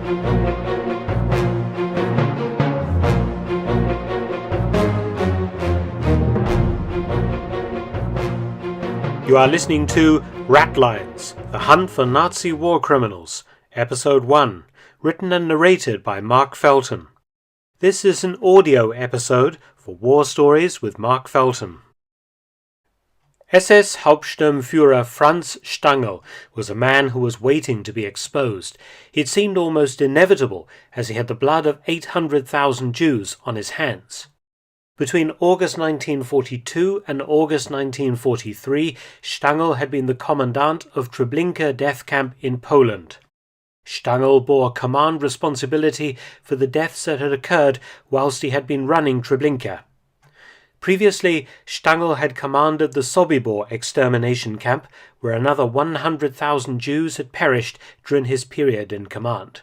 You are listening to Ratlines, The Hunt for Nazi War Criminals, Episode 1, written and narrated by Mark Felton. This is an audio episode for War Stories with Mark Felton. SS Hauptsturmführer Franz Stangl was a man who was waiting to be exposed. It seemed almost inevitable, as he had the blood of 800,000 Jews on his hands. Between August 1942 and August 1943, Stangl had been the commandant of Treblinka death camp in Poland. Stangl bore command responsibility for the deaths that had occurred whilst he had been running Treblinka. Previously, Stangl had commanded the Sobibor extermination camp, where another 100,000 Jews had perished during his period in command.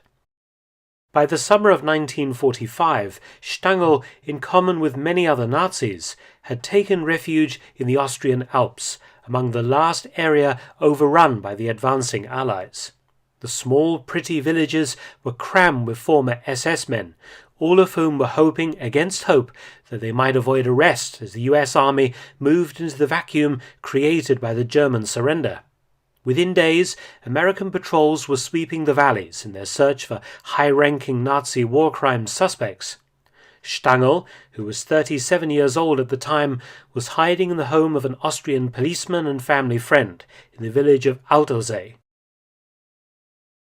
By the summer of 1945, Stangl, in common with many other Nazis, had taken refuge in the Austrian Alps, among the last area overrun by the advancing Allies. The small, pretty villages were crammed with former SS men, all of whom were hoping against hope that they might avoid arrest as the US Army moved into the vacuum created by the German surrender. Within days, American patrols were sweeping the valleys in their search for high-ranking Nazi war crime suspects. Stangl, who was 37 years old at the time, was hiding in the home of an Austrian policeman and family friend in the village of Altaussee.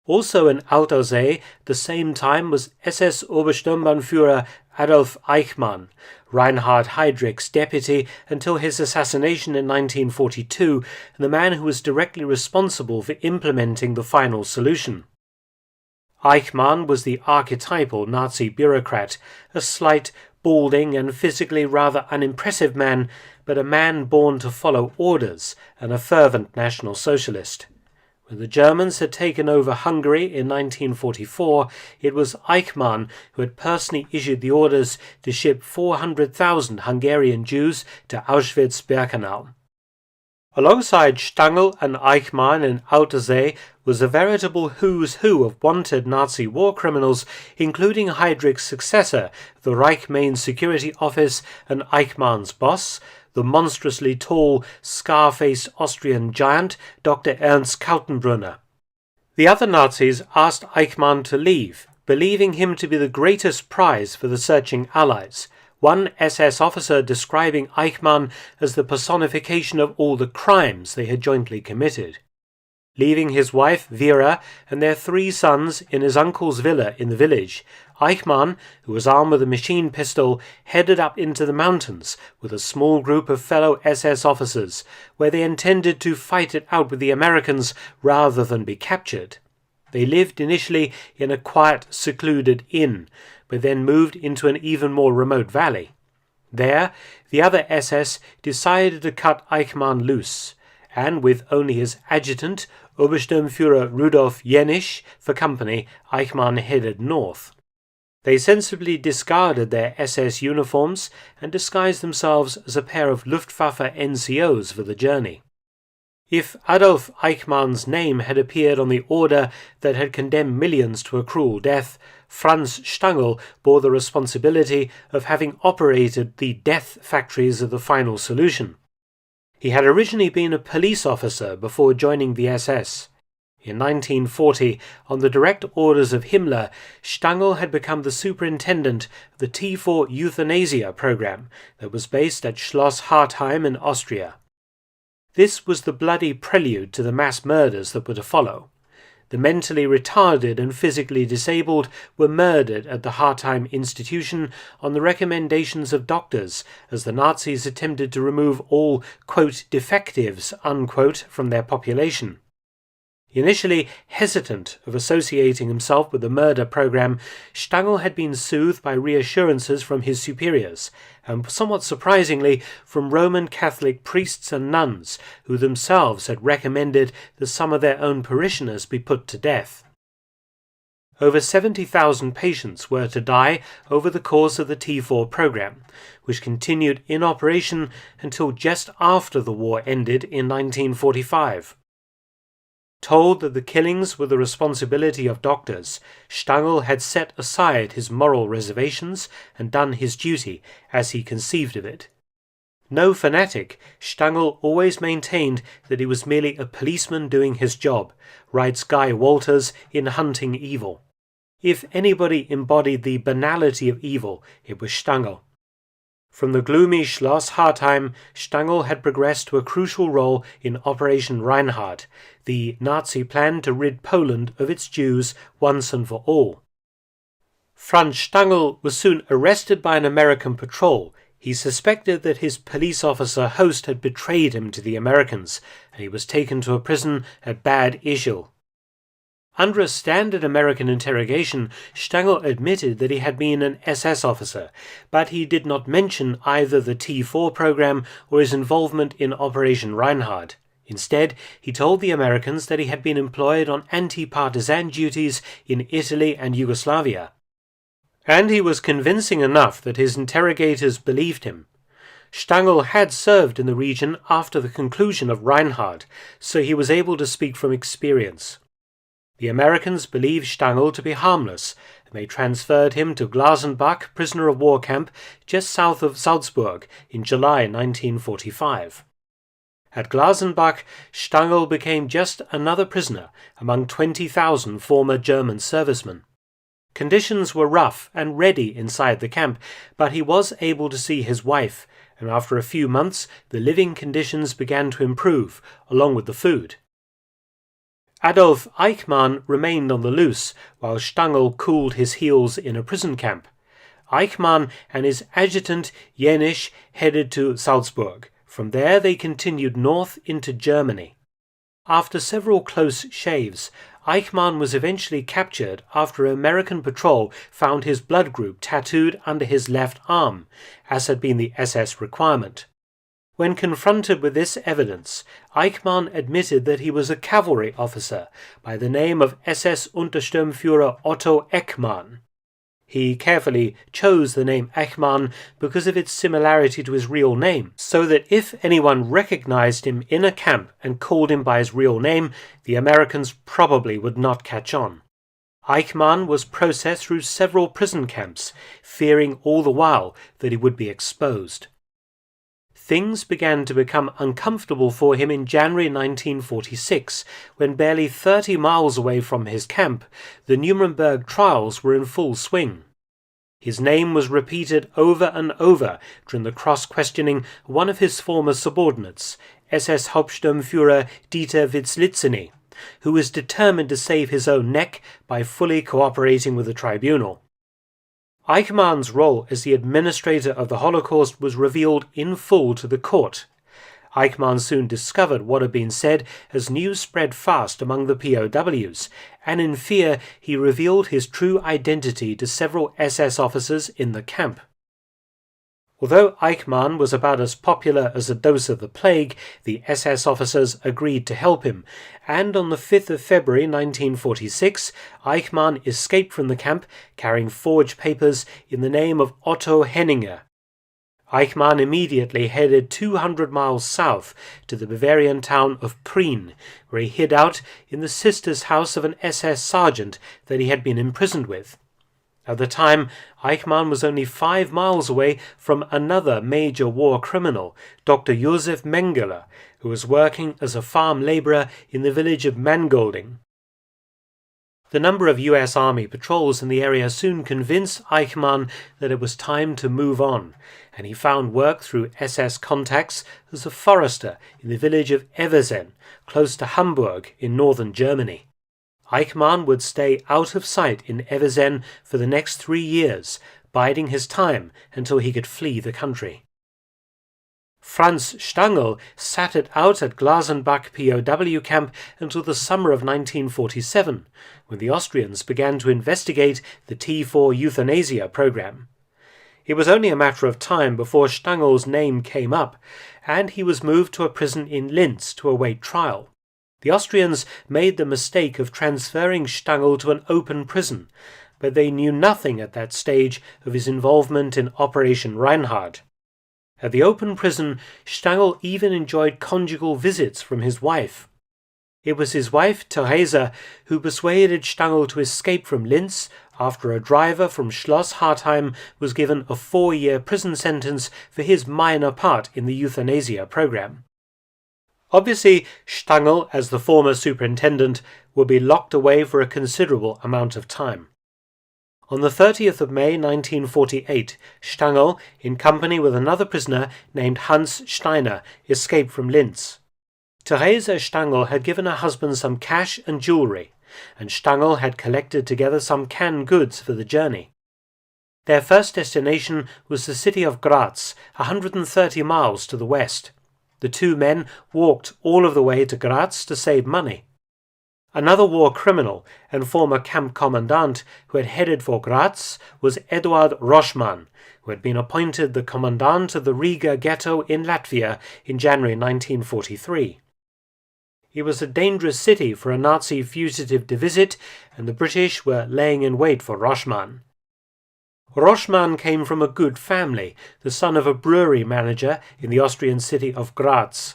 Also in Altaussee, the same time, was SS Obersturmbannführer Adolf Eichmann, Reinhard Heydrich's deputy until his assassination in 1942, and the man who was directly responsible for implementing the final solution. Eichmann was the archetypal Nazi bureaucrat, a slight, balding and physically rather unimpressive man, but a man born to follow orders and a fervent National Socialist. When the Germans had taken over Hungary in 1944, it was Eichmann who had personally issued the orders to ship 400,000 Hungarian Jews to Auschwitz-Birkenau. Alongside Stangl and Eichmann in Altaussee was a veritable who's who of wanted Nazi war criminals, including Heydrich's successor, the Reich Main Security Office, and Eichmann's boss, the monstrously tall, scar-faced Austrian giant, Dr. Ernst Kaltenbrunner. The other Nazis asked Eichmann to leave, believing him to be the greatest prize for the searching Allies, one SS officer describing Eichmann as the personification of all the crimes they had jointly committed. Leaving his wife Vera and their 3 sons in his uncle's villa in the village, Eichmann, who was armed with a machine pistol, headed up into the mountains with a small group of fellow SS officers, where they intended to fight it out with the Americans rather than be captured. They lived initially in a quiet, secluded inn, but then moved into an even more remote valley. There, the other SS decided to cut Eichmann loose, and with only his adjutant, Obersturmführer Rudolf Jenisch, for company, Eichmann headed north. They sensibly discarded their SS uniforms and disguised themselves as a pair of Luftwaffe NCOs for the journey. If Adolf Eichmann's name had appeared on the order that had condemned millions to a cruel death, Franz Stangl bore the responsibility of having operated the death factories of the final solution. He had originally been a police officer before joining the SS. In 1940, on the direct orders of Himmler, Stangl had become the superintendent of the T4 euthanasia program that was based at Schloss Hartheim in Austria. This was the bloody prelude to the mass murders that were to follow. The mentally retarded and physically disabled were murdered at the Hartheim institution on the recommendations of doctors, as the Nazis attempted to remove all, quote, defectives, unquote, from their population. Initially hesitant of associating himself with the murder program, Stangl had been soothed by reassurances from his superiors, and somewhat surprisingly from Roman Catholic priests and nuns, who themselves had recommended that some of their own parishioners be put to death. Over 70,000 patients were to die over the course of the T4 program, which continued in operation until just after the war ended in 1945. Told that the killings were the responsibility of doctors, Stangl had set aside his moral reservations and done his duty as he conceived of it. No fanatic, Stangl always maintained that he was merely a policeman doing his job, writes Guy Walters in Hunting Evil. If anybody embodied the banality of evil, it was Stangl. From the gloomy Schloss Hartheim, Stangl had progressed to a crucial role in Operation Reinhard, the Nazi plan to rid Poland of its Jews once and for all. Franz Stangl was soon arrested by an American patrol. He suspected that his police officer host had betrayed him to the Americans, and he was taken to a prison at Bad Ischl. Under a standard American interrogation, Stangl admitted that he had been an SS officer, but he did not mention either the T4 program or his involvement in Operation Reinhard. Instead, he told the Americans that he had been employed on anti-partisan duties in Italy and Yugoslavia. And he was convincing enough that his interrogators believed him. Stangl had served in the region after the conclusion of Reinhard, so he was able to speak from experience. The Americans believed Stangl to be harmless, and they transferred him to Glasenbach prisoner of war camp just south of Salzburg in July 1945. At Glasenbach, Stangl became just another prisoner among 20,000 former German servicemen. Conditions were rough and ready inside the camp, but he was able to see his wife, and after a few months the living conditions began to improve, along with the food. Adolf Eichmann remained on the loose, while Stangl cooled his heels in a prison camp. Eichmann and his adjutant Jenisch headed to Salzburg. From there they continued north into Germany. After several close shaves, Eichmann was eventually captured after an American patrol found his blood group tattooed under his left arm, as had been the SS requirement. When confronted with this evidence, Eichmann admitted that he was a cavalry officer by the name of SS Untersturmführer Otto Eckmann. He carefully chose the name Eichmann because of its similarity to his real name, so that if anyone recognized him in a camp and called him by his real name, the Americans probably would not catch on. Eichmann was processed through several prison camps, fearing all the while that he would be exposed. Things began to become uncomfortable for him in January 1946, when barely 30 miles away from his camp, the Nuremberg trials were in full swing. His name was repeated over and over during the cross-questioning of one of his former subordinates, SS Hauptsturmführer Dieter Witzlitzny, who was determined to save his own neck by fully cooperating with the tribunal. Eichmann's role as the administrator of the Holocaust was revealed in full to the court. Eichmann soon discovered what had been said as news spread fast among the POWs, and in fear he revealed his true identity to several SS officers in the camp. Although Eichmann was about as popular as a dose of the plague, the SS officers agreed to help him, and on the 5th of February 1946, Eichmann escaped from the camp carrying forged papers in the name of Otto Henninger. Eichmann immediately headed 200 miles south to the Bavarian town of Prien, where he hid out in the sister's house of an SS sergeant that he had been imprisoned with. At the time, Eichmann was only 5 miles away from another major war criminal, Dr. Josef Mengele, who was working as a farm laborer in the village of Mangolding. The number of US Army patrols in the area soon convinced Eichmann that it was time to move on, and he found work through SS contacts as a forester in the village of Eversen, close to Hamburg in northern Germany. Eichmann would stay out of sight in Eversen for the next 3 years, biding his time until he could flee the country. Franz Stangl sat it out at Glasenbach POW camp until the summer of 1947, when the Austrians began to investigate the T4 euthanasia program. It was only a matter of time before Stangl's name came up, and he was moved to a prison in Linz to await trial. The Austrians made the mistake of transferring Stangl to an open prison, but they knew nothing at that stage of his involvement in Operation Reinhard. At the open prison, Stangl even enjoyed conjugal visits from his wife. It was his wife, Theresa, who persuaded Stangl to escape from Linz after a driver from Schloss Hartheim was given a 4-year prison sentence for his minor part in the euthanasia program. Obviously, Stangl, as the former superintendent, would be locked away for a considerable amount of time. On the 30th of May 1948, Stangl, in company with another prisoner named Hans Steiner, escaped from Linz. Theresa Stangl had given her husband some cash and jewellery, and Stangl had collected together some canned goods for the journey. Their first destination was the city of Graz, 130 miles to the west. The two men walked all of the way to Graz to save money. Another war criminal and former camp commandant who had headed for Graz was Eduard Roschmann, who had been appointed the commandant of the Riga ghetto in Latvia in January 1943. It was a dangerous city for a Nazi fugitive to visit, and the British were laying in wait for Roschmann. Roschmann came from a good family, the son of a brewery manager in the Austrian city of Graz.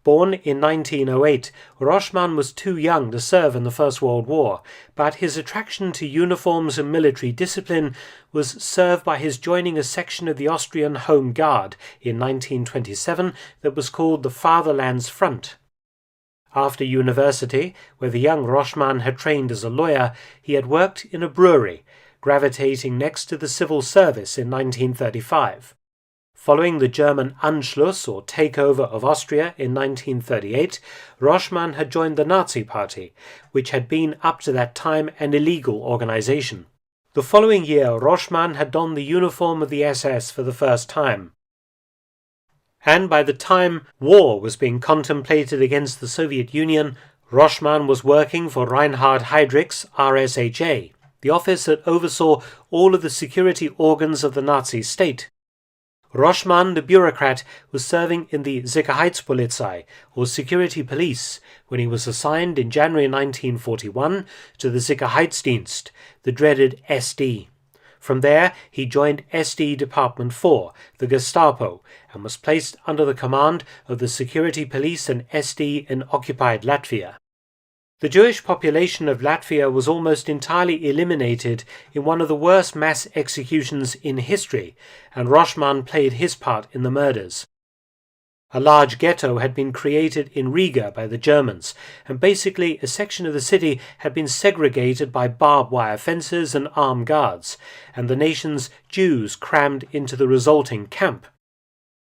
Born in 1908, Roschmann was too young to serve in the First World War, but his attraction to uniforms and military discipline was served by his joining a section of the Austrian Home Guard in 1927 that was called the Fatherland's Front. After university, where the young Roschmann had trained as a lawyer, he had worked in a brewery, gravitating next to the civil service in 1935. Following the German Anschluss, or takeover of Austria in 1938, Roschmann had joined the Nazi Party, which had been up to that time an illegal organization. The following year, Roschmann had donned the uniform of the SS for the first time. And by the time war was being contemplated against the Soviet Union, Roschmann was working for Reinhard Heydrich's RSHA, the office that oversaw all of the security organs of the Nazi state. Roschmann, the bureaucrat, was serving in the Sicherheitspolizei, or security police, when he was assigned in January 1941 to the Sicherheitsdienst, the dreaded SD. From there, he joined SD Department 4, the Gestapo, and was placed under the command of the security police and SD in occupied Latvia. The Jewish population of Latvia was almost entirely eliminated in one of the worst mass executions in history, and Roschmann played his part in the murders. A large ghetto had been created in Riga by the Germans, and basically a section of the city had been segregated by barbed wire fences and armed guards, and the nation's Jews crammed into the resulting camp.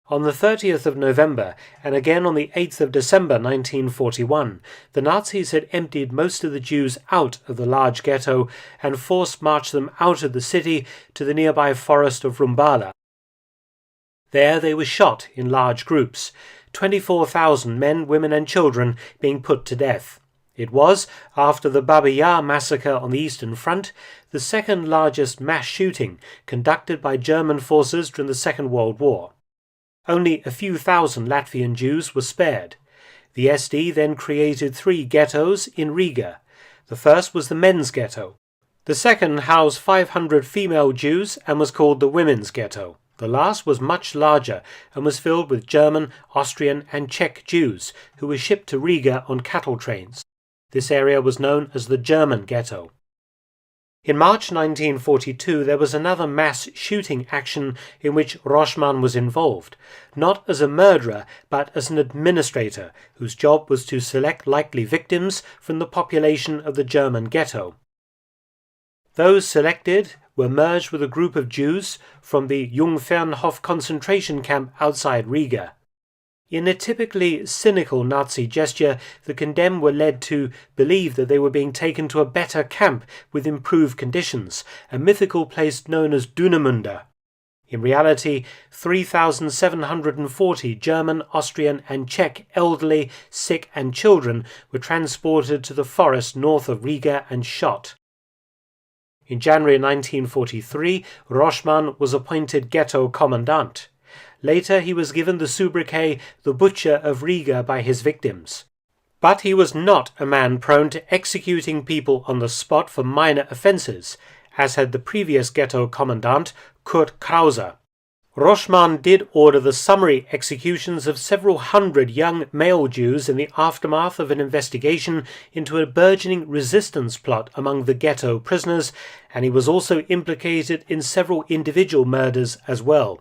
On the 30th of November, and again on the 8th of December 1941, the Nazis had emptied most of the Jews out of the large ghetto and force-marched them out of the city to the nearby forest of Rumbala. There they were shot in large groups, 24,000 men, women and children being put to death. It was, after the Baba Yar massacre on the Eastern Front, the second largest mass shooting conducted by German forces during the Second World War. Only a few thousand Latvian Jews were spared. The SD then created 3 ghettos in Riga. The first was the men's ghetto. The second housed 500 female Jews and was called the women's ghetto. The last was much larger and was filled with German, Austrian and Czech Jews who were shipped to Riga on cattle trains. This area was known as the German ghetto. In March 1942 there was another mass shooting action in which Roschmann was involved, not as a murderer but as an administrator whose job was to select likely victims from the population of the German ghetto. Those selected were merged with a group of Jews from the Jungfernhof concentration camp outside Riga. In a typically cynical Nazi gesture, the condemned were led to believe that they were being taken to a better camp with improved conditions, a mythical place known as Dünemünde. In reality, 3,740 German, Austrian and Czech elderly, sick and children were transported to the forest north of Riga and shot. In January 1943, Roschmann was appointed ghetto commandant. Later he was given the sobriquet the Butcher of Riga by his victims. But he was not a man prone to executing people on the spot for minor offences, as had the previous ghetto commandant Kurt Krause. Roschmann did order the summary executions of several hundred young male Jews in the aftermath of an investigation into a burgeoning resistance plot among the ghetto prisoners, and he was also implicated in several individual murders as well.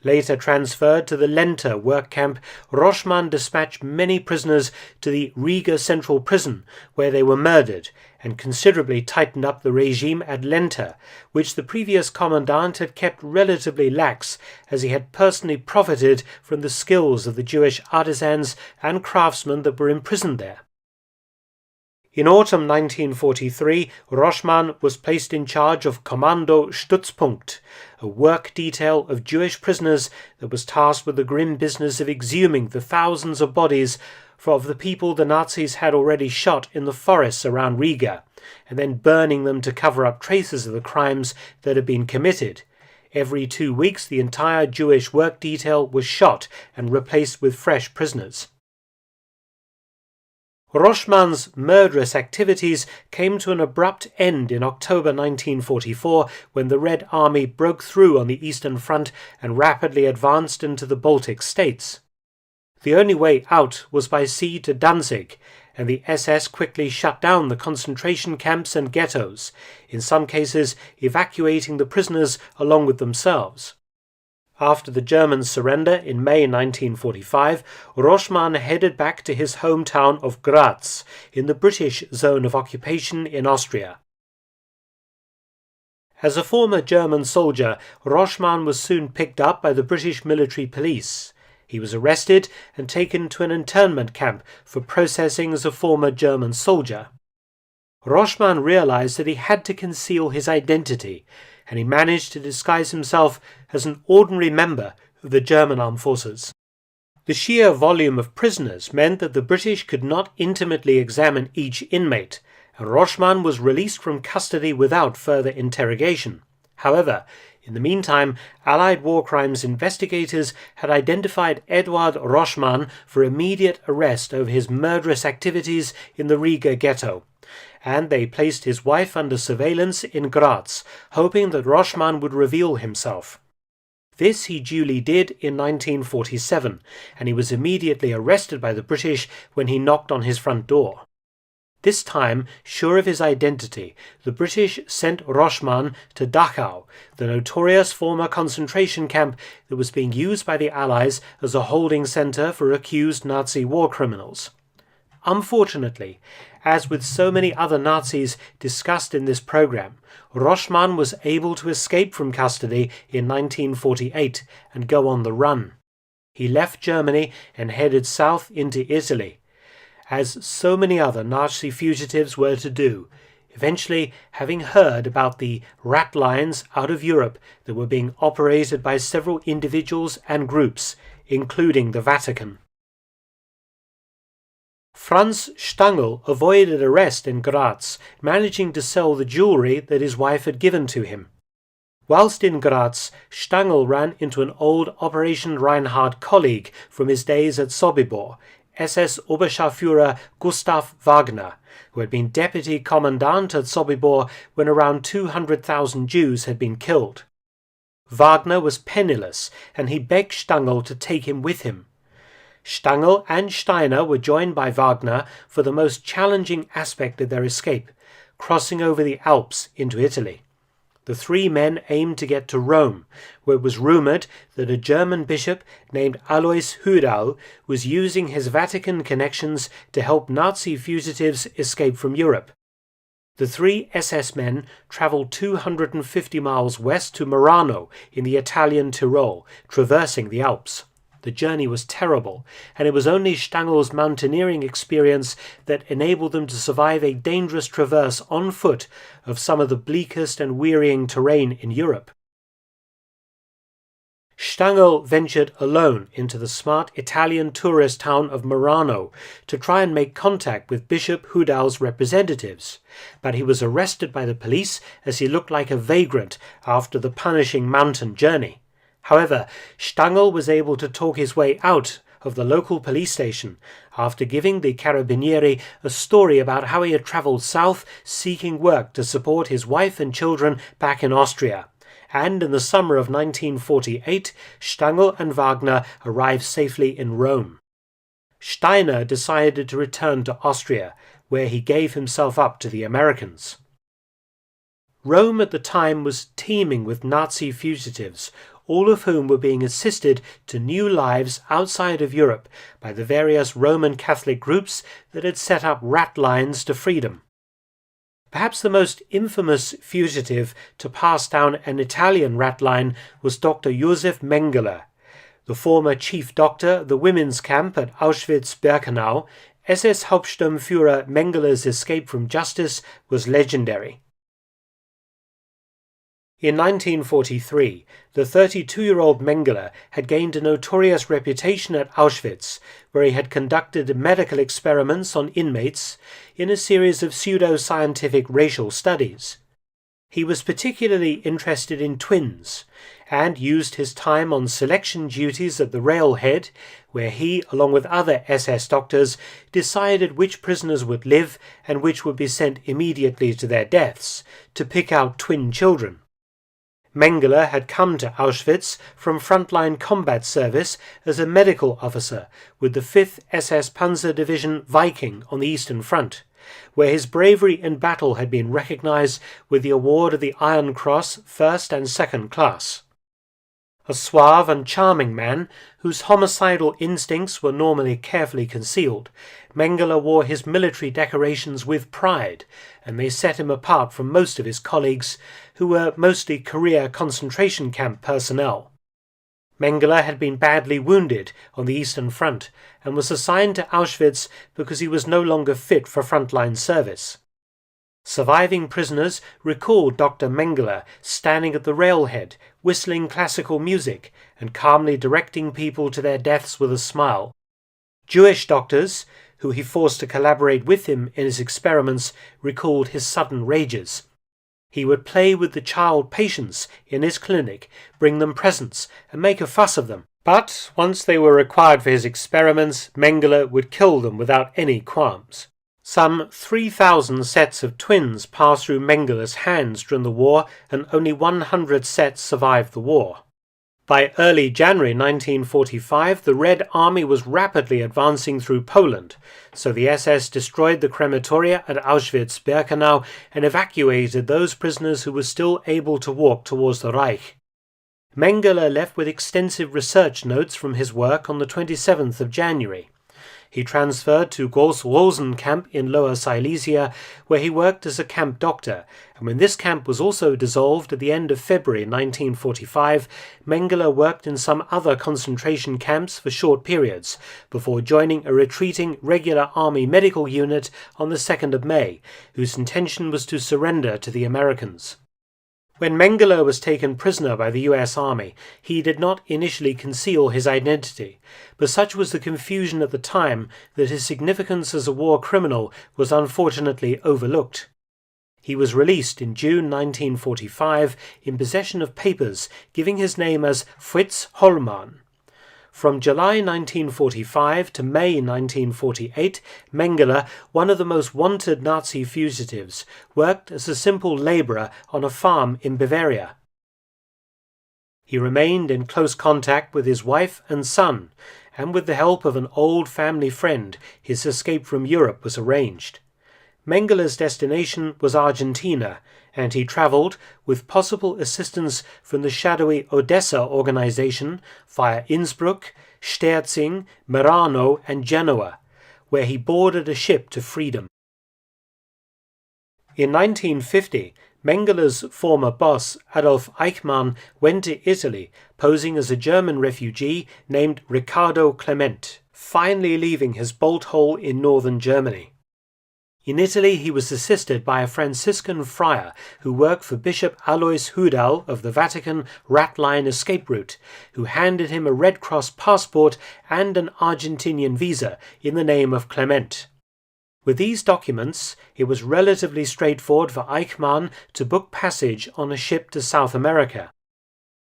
Later transferred to the Lenta work camp, Roschmann dispatched many prisoners to the Riga Central Prison, where they were murdered, and considerably tightened up the regime at Lenta, which the previous commandant had kept relatively lax, as he had personally profited from the skills of the Jewish artisans and craftsmen that were imprisoned there. In autumn 1943, Roschmann was placed in charge of Kommando Stützpunkt, a work detail of Jewish prisoners that was tasked with the grim business of exhuming the thousands of bodies of the people the Nazis had already shot in the forests around Riga, and then burning them to cover up traces of the crimes that had been committed. Every 2 weeks, the entire Jewish work detail was shot and replaced with fresh prisoners. Roschmann's murderous activities came to an abrupt end in October 1944 when the Red Army broke through on the Eastern Front and rapidly advanced into the Baltic states. The only way out was by sea to Danzig, and the SS quickly shut down the concentration camps and ghettos, in some cases evacuating the prisoners along with themselves. After the German surrender in May 1945, Roschmann headed back to his hometown of Graz, in the British zone of occupation in Austria. As a former German soldier, Roschmann was soon picked up by the British military police. He was arrested and taken to an internment camp for processing as a former German soldier. Roschmann realized that he had to conceal his identity, and he managed to disguise himself as an ordinary member of the German armed forces. The sheer volume of prisoners meant that the British could not intimately examine each inmate, and Roschmann was released from custody without further interrogation. However, in the meantime, Allied war crimes investigators had identified Eduard Roschmann for immediate arrest over his murderous activities in the Riga ghetto, and they placed his wife under surveillance in Graz, hoping that Roschmann would reveal himself. This he duly did in 1947, and he was immediately arrested by the British when he knocked on his front door. This time, sure of his identity, the British sent Roschmann to Dachau, the notorious former concentration camp that was being used by the Allies as a holding centre for accused Nazi war criminals. Unfortunately, as with so many other Nazis discussed in this program, Roschmann was able to escape from custody in 1948 and go on the run. He left Germany and headed south into Italy, as so many other Nazi fugitives were to do, eventually having heard about the rat lines out of Europe that were being operated by several individuals and groups, including the Vatican. Franz Stangl avoided arrest in Graz, managing to sell the jewellery that his wife had given to him. Whilst in Graz, Stangl ran into an old Operation Reinhard colleague from his days at Sobibor, SS Oberscharführer Gustav Wagner, who had been deputy commandant at Sobibor when around 200,000 Jews had been killed. Wagner was penniless, and he begged Stangl to take him with him. Stangl and Steiner were joined by Wagner for the most challenging aspect of their escape, crossing over the Alps into Italy. The three men aimed to get to Rome, where it was rumoured that a German bishop named Alois Hudal was using his Vatican connections to help Nazi fugitives escape from Europe. The three SS men travelled 250 miles west to Murano in the Italian Tyrol, traversing the Alps. The journey was terrible, and it was only Stangel's mountaineering experience that enabled them to survive a dangerous traverse on foot of some of the bleakest and wearying terrain in Europe. Stangl ventured alone into the smart Italian tourist town of Murano to try and make contact with Bishop Hudal's representatives, but he was arrested by the police as he looked like a vagrant after the punishing mountain journey. However, Stangl was able to talk his way out of the local police station after giving the Carabinieri a story about how he had travelled south seeking work to support his wife and children back in Austria, and in the summer of 1948, Stangl and Wagner arrived safely in Rome. Steiner decided to return to Austria, where he gave himself up to the Americans. Rome at the time was teeming with Nazi fugitives, all of whom were being assisted to new lives outside of Europe by the various Roman Catholic groups that had set up rat lines to freedom. Perhaps the most infamous fugitive to pass down an Italian rat line was Dr. Josef Mengele. The former chief doctor of the women's camp at Auschwitz-Birkenau, SS Hauptsturmführer Mengele's escape from justice was legendary. In 1943, the 32-year-old Mengele had gained a notorious reputation at Auschwitz, where he had conducted medical experiments on inmates in a series of pseudo-scientific racial studies. He was particularly interested in twins, and used his time on selection duties at the railhead, where he, along with other SS doctors, decided which prisoners would live and which would be sent immediately to their deaths, to pick out twin children. Mengele had come to Auschwitz from frontline combat service as a medical officer with the 5th SS Panzer Division Viking on the Eastern Front, where his bravery in battle had been recognized with the award of the Iron Cross 1st and 2nd class. A suave and charming man, whose homicidal instincts were normally carefully concealed, Mengele wore his military decorations with pride, and they set him apart from most of his colleagues, who were mostly career concentration camp personnel. Mengele had been badly wounded on the Eastern Front and was assigned to Auschwitz because he was no longer fit for frontline service. Surviving prisoners recalled Dr. Mengele standing at the railhead, whistling classical music and calmly directing people to their deaths with a smile. Jewish doctors, who he forced to collaborate with him in his experiments, recalled his sudden rages. He would play with the child patients in his clinic, bring them presents, and make a fuss of them. But once they were required for his experiments, Mengele would kill them without any qualms. Some 3,000 sets of twins passed through Mengele's hands during the war, and only 100 sets survived the war. By early January 1945, the Red Army was rapidly advancing through Poland, so the SS destroyed the crematoria at Auschwitz-Birkenau and evacuated those prisoners who were still able to walk towards the Reich. Mengele left with extensive research notes from his work on the 27th of January. He transferred to Groß-Rosen camp in Lower Silesia, where he worked as a camp doctor, and when this camp was also dissolved at the end of February 1945, Mengele worked in some other concentration camps for short periods, before joining a retreating regular army medical unit on the 2nd of May, whose intention was to surrender to the Americans. When Mengele was taken prisoner by the US Army, he did not initially conceal his identity, but such was the confusion at the time that his significance as a war criminal was unfortunately overlooked. He was released in June 1945 in possession of papers giving his name as Fritz Hollmann. From July 1945 to May 1948, Mengele, one of the most wanted Nazi fugitives, worked as a simple labourer on a farm in Bavaria. He remained in close contact with his wife and son, and with the help of an old family friend, his escape from Europe was arranged. Mengele's destination was Argentina, and he travelled, with possible assistance from the shadowy Odessa organization, via Innsbruck, Sterzing, Merano and Genoa, where he boarded a ship to freedom. In 1950, Mengele's former boss, Adolf Eichmann, went to Italy, posing as a German refugee named Riccardo Clement, finally leaving his bolt hole in northern Germany. In Italy, he was assisted by a Franciscan friar who worked for Bishop Alois Hudal of the Vatican Rat Line escape route, who handed him a Red Cross passport and an Argentinian visa in the name of Clement. With these documents, it was relatively straightforward for Eichmann to book passage on a ship to South America.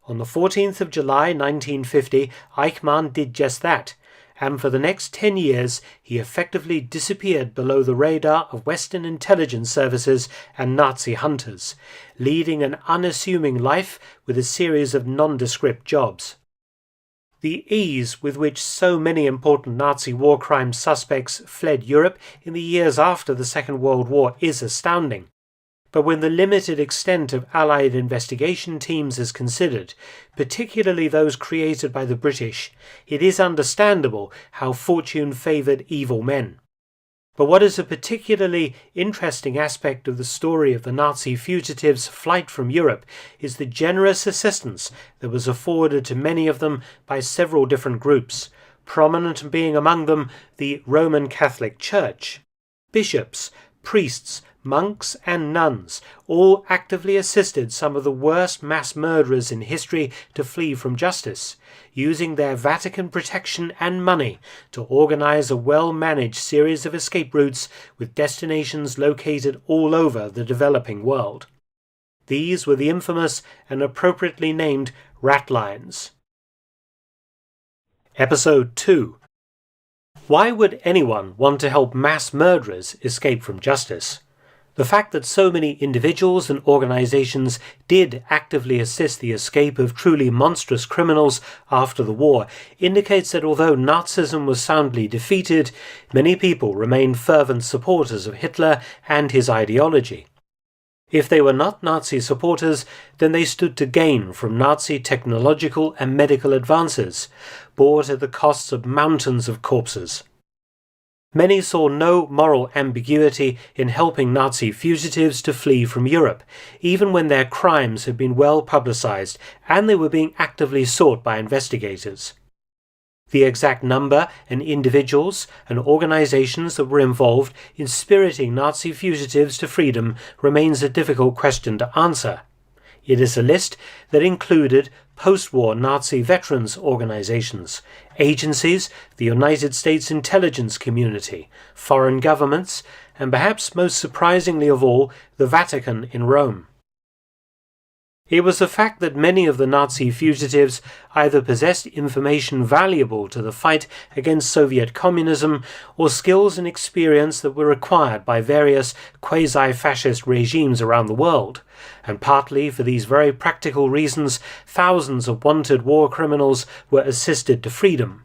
On the 14th of July 1950, Eichmann did just that, and for the next 10 years he effectively disappeared below the radar of Western intelligence services and Nazi hunters, leading an unassuming life with a series of nondescript jobs. The ease with which so many important Nazi war crime suspects fled Europe in the years after the Second World War is astounding. But when the limited extent of Allied investigation teams is considered, particularly those created by the British, it is understandable how fortune favoured evil men. But what is a particularly interesting aspect of the story of the Nazi fugitives' flight from Europe is the generous assistance that was afforded to many of them by several different groups, prominent being among them the Roman Catholic Church. Bishops, priests, monks and nuns all actively assisted some of the worst mass murderers in history to flee from justice, using their Vatican protection and money to organize a well-managed series of escape routes with destinations located all over the developing world. These were the infamous and appropriately named rat lines. Episode 2. Why would anyone want to help mass murderers escape from justice? The fact that so many individuals and organizations did actively assist the escape of truly monstrous criminals after the war indicates that although Nazism was soundly defeated, many people remained fervent supporters of Hitler and his ideology. If they were not Nazi supporters, then they stood to gain from Nazi technological and medical advances, bought at the costs of mountains of corpses. Many saw no moral ambiguity in helping Nazi fugitives to flee from Europe, even when their crimes had been well publicized and they were being actively sought by investigators. The exact number and individuals and organizations that were involved in spiriting Nazi fugitives to freedom remains a difficult question to answer. It is a list that included post-war Nazi veterans organizations, agencies, the United States intelligence community, foreign governments, and perhaps most surprisingly of all, the Vatican in Rome. It was the fact that many of the Nazi fugitives either possessed information valuable to the fight against Soviet communism or skills and experience that were required by various quasi-fascist regimes around the world, and partly for these very practical reasons, thousands of wanted war criminals were assisted to freedom.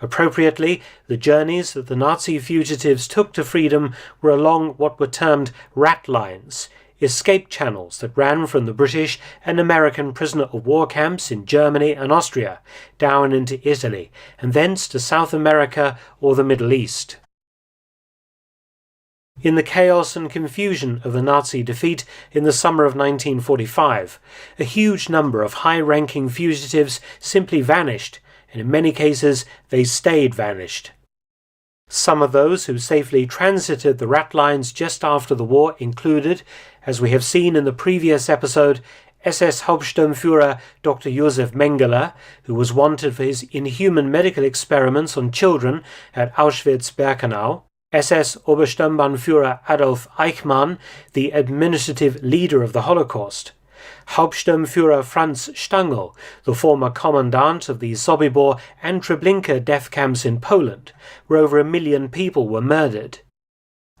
Appropriately, the journeys that the Nazi fugitives took to freedom were along what were termed rat lines, escape channels that ran from the British and American prisoner of war camps in Germany and Austria down into Italy, and thence to South America or the Middle East. In the chaos and confusion of the Nazi defeat in the summer of 1945, a huge number of high-ranking fugitives simply vanished, and in many cases they stayed vanished. Some of those who safely transited the rat lines just after the war included, as we have seen in the previous episode, SS Hauptsturmführer Dr. Josef Mengele, who was wanted for his inhuman medical experiments on children at Auschwitz-Birkenau, SS Obersturmbannführer Adolf Eichmann, the administrative leader of the Holocaust, Hauptsturmführer Franz Stangl, the former commandant of the Sobibor and Treblinka death camps in Poland, where over 1 million people were murdered.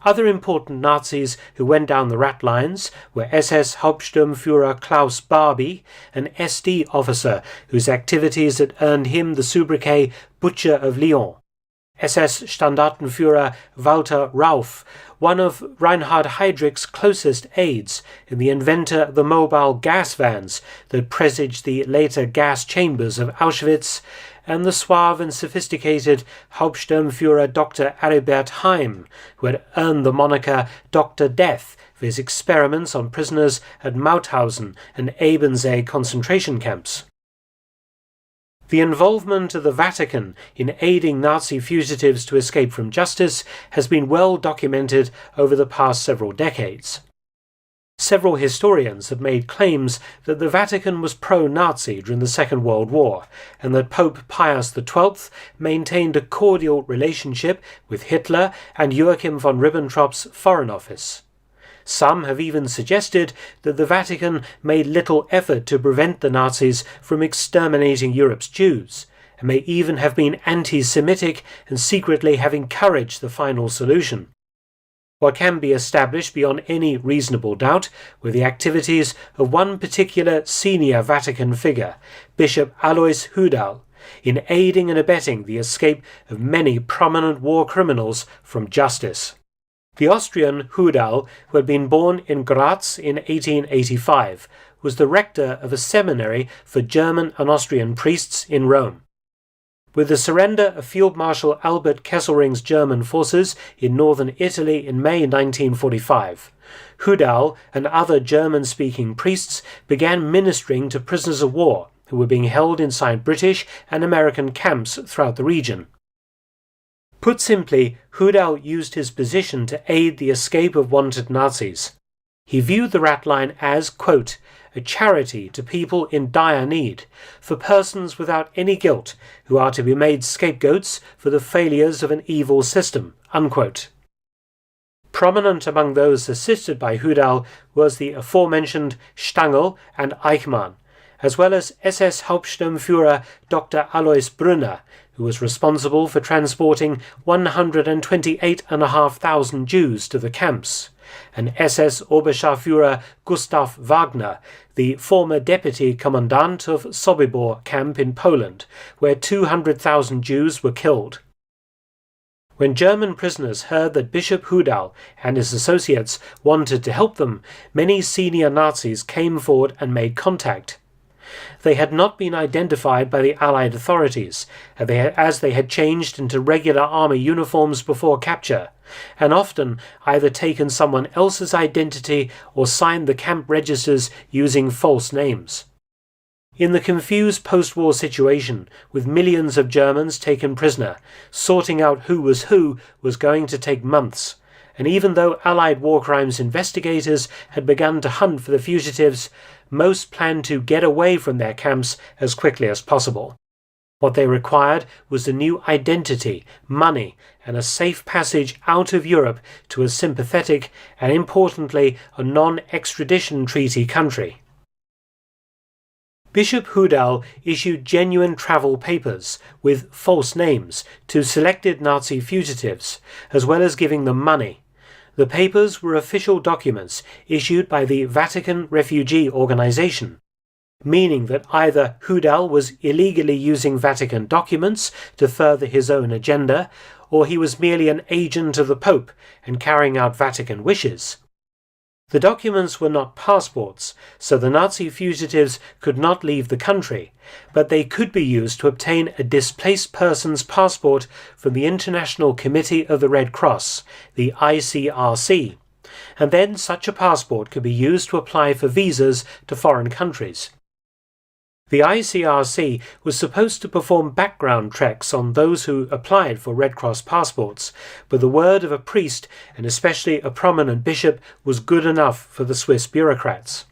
Other important Nazis who went down the rat lines were SS Hauptsturmführer Klaus Barbie, an SD officer whose activities had earned him the sobriquet Butcher of Lyon, SS Standartenführer Walter Rauff, one of Reinhard Heydrich's closest aides and the inventor of the mobile gas vans that presaged the later gas chambers of Auschwitz, and the suave and sophisticated Hauptsturmführer Dr. Aribert Heim, who had earned the moniker Dr. Death for his experiments on prisoners at Mauthausen and Ebensee concentration camps. The involvement of the Vatican in aiding Nazi fugitives to escape from justice has been well documented over the past several decades. Several historians have made claims that the Vatican was pro-Nazi during the Second World War, and that Pope Pius XII maintained a cordial relationship with Hitler and Joachim von Ribbentrop's Foreign Office. Some have even suggested that the Vatican made little effort to prevent the Nazis from exterminating Europe's Jews, and may even have been anti-Semitic and secretly have encouraged the final solution. What can be established beyond any reasonable doubt were the activities of one particular senior Vatican figure, Bishop Alois Hudal, in aiding and abetting the escape of many prominent war criminals from justice. The Austrian Hudal, who had been born in Graz in 1885, was the rector of a seminary for German and Austrian priests in Rome. With the surrender of Field Marshal Albert Kesselring's German forces in northern Italy in May 1945, Hudal and other German-speaking priests began ministering to prisoners of war who were being held inside British and American camps throughout the region. Put simply, Hudal used his position to aid the escape of wanted Nazis. He viewed the rat line as, quote, a charity to people in dire need, for persons without any guilt who are to be made scapegoats for the failures of an evil system, unquote. Prominent among those assisted by Hudal was the aforementioned Stangl and Eichmann, as well as SS Hauptsturmführer Dr. Alois Brunner, who was responsible for transporting 128,500 Jews to the camps, and SS Oberscharführer Gustav Wagner, the former deputy commandant of Sobibor camp in Poland, where 200,000 Jews were killed. When German prisoners heard that Bishop Hudal and his associates wanted to help them, many senior Nazis came forward and made contact. They had not been identified by the Allied authorities, as they had changed into regular army uniforms before capture, and often either taken someone else's identity or signed the camp registers using false names. In the confused post-war situation, with millions of Germans taken prisoner, sorting out who was going to take months, and even though Allied war crimes investigators had begun to hunt for the fugitives, most planned to get away from their camps as quickly as possible. What they required was a new identity, money, and a safe passage out of Europe to a sympathetic and, importantly, a non-extradition treaty country. Bishop Hudal issued genuine travel papers with false names to selected Nazi fugitives, as well as giving them money. The papers were official documents issued by the Vatican Refugee Organization, meaning that either Hudal was illegally using Vatican documents to further his own agenda, or he was merely an agent of the Pope and carrying out Vatican wishes. The documents were not passports, so the Nazi fugitives could not leave the country, but they could be used to obtain a displaced person's passport from the International Committee of the Red Cross, the ICRC, and then such a passport could be used to apply for visas to foreign countries. The ICRC was supposed to perform background checks on those who applied for Red Cross passports, but the word of a priest, and especially a prominent bishop, was good enough for the Swiss bureaucrats.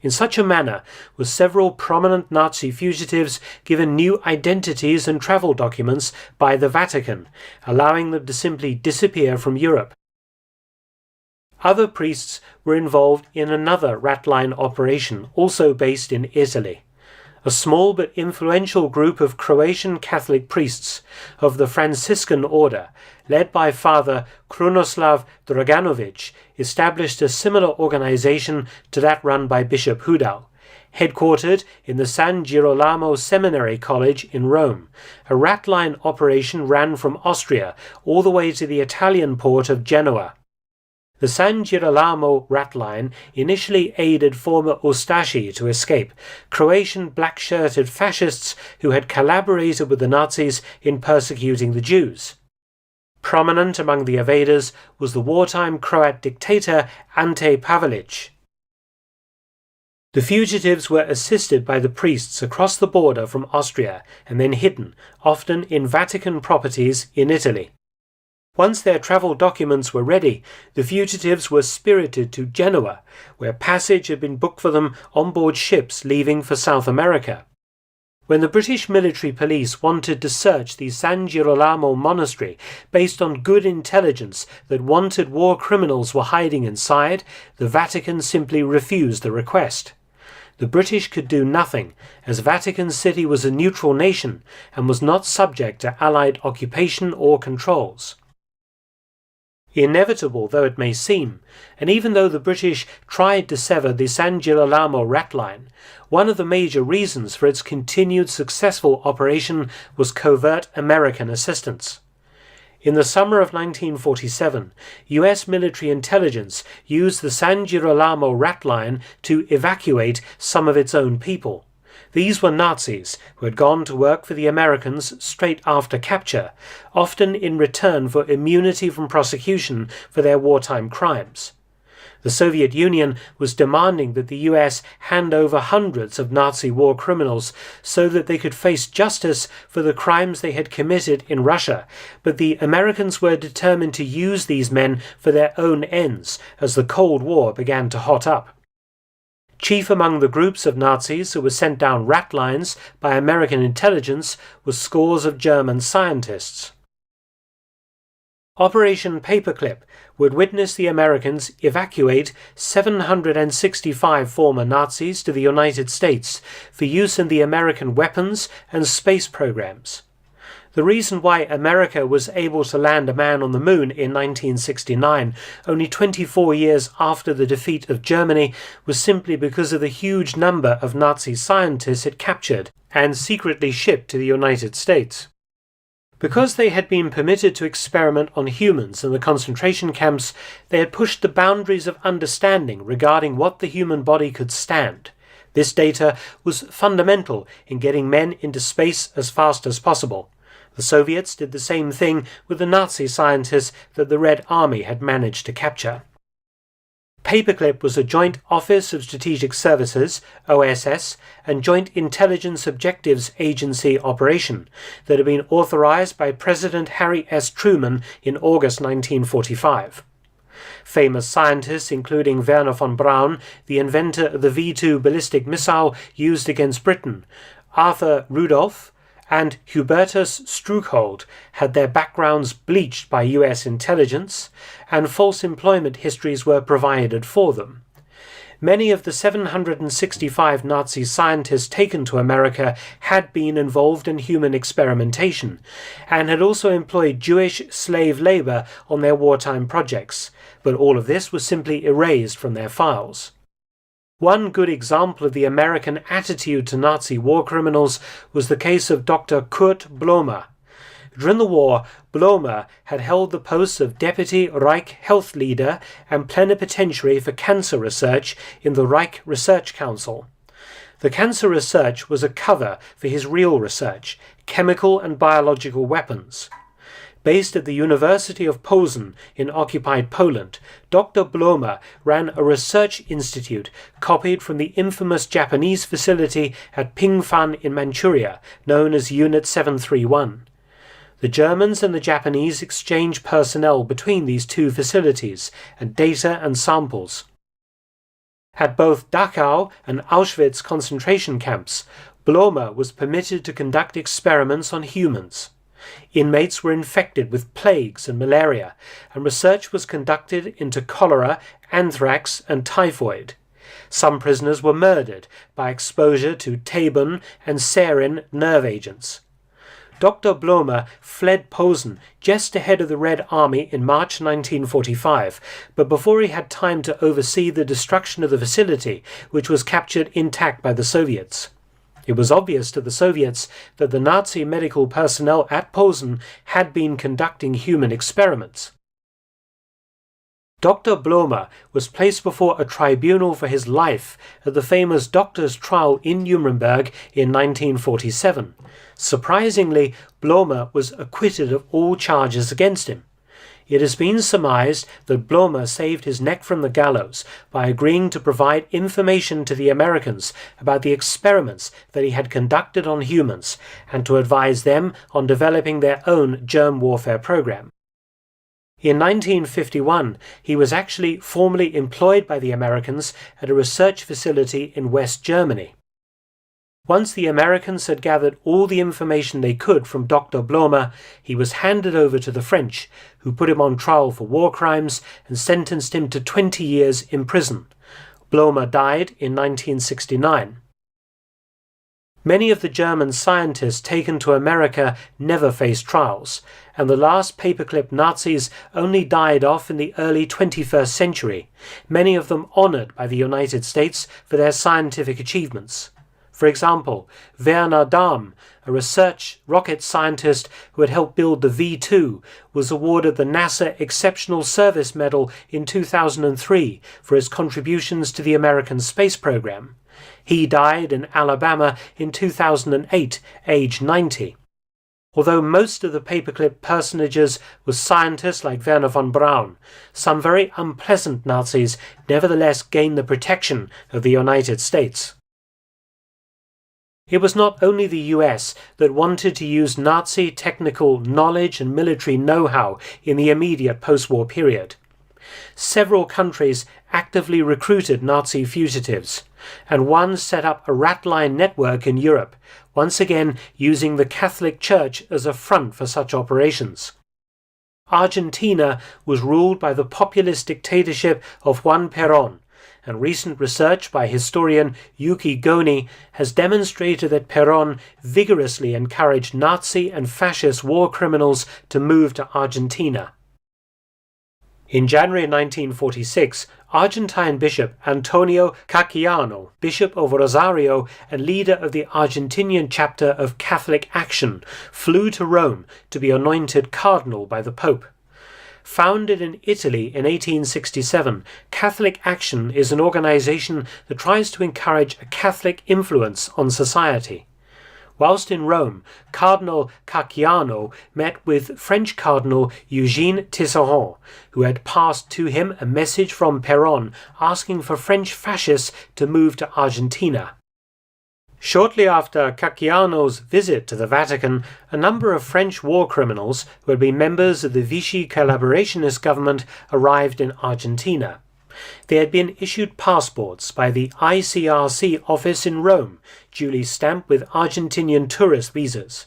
In such a manner were several prominent Nazi fugitives given new identities and travel documents by the Vatican, allowing them to simply disappear from Europe. Other priests were involved in another rat line operation, also based in Italy. A small but influential group of Croatian Catholic priests of the Franciscan order, led by Father Krunoslav Draganovic, established a similar organization to that run by Bishop Hudal. Headquartered in the San Girolamo Seminary College in Rome, a rat line operation ran from Austria all the way to the Italian port of Genoa. The San Girolamo rat line initially aided former Ustashi to escape, Croatian black-shirted fascists who had collaborated with the Nazis in persecuting the Jews. Prominent among the evaders was the wartime Croat dictator Ante Pavelic. The fugitives were assisted by the priests across the border from Austria and then hidden, often in Vatican properties in Italy. Once their travel documents were ready, the fugitives were spirited to Genoa, where passage had been booked for them on board ships leaving for South America. When the British military police wanted to search the San Girolamo monastery based on good intelligence that wanted war criminals were hiding inside, the Vatican simply refused the request. The The British could do nothing, as Vatican City was a neutral nation and was not subject to Allied occupation or controls. Inevitable though it may seem, and even though the British tried to sever the San Girolamo rat line, one of the major reasons for its continued successful operation was covert American assistance. In the summer of 1947, US military intelligence used the San Girolamo rat line to evacuate some of its own people. These were Nazis who had gone to work for the Americans straight after capture, often in return for immunity from prosecution for their wartime crimes. The Soviet Union was demanding that the US hand over hundreds of Nazi war criminals so that they could face justice for the crimes they had committed in Russia, but the Americans were determined to use these men for their own ends as the Cold War began to hot up. Chief among the groups of Nazis who were sent down rat lines by American intelligence was scores of German scientists. Operation Paperclip would witness the Americans evacuate 765 former Nazis to the United States for use in the American weapons and space programs. The reason why America was able to land a man on the moon in 1969, only 24 years after the defeat of Germany, was simply because of the huge number of Nazi scientists it captured and secretly shipped to the United States. Because they had been permitted to experiment on humans in the concentration camps, they had pushed the boundaries of understanding regarding what the human body could stand. This data was fundamental in getting men into space as fast as possible. The Soviets did the same thing with the Nazi scientists that the Red Army had managed to capture. Paperclip was a Joint Office of Strategic Services, OSS, and Joint Intelligence Objectives Agency operation that had been authorized by President Harry S. Truman in August 1945. Famous scientists including Werner von Braun, the inventor of the V-2 ballistic missile used against Britain, Arthur Rudolph, and Hubertus Struckhold had their backgrounds bleached by US intelligence, and false employment histories were provided for them. Many of the 765 Nazi scientists taken to America had been involved in human experimentation, and had also employed Jewish slave labor on their wartime projects, but all of this was simply erased from their files. One good example of the American attitude to Nazi war criminals was the case of Dr. Kurt Blomer. During the war, Blomer had held the posts of Deputy Reich Health Leader and Plenipotentiary for Cancer Research in the Reich Research Council. The cancer research was a cover for his real research, chemical and biological weapons. Based at the University of Posen in occupied Poland, Dr. Blomer ran a research institute copied from the infamous Japanese facility at Pingfan in Manchuria, known as Unit 731. The Germans and the Japanese exchanged personnel between these two facilities, and data and samples. At both Dachau and Auschwitz concentration camps, Blomer was permitted to conduct experiments on humans. Inmates were infected with plagues and malaria, and research was conducted into cholera, anthrax, and typhoid. Some prisoners were murdered by exposure to tabun and sarin nerve agents. Dr. Blomer fled Posen just ahead of the Red Army in March 1945, but before he had time to oversee the destruction of the facility, which was captured intact by the Soviets. It was obvious to the Soviets that the Nazi medical personnel at Posen had been conducting human experiments. Dr. Blomer was placed before a tribunal for his life at the famous doctor's trial in Nuremberg in 1947. Surprisingly, Blomer was acquitted of all charges against him. It has been surmised that Blomer saved his neck from the gallows by agreeing to provide information to the Americans about the experiments that he had conducted on humans, and to advise them on developing their own germ warfare program. In 1951, he was actually formally employed by the Americans at a research facility in West Germany. Once the Americans had gathered all the information they could from Dr. Blomer, he was handed over to the French, who put him on trial for war crimes and sentenced him to 20 years in prison. Blomer died in 1969. Many of the German scientists taken to America never faced trials, and the last paperclip Nazis only died off in the early 21st century, many of them honored by the United States for their scientific achievements. For example, Werner Dahm, a research rocket scientist who had helped build the V-2, was awarded the NASA Exceptional Service Medal in 2003 for his contributions to the American space program. He died in Alabama in 2008, aged 90. Although most of the paperclip personages were scientists like Werner von Braun, some very unpleasant Nazis nevertheless gained the protection of the United States. It was not only the US that wanted to use Nazi technical knowledge and military know-how in the immediate post-war period. Several countries actively recruited Nazi fugitives, and one set up a rat-line network in Europe, once again using the Catholic Church as a front for such operations. Argentina was ruled by the populist dictatorship of Juan Perón, and recent research by historian Yuki Goni has demonstrated that Perón vigorously encouraged Nazi and fascist war criminals to move to Argentina. In January 1946, Argentine Bishop Antonio Caciano, Bishop of Rosario and leader of the Argentinian chapter of Catholic Action, flew to Rome to be anointed cardinal by the Pope. Founded in Italy in 1867, Catholic Action is an organization that tries to encourage a Catholic influence on society. Whilst in Rome, Cardinal Caciano met with French Cardinal Eugène Tisserand, who had passed to him a message from Perón asking for French fascists to move to Argentina. Shortly after Caciano's visit to the Vatican, a number of French war criminals who had been members of the Vichy collaborationist government arrived in Argentina. They had been issued passports by the ICRC office in Rome, duly stamped with Argentinian tourist visas.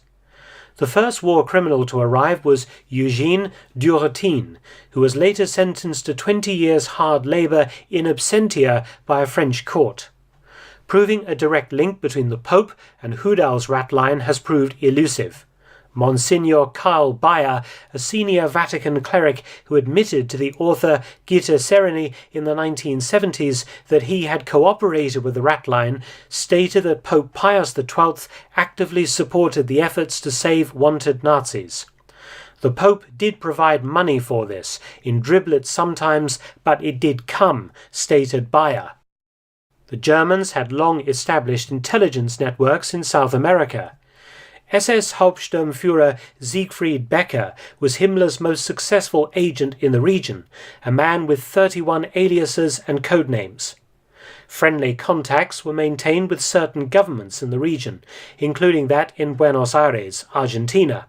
The first war criminal to arrive was Eugène Duretin, who was later sentenced to 20 years hard labour in absentia by a French court. Proving a direct link between the Pope and Hudal's rat line has proved elusive. Monsignor Karl Bayer, a senior Vatican cleric who admitted to the author Gita Sereni in the 1970s that he had cooperated with the rat line, stated that Pope Pius XII actively supported the efforts to save wanted Nazis. The Pope did provide money for this, in driblets sometimes, but it did come, stated Bayer. The Germans had long established intelligence networks in South America. SS Hauptsturmführer Siegfried Becker was Himmler's most successful agent in the region, a man with 31 aliases and codenames. Friendly contacts were maintained with certain governments in the region, including that in Buenos Aires, Argentina.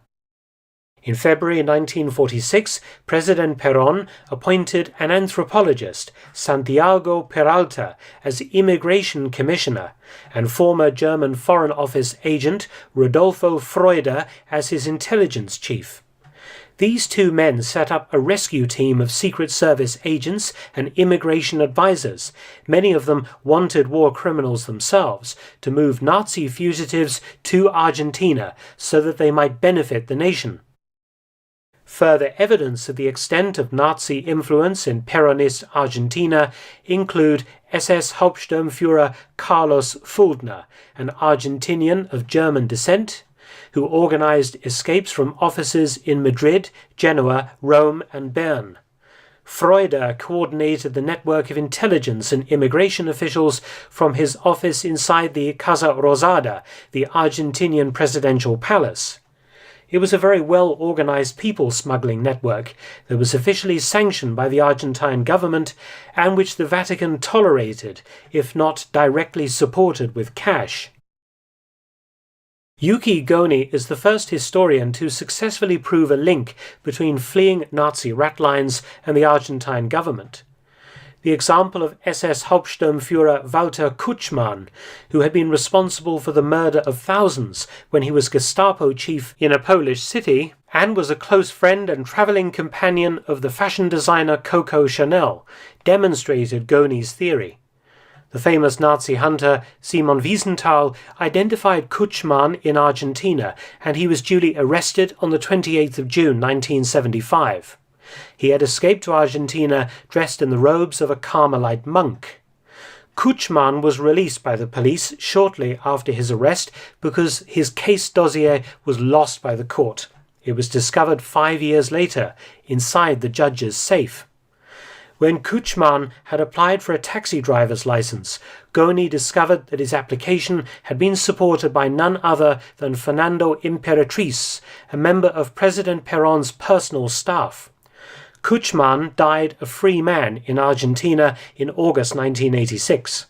In February 1946, President Perón appointed an anthropologist, Santiago Peralta, as immigration commissioner, and former German Foreign Office agent Rodolfo Freude as his intelligence chief. These two men set up a rescue team of Secret Service agents and immigration advisors, many of them wanted war criminals themselves, to move Nazi fugitives to Argentina so that they might benefit the nation. Further evidence of the extent of Nazi influence in Peronist Argentina include SS Hauptsturmführer Carlos Fuldner, an Argentinian of German descent, who organized escapes from offices in Madrid, Genoa, Rome, and Bern. Freude coordinated the network of intelligence and immigration officials from his office inside the Casa Rosada, the Argentinian presidential palace. It was a very well-organized people smuggling network that was officially sanctioned by the Argentine government and which the Vatican tolerated, if not directly supported with cash. Yuki Goni is the first historian to successfully prove a link between fleeing Nazi rat lines and the Argentine government. The example of SS Hauptsturmführer Walter Kutschmann, who had been responsible for the murder of thousands when he was Gestapo chief in a Polish city, and was a close friend and travelling companion of the fashion designer Coco Chanel, demonstrated Goni's theory. The famous Nazi hunter Simon Wiesenthal identified Kutschmann in Argentina, and he was duly arrested on the 28th of June 1975. He had escaped to Argentina dressed in the robes of a Carmelite monk. Kutschmann was released by the police shortly after his arrest because his case dossier was lost by the court. It was discovered 5 years later inside the judge's safe. When Kutschmann had applied for a taxi driver's license, Goni discovered that his application had been supported by none other than Fernando Imperatriz, a member of President Perón's personal staff. Kutschmann died a free man in Argentina in August 1986.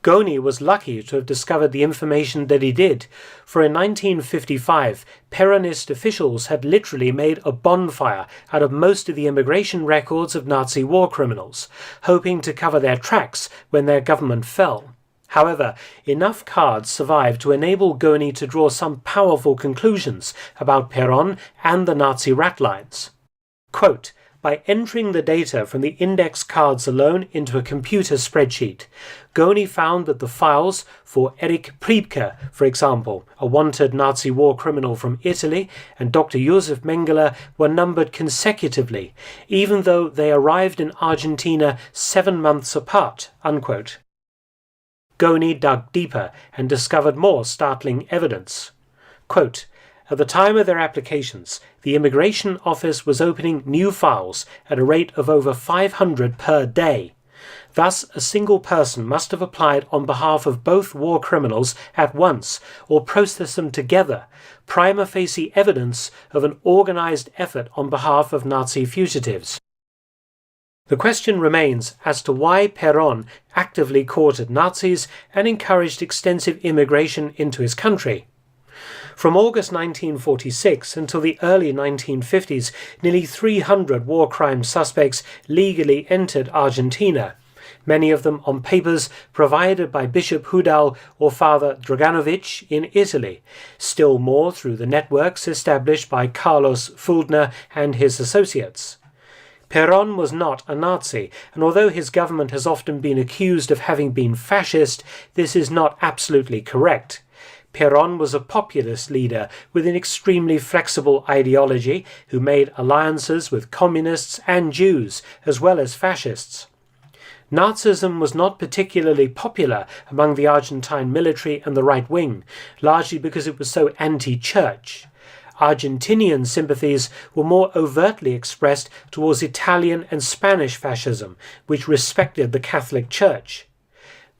Goni was lucky to have discovered the information that he did, for in 1955 Peronist officials had literally made a bonfire out of most of the immigration records of Nazi war criminals, hoping to cover their tracks when their government fell. However, enough cards survived to enable Goni to draw some powerful conclusions about Perón and the Nazi rat lines. Quote, "By entering the data from the index cards alone into a computer spreadsheet, Goni found that the files for Erich Priebke, for example, a wanted Nazi war criminal from Italy, and Dr. Josef Mengele were numbered consecutively, even though they arrived in Argentina 7 months apart." Unquote. Goni dug deeper and discovered more startling evidence. Quote, "At the time of their applications, the Immigration Office was opening new files at a rate of over 500 per day. Thus, a single person must have applied on behalf of both war criminals at once or processed them together, prima facie evidence of an organized effort on behalf of Nazi fugitives." The question remains as to why Perón actively courted Nazis and encouraged extensive immigration into his country. From August 1946 until the early 1950s, nearly 300 war crime suspects legally entered Argentina, many of them on papers provided by Bishop Hudal or Father Draganovic in Italy, still more through the networks established by Carlos Fuldner and his associates. Perón was not a Nazi, and although his government has often been accused of having been fascist, this is not absolutely correct. Perón was a populist leader with an extremely flexible ideology who made alliances with communists and Jews, as well as fascists. Nazism was not particularly popular among the Argentine military and the right wing, largely because it was so anti-church. Argentinian sympathies were more overtly expressed towards Italian and Spanish fascism, which respected the Catholic Church.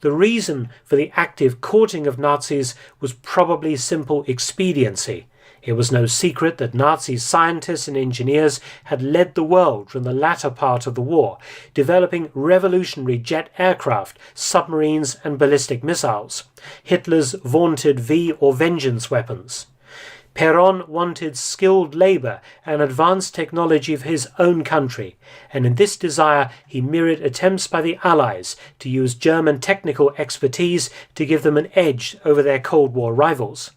The reason for the active courting of Nazis was probably simple expediency. It was no secret that Nazi scientists and engineers had led the world during the latter part of the war, developing revolutionary jet aircraft, submarines and ballistic missiles, Hitler's vaunted V or Vengeance weapons. Perón wanted skilled labor and advanced technology for his own country, and in this desire he mirrored attempts by the Allies to use German technical expertise to give them an edge over their Cold War rivals.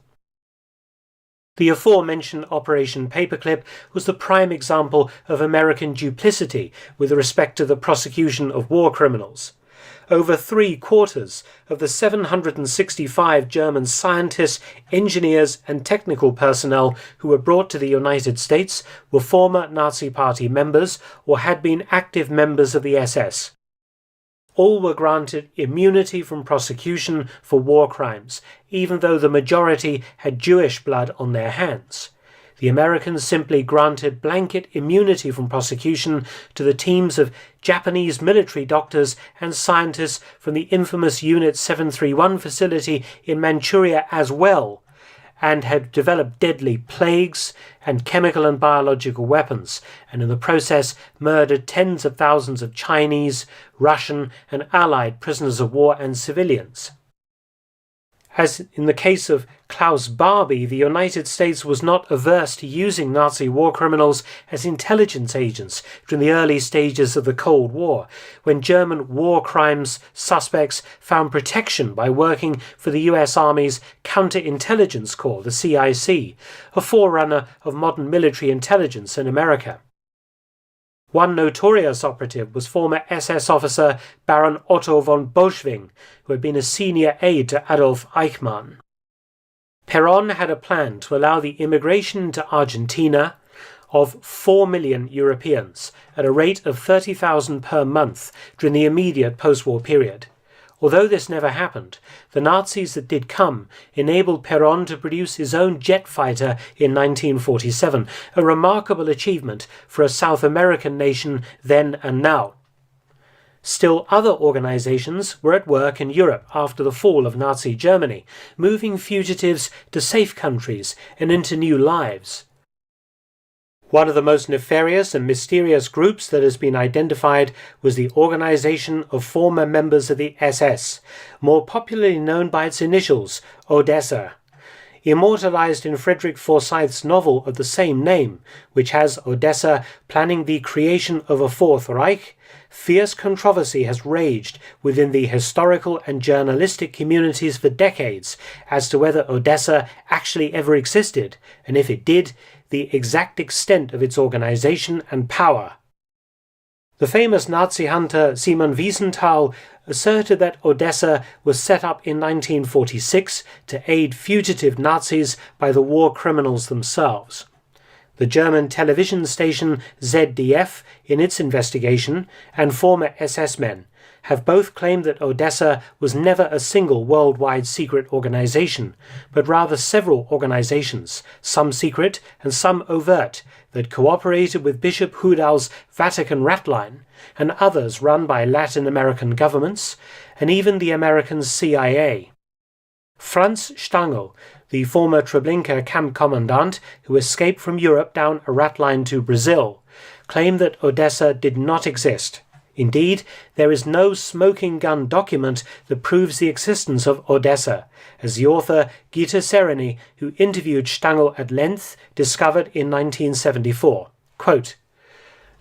The aforementioned Operation Paperclip was the prime example of American duplicity with respect to the prosecution of war criminals. Over 3/4 of the 765 German scientists, engineers and technical personnel who were brought to the United States were former Nazi Party members or had been active members of the SS. All were granted immunity from prosecution for war crimes, even though the majority had Jewish blood on their hands. The Americans simply granted blanket immunity from prosecution to the teams of Japanese military doctors and scientists from the infamous Unit 731 facility in Manchuria as well, and had developed deadly plagues and chemical and biological weapons, and in the process murdered tens of thousands of Chinese, Russian and Allied prisoners of war and civilians. As in the case of Klaus Barbie, the United States was not averse to using Nazi war criminals as intelligence agents during the early stages of the Cold War, when German war crimes suspects found protection by working for the US Army's Counterintelligence Corps, the CIC, a forerunner of modern military intelligence in America. One notorious operative was former SS officer Baron Otto von Boschwing, who had been a senior aide to Adolf Eichmann. Perón had a plan to allow the immigration to Argentina of 4 million Europeans at a rate of 30,000 per month during the immediate post-war period. Although this never happened, the Nazis that did come enabled Perón to produce his own jet fighter in 1947, a remarkable achievement for a South American nation then and now. Still other organizations were at work in Europe after the fall of Nazi Germany, moving fugitives to safe countries and into new lives. One of the most nefarious and mysterious groups that has been identified was the Organization of Former Members of the SS, more popularly known by its initials, Odessa. Immortalized in Frederick Forsyth's novel of the same name, which has Odessa planning the creation of a Fourth Reich, fierce controversy has raged within the historical and journalistic communities for decades as to whether Odessa actually ever existed, and if it did, the exact extent of its organization and power. The famous Nazi hunter Simon Wiesenthal asserted that Odessa was set up in 1946 to aid fugitive Nazis by the war criminals themselves. The German television station ZDF, in its investigation, and former SS men have both claimed that Odessa was never a single worldwide secret organization, but rather several organizations, some secret and some overt, that cooperated with Bishop Hudal's Vatican rat line, and others run by Latin American governments, and even the American CIA. Franz Stangl, the former Treblinka camp commandant who escaped from Europe down a rat line to Brazil, claimed that Odessa did not exist. Indeed, there is no smoking gun document that proves the existence of Odessa, as the author Gita Sereny, who interviewed Stangl at length, discovered in 1974. Quote,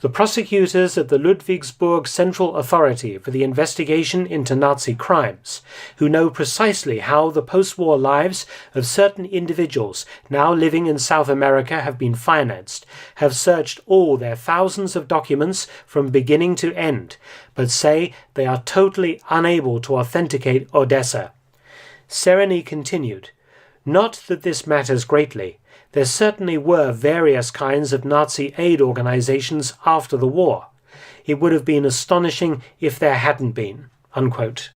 "The prosecutors at the Ludwigsburg Central Authority for the Investigation into Nazi Crimes, who know precisely how the post-war lives of certain individuals now living in South America have been financed, have searched all their thousands of documents from beginning to end, but say they are totally unable to authenticate Odessa." Sereny continued, "Not that this matters greatly. There certainly were various kinds of Nazi aid organizations after the war. It would have been astonishing if there hadn't been." Unquote.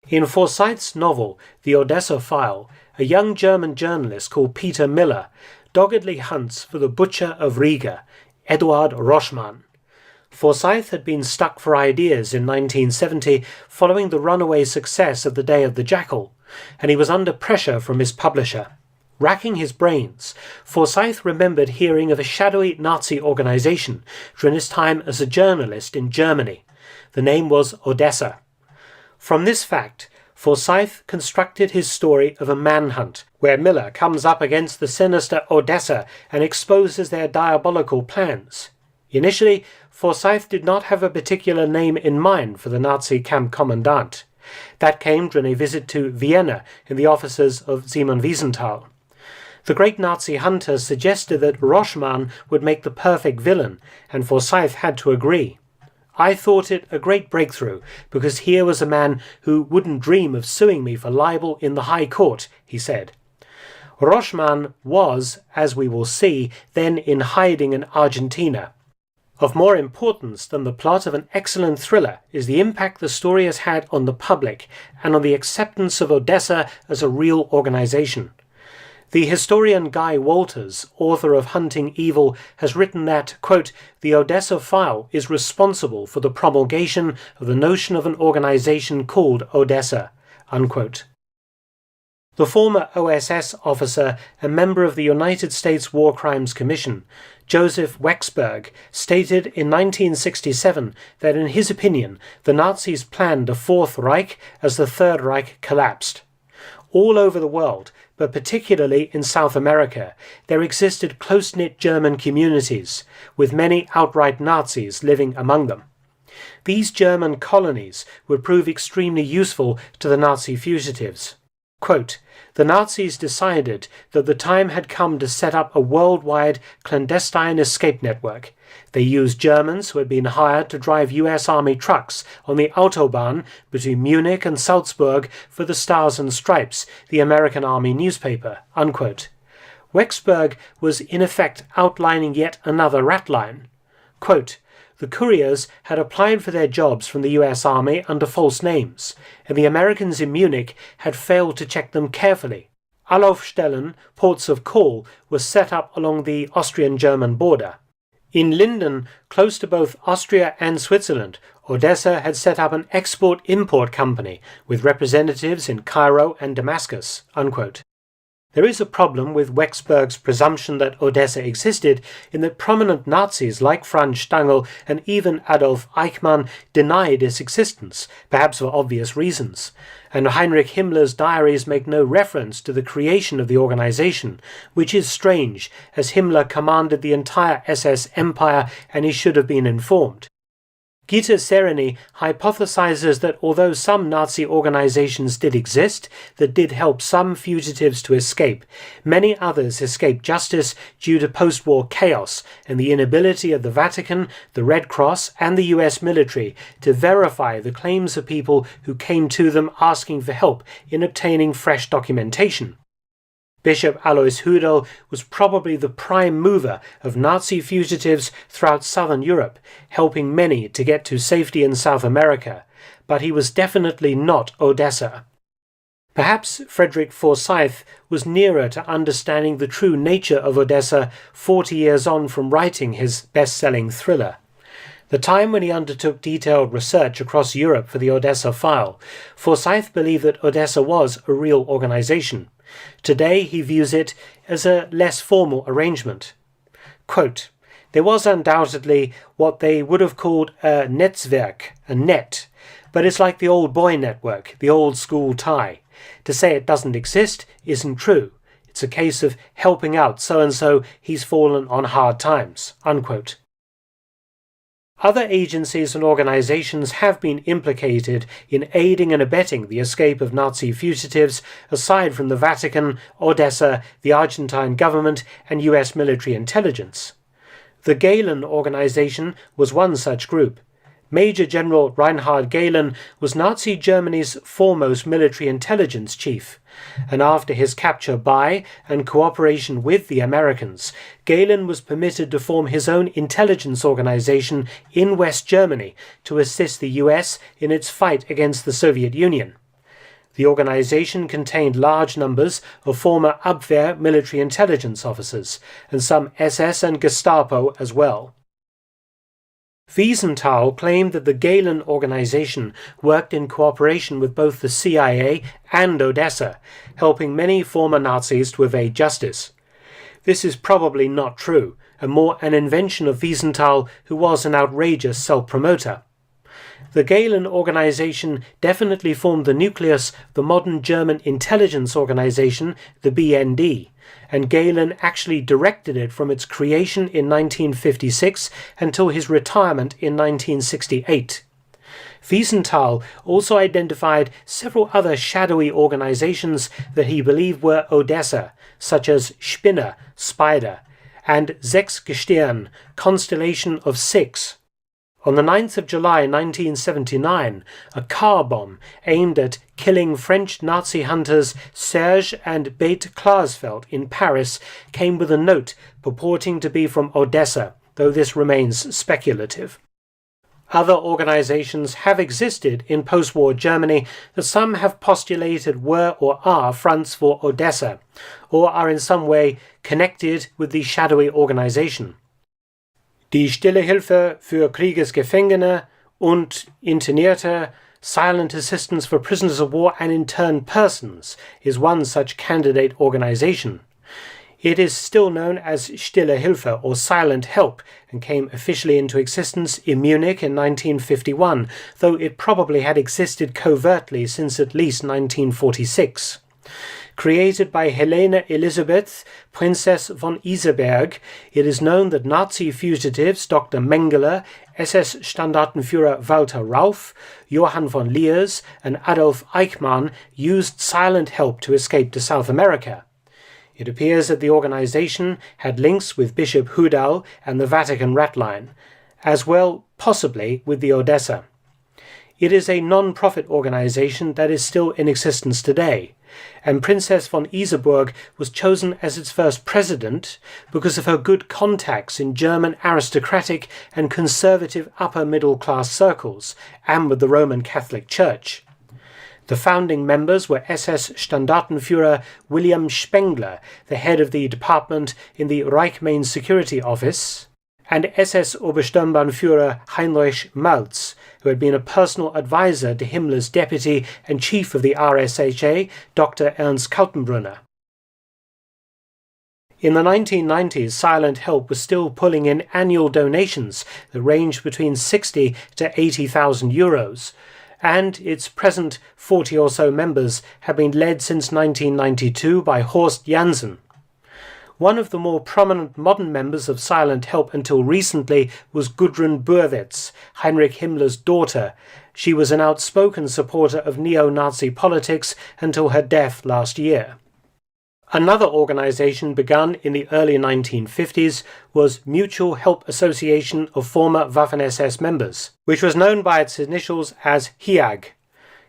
In Forsyth's novel, The Odessa File, a young German journalist called Peter Miller doggedly hunts for the butcher of Riga, Eduard Roschmann. Forsyth had been stuck for ideas in 1970 following the runaway success of The Day of the Jackal, and he was under pressure from his publisher. Racking his brains, Forsyth remembered hearing of a shadowy Nazi organization during his time as a journalist in Germany. The name was Odessa. From this fact, Forsyth constructed his story of a manhunt, where Miller comes up against the sinister Odessa and exposes their diabolical plans. Initially, Forsyth did not have a particular name in mind for the Nazi camp commandant. That came during a visit to Vienna in the offices of Simon Wiesenthal. The great Nazi hunter suggested that Roschmann would make the perfect villain, and Forsyth had to agree. "I thought it a great breakthrough, because here was a man who wouldn't dream of suing me for libel in the High Court," he said. Roschmann was, as we will see, then in hiding in Argentina. Of more importance than the plot of an excellent thriller is the impact the story has had on the public and on the acceptance of Odessa as a real organization. The historian Guy Walters, author of Hunting Evil, has written that, quote, "The Odessa File is responsible for the promulgation of the notion of an organization called Odessa," unquote. The former OSS officer and member of the United States War Crimes Commission, Joseph Wexberg, stated in 1967 that in his opinion the Nazis planned a Fourth Reich as the Third Reich collapsed. All over the world, but particularly in South America, there existed close-knit German communities, with many outright Nazis living among them. These German colonies would prove extremely useful to the Nazi fugitives. Quote, "The Nazis decided that the time had come to set up a worldwide clandestine escape network. They used Germans who had been hired to drive US Army trucks on the Autobahn between Munich and Salzburg for the Stars and Stripes, the American Army newspaper." Unquote. Wexberg was in effect outlining yet another rat line. Quote, "The couriers had applied for their jobs from the US Army under false names, and the Americans in Munich had failed to check them carefully. Anlaufstellen, ports of call, were set up along the Austrian-German border. In Linden, close to both Austria and Switzerland, Odessa had set up an export-import company with representatives in Cairo and Damascus." Unquote. There is a problem with Wexberg's presumption that Odessa existed in that prominent Nazis like Franz Stangl and even Adolf Eichmann denied its existence, perhaps for obvious reasons, and Heinrich Himmler's diaries make no reference to the creation of the organization, which is strange, as Himmler commanded the entire SS empire and he should have been informed. Gita Sereny hypothesizes that although some Nazi organizations did exist that did help some fugitives to escape, many others escaped justice due to post-war chaos and the inability of the Vatican, the Red Cross, and the US military to verify the claims of people who came to them asking for help in obtaining fresh documentation. Bishop Alois Hudel was probably the prime mover of Nazi fugitives throughout southern Europe, helping many to get to safety in South America, but he was definitely not Odessa. Perhaps Frederick Forsyth was nearer to understanding the true nature of Odessa 40 years on from writing his best-selling thriller. The time when he undertook detailed research across Europe for the Odessa file, Forsyth believed that Odessa was a real organization. Today he views it as a less formal arrangement. Quote, "There was undoubtedly what they would have called a Netzwerk, a net, but it's like the old boy network, the old school tie. To say it doesn't exist isn't true. It's a case of helping out so-and-so, he's fallen on hard times." Unquote. Other agencies and organizations have been implicated in aiding and abetting the escape of Nazi fugitives, aside from the Vatican, Odessa, the Argentine government, and US military intelligence. The Gehlen organization was one such group. Major General Reinhard Gehlen was Nazi Germany's foremost military intelligence chief, and after his capture by and cooperation with the Americans, Gehlen was permitted to form his own intelligence organization in West Germany to assist the US in its fight against the Soviet Union. The organization contained large numbers of former Abwehr military intelligence officers, and some SS and Gestapo as well. Wiesenthal claimed that the Gehlen organization worked in cooperation with both the CIA and Odessa, helping many former Nazis to evade justice. This is probably not true, and more an invention of Wiesenthal, who was an outrageous self-promoter. The Gehlen organization definitely formed the nucleus of the modern German intelligence organization, the BND, and Gehlen actually directed it from its creation in 1956 until his retirement in 1968. Wiesenthal also identified several other shadowy organizations that he believed were Odessa, such as Spinner, Spider, and Sechsgestirn, Constellation of Six. On the 9th of July 1979, a car bomb aimed at killing French Nazi hunters Serge and Bete Klarsfeld in Paris came with a note purporting to be from Odessa, though this remains speculative. Other organizations have existed in post-war Germany that some have postulated were or are fronts for Odessa, or are in some way connected with the shadowy organization. Die Stille Hilfe für Kriegsgefangene und Internierte, Silent Assistance for Prisoners of War and Interned Persons, is one such candidate organization. It is still known as Stille Hilfe or Silent Help and came officially into existence in Munich in 1951, though it probably had existed covertly since at least 1946. Created by Helene Elisabeth, Princess von Isenberg, it is known that Nazi fugitives Dr. Mengele, SS-Standartenführer Walter Rauff, Johann von Leers, and Adolf Eichmann used silent help to escape to South America. It appears that the organization had links with Bishop Hudal and the Vatican rat line, as well possibly with the Odessa. It is a non-profit organization that is still in existence today, and Princess von Isenberg was chosen as its first president because of her good contacts in German aristocratic and conservative upper-middle-class circles and with the Roman Catholic Church. The founding members were SS-Standartenführer William Spengler, the head of the department in the Reichsmain Security Office, and SS-Obersturmbannführer Heinrich Malz, who had been a personal advisor to Himmler's deputy and chief of the RSHA, Dr. Ernst Kaltenbrunner. In the 1990s, Silent Help was still pulling in annual donations that ranged between 60 to 80,000 euros, and its present 40 or so members have been led since 1992 by Horst Janssen. One of the more prominent modern members of Silent Help until recently was Gudrun Burwitz, Heinrich Himmler's daughter. She was an outspoken supporter of neo-Nazi politics until her death last year. Another organization begun in the early 1950s was Mutual Help Association of former Waffen-SS members, which was known by its initials as HIAG.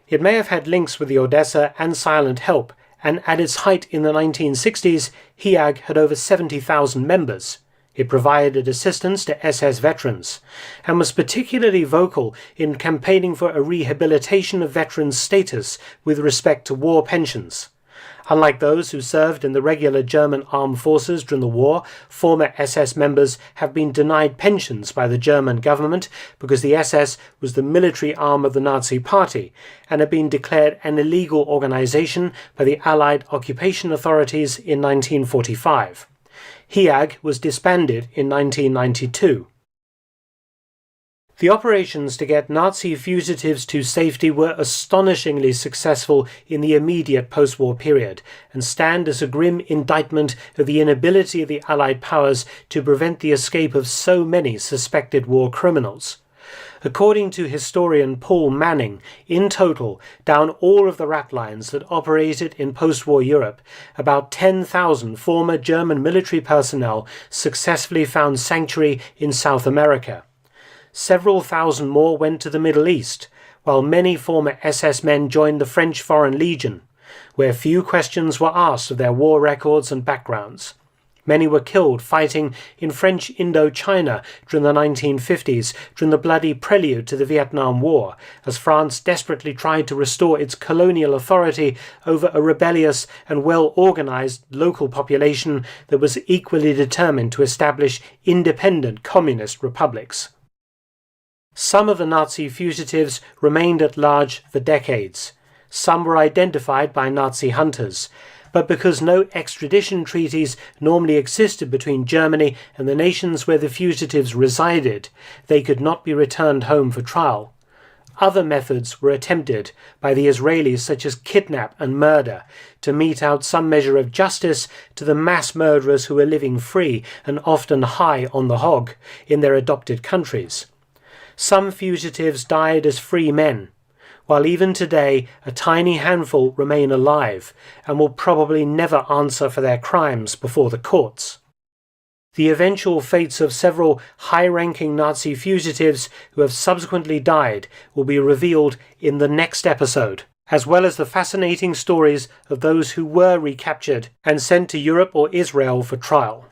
It may have had links with the Odessa and Silent Help, and at its height in the 1960s, HIAG had over 70,000 members. It provided assistance to SS veterans, and was particularly vocal in campaigning for a rehabilitation of veterans' status with respect to war pensions. Unlike those who served in the regular German armed forces during the war, former SS members have been denied pensions by the German government because the SS was the military arm of the Nazi Party and had been declared an illegal organization by the Allied occupation authorities in 1945. HIAG was disbanded in 1992. The operations to get Nazi fugitives to safety were astonishingly successful in the immediate post-war period, and stand as a grim indictment of the inability of the Allied powers to prevent the escape of so many suspected war criminals. According to historian Paul Manning, in total, down all of the rat lines that operated in post-war Europe, about 10,000 former German military personnel successfully found sanctuary in South America. Several thousand more went to the Middle East, while many former SS men joined the French Foreign Legion, where few questions were asked of their war records and backgrounds. Many were killed fighting in French Indochina during the 1950s, during the bloody prelude to the Vietnam War, as France desperately tried to restore its colonial authority over a rebellious and well-organized local population that was equally determined to establish independent communist republics. Some of the Nazi fugitives remained at large for decades. Some were identified by Nazi hunters, but because no extradition treaties normally existed between Germany and the nations where the fugitives resided, they could not be returned home for trial. Other methods were attempted by the Israelis, such as kidnap and murder, to mete out some measure of justice to the mass murderers who were living free and often high on the hog in their adopted countries. Some fugitives died as free men, while even today a tiny handful remain alive and will probably never answer for their crimes before the courts. The eventual fates of several high-ranking Nazi fugitives who have subsequently died will be revealed in the next episode, as well as the fascinating stories of those who were recaptured and sent to Europe or Israel for trial.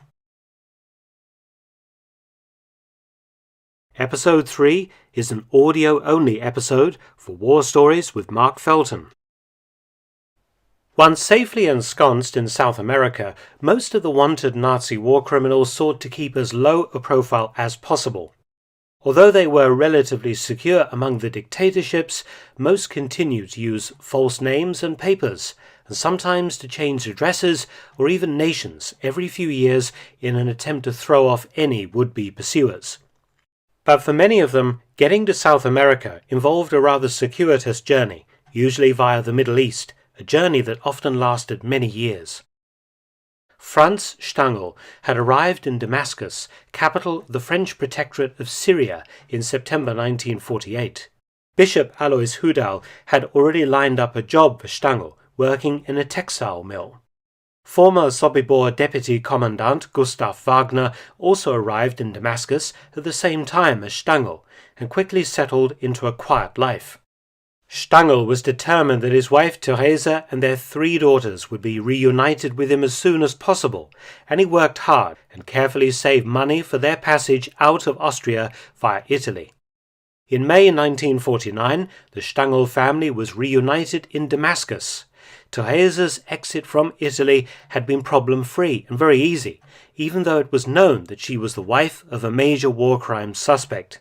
Episode 3 is an audio-only episode for War Stories with Mark Felton. Once safely ensconced in South America, most of the wanted Nazi war criminals sought to keep as low a profile as possible. Although they were relatively secure among the dictatorships, most continued to use false names and papers, and sometimes to change addresses or even nations every few years in an attempt to throw off any would-be pursuers. But for many of them, getting to South America involved a rather circuitous journey, usually via the Middle East, a journey that often lasted many years. Franz Stangl had arrived in Damascus, capital of the French Protectorate of Syria, in September 1948. Bishop Alois Hudal had already lined up a job for Stangl, working in a textile mill. Former Sobibor Deputy Commandant Gustav Wagner also arrived in Damascus at the same time as Stangl, and quickly settled into a quiet life. Stangl was determined that his wife Theresa and their 3 daughters would be reunited with him as soon as possible, and he worked hard and carefully saved money for their passage out of Austria via Italy. In May 1949, the Stangl family was reunited in Damascus. Theresa's exit from Italy had been problem-free and very easy, even though it was known that she was the wife of a major war crime suspect.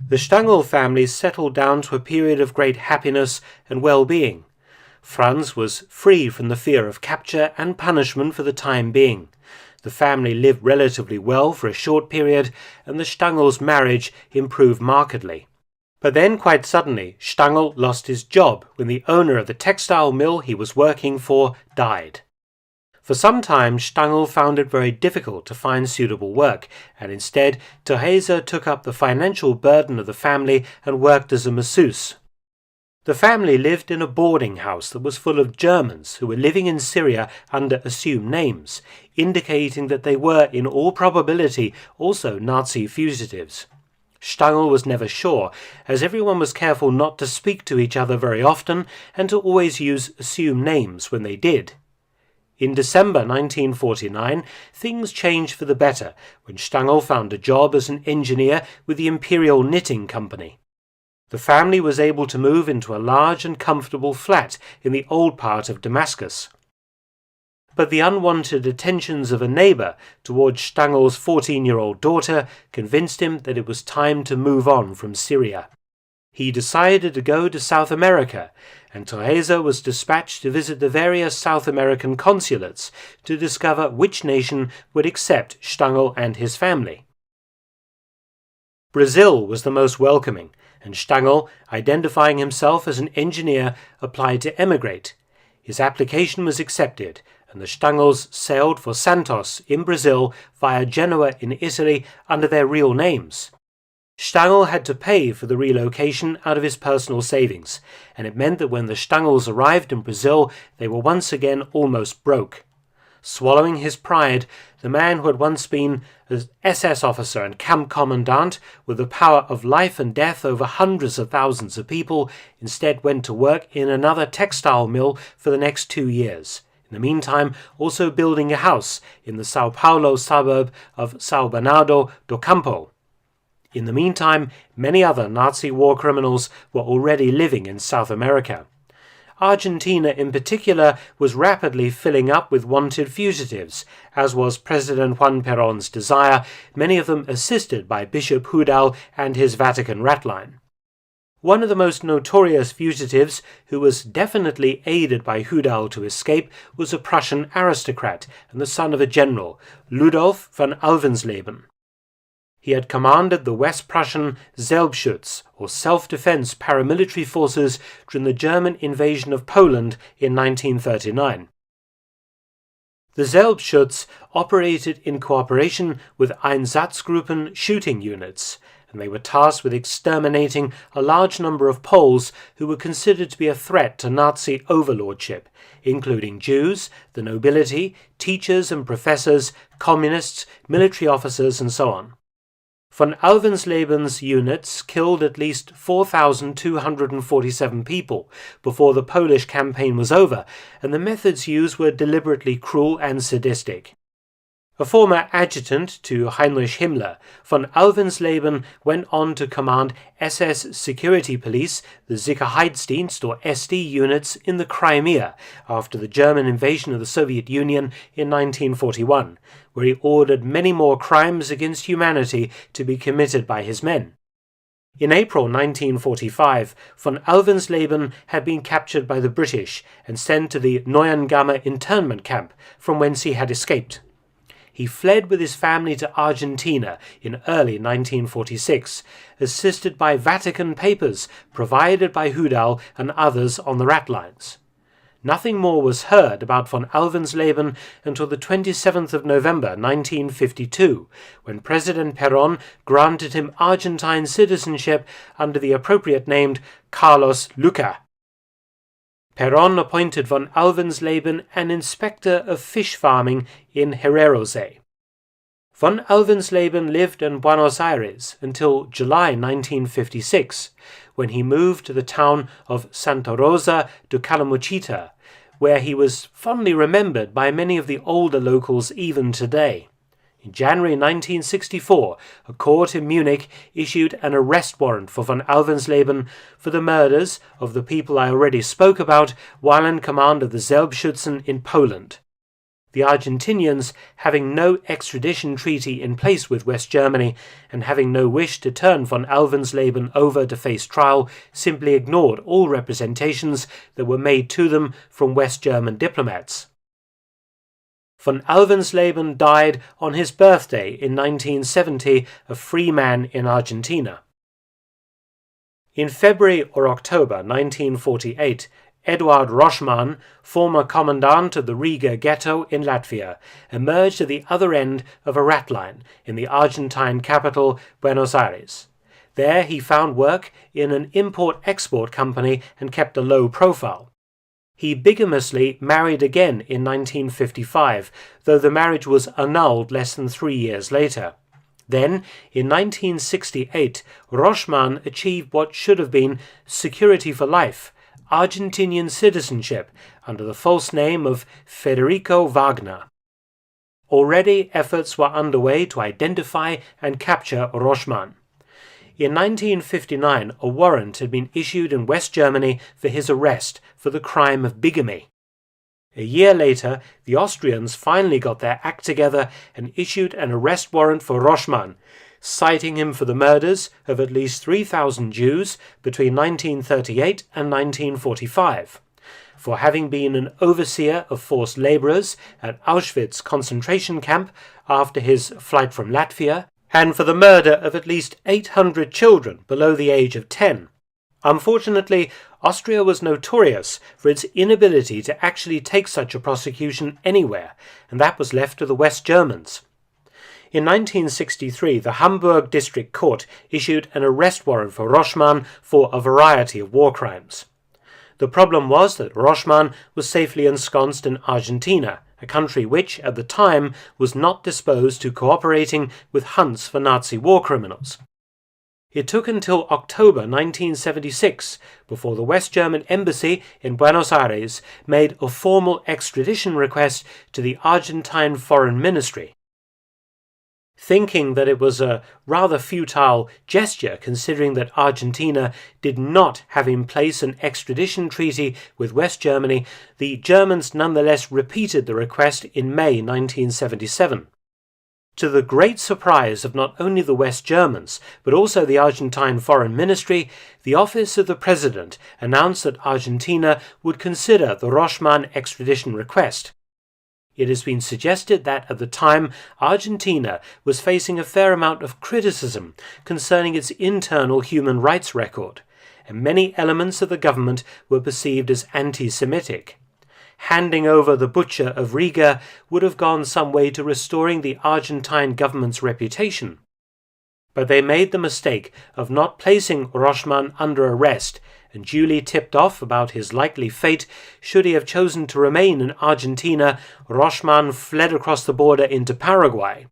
The Stangl family settled down to a period of great happiness and well-being. Franz was free from the fear of capture and punishment for the time being. The family lived relatively well for a short period, and the Stangl's marriage improved markedly. But then, quite suddenly, Stangl lost his job when the owner of the textile mill he was working for died. For some time, Stangl found it very difficult to find suitable work, and instead, Theresa took up the financial burden of the family and worked as a masseuse. The family lived in a boarding house that was full of Germans who were living in Syria under assumed names, indicating that they were, in all probability, also Nazi fugitives. Stangl was never sure, as everyone was careful not to speak to each other very often and to always use assumed names when they did. In December 1949, things changed for the better when Stangl found a job as an engineer with the Imperial Knitting Company. The family was able to move into a large and comfortable flat in the old part of Damascus. But the unwanted attentions of a neighbor towards Stangl's 14-year-old daughter convinced him that it was time to move on from Syria. He decided to go to South America, and Theresa was dispatched to visit the various South American consulates to discover which nation would accept Stangl and his family. Brazil was the most welcoming, and Stangl, identifying himself as an engineer, applied to emigrate. His application was accepted, and the Stangls sailed for Santos in Brazil via Genoa in Italy under their real names. Stangl had to pay for the relocation out of his personal savings, and it meant that when the Stangls arrived in Brazil, they were once again almost broke. Swallowing his pride, the man who had once been an SS officer and camp commandant with the power of life and death over hundreds of thousands of people instead went to work in another textile mill for the next 2 years. In the meantime, also building a house in the São Paulo suburb of São Bernardo do Campo. In the meantime, many other Nazi war criminals were already living in South America. Argentina in particular was rapidly filling up with wanted fugitives, as was President Juan Perón's desire, many of them assisted by Bishop Hudal and his Vatican ratline. One of the most notorious fugitives, who was definitely aided by Hudal to escape, was a Prussian aristocrat and the son of a general, Ludolf von Alvensleben. He had commanded the West Prussian Selbstschutz, or self-defense paramilitary forces during the German invasion of Poland in 1939. The Selbstschutz operated in cooperation with Einsatzgruppen shooting units, and they were tasked with exterminating a large number of Poles who were considered to be a threat to Nazi overlordship, including Jews, the nobility, teachers and professors, communists, military officers, and so on. Von Alvensleben's units killed at least 4,247 people before the Polish campaign was over, and the methods used were deliberately cruel and sadistic. A former adjutant to Heinrich Himmler, von Alvensleben went on to command SS security police, the Sicherheitsdienst or SD units in the Crimea after the German invasion of the Soviet Union in 1941, where he ordered many more crimes against humanity to be committed by his men. In April 1945, von Alvensleben had been captured by the British and sent to the Neuengamme internment camp, from whence he had escaped. He fled with his family to Argentina in early 1946, assisted by Vatican papers provided by Hudal and others on the ratlines. Nothing more was heard about von Alvensleben until the 27th of November 1952, when President Perón granted him Argentine citizenship under the appropriate name Carlos Luca. Perón appointed von Alvensleben an inspector of fish farming in Hererosee. Von Alvensleben lived in Buenos Aires until July 1956, when he moved to the town of Santa Rosa de Calamuchita, where he was fondly remembered by many of the older locals even today. In January 1964, a court in Munich issued an arrest warrant for von Alvensleben for the murders of the people I already spoke about while in command of the Selbstschützen in Poland. The Argentinians, having no extradition treaty in place with West Germany and having no wish to turn von Alvensleben over to face trial, simply ignored all representations that were made to them from West German diplomats. Von Alvensleben died on his birthday in 1970, a free man in Argentina. In February or October 1948, Eduard Roschmann, former commandant of the Riga ghetto in Latvia, emerged at the other end of a rat line in the Argentine capital, Buenos Aires. There he found work in an import-export company and kept a low profile. He bigamously married again in 1955, though the marriage was annulled less than 3 years later. Then, in 1968, Roschmann achieved what should have been security for life, Argentinian citizenship, under the false name of Federico Wagner. Already efforts were underway to identify and capture Roschmann. In 1959, a warrant had been issued in West Germany for his arrest for the crime of bigamy. A year later, the Austrians finally got their act together and issued an arrest warrant for Roschmann, citing him for the murders of at least 3,000 Jews between 1938 and 1945, for having been an overseer of forced labourers at Auschwitz concentration camp after his flight from Latvia, and for the murder of at least 800 children below the age of 10. Unfortunately, Austria was notorious for its inability to actually take such a prosecution anywhere, and that was left to the West Germans. In 1963, the Hamburg District Court issued an arrest warrant for Roschmann for a variety of war crimes. The problem was that Roschmann was safely ensconced in Argentina, a country which, at the time, was not disposed to cooperating with hunts for Nazi war criminals. It took until October 1976 before the West German embassy in Buenos Aires made a formal extradition request to the Argentine Foreign Ministry. Thinking that it was a rather futile gesture considering that Argentina did not have in place an extradition treaty with West Germany, the Germans nonetheless repeated the request in May 1977. To the great surprise of not only the West Germans, but also the Argentine Foreign Ministry, the Office of the President announced that Argentina would consider the Roschmann extradition request. It has been suggested that at the time Argentina was facing a fair amount of criticism concerning its internal human rights record, and many elements of the government were perceived as anti-Semitic. Handing over the butcher of Riga would have gone some way to restoring the Argentine government's reputation. But they made the mistake of not placing Roschmann under arrest and duly tipped off about his likely fate. Should he have chosen to remain in Argentina, Roschmann fled across the border into Paraguay.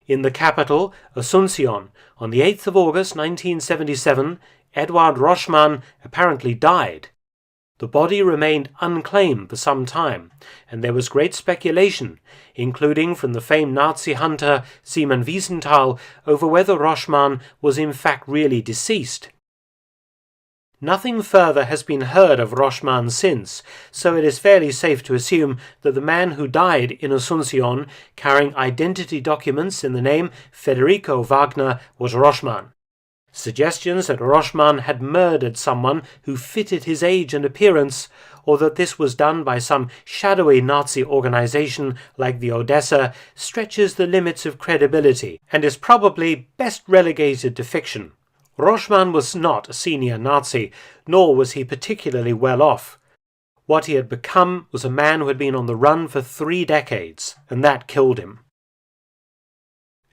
In the capital, Asunción, on the 8th of August 1977, Eduard Roschmann apparently died. The body remained unclaimed for some time, and there was great speculation, including from the famed Nazi hunter Simon Wiesenthal, over whether Roschmann was in fact really deceased. Nothing further has been heard of Roschmann since, so it is fairly safe to assume that the man who died in Asunción carrying identity documents in the name Federico Wagner was Roschmann. Suggestions that Roschmann had murdered someone who fitted his age and appearance, or that this was done by some shadowy Nazi organization like the Odessa, stretches the limits of credibility and is probably best relegated to fiction. Roschmann was not a senior Nazi, nor was he particularly well off. What he had become was a man who had been on the run for 3 decades, and that killed him.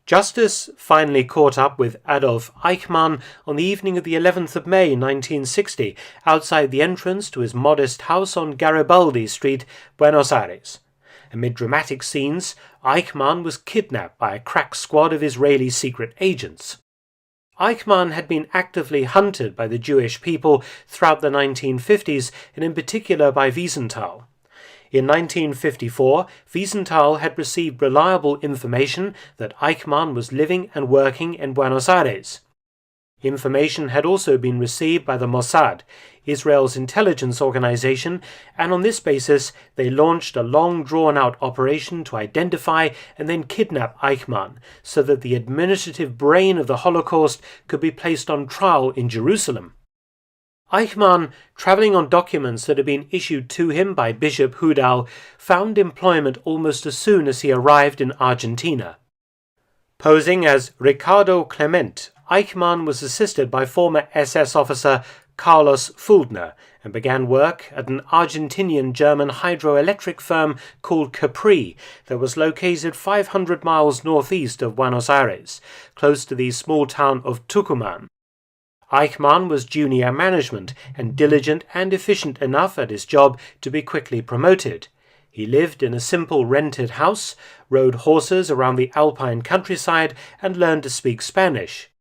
Justice finally caught up with Adolf Eichmann on the evening of the 11th of May 1960, outside the entrance to his modest house on Garibaldi Street, Buenos Aires. Amid dramatic scenes, Eichmann was kidnapped by a crack squad of Israeli secret agents. Eichmann had been actively hunted by the Jewish people throughout the 1950s, and in particular by Wiesenthal. In 1954, Wiesenthal had received reliable information that Eichmann was living and working in Buenos Aires. Information had also been received by the Mossad, Israel's intelligence organization, and on this basis they launched a long drawn-out operation to identify and then kidnap Eichmann so that the administrative brain of the Holocaust could be placed on trial in Jerusalem. Eichmann, travelling on documents that had been issued to him by Bishop Hudal, found employment almost as soon as he arrived in Argentina. Posing as Ricardo Clement, Eichmann was assisted by former SS officer Carlos Fuldner and began work at an Argentinian-German hydroelectric firm called Capri that was located 500 miles northeast of Buenos Aires, close to the small town of Tucumán. Eichmann was junior management and diligent and efficient enough at his job to be quickly promoted. He lived in a simple rented house, rode horses around the alpine countryside, and learned to speak Spanish.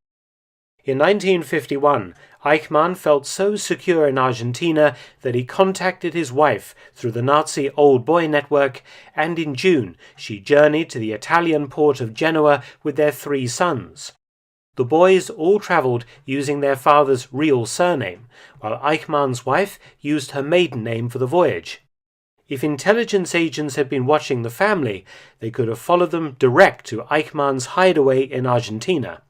In 1951, Eichmann felt so secure in Argentina that he contacted his wife through the Nazi old boy network, and in June she journeyed to the Italian port of Genoa with their 3 sons. The boys all travelled using their father's real surname, while Eichmann's wife used her maiden name for the voyage. If intelligence agents had been watching the family, they could have followed them direct to Eichmann's hideaway in Argentina.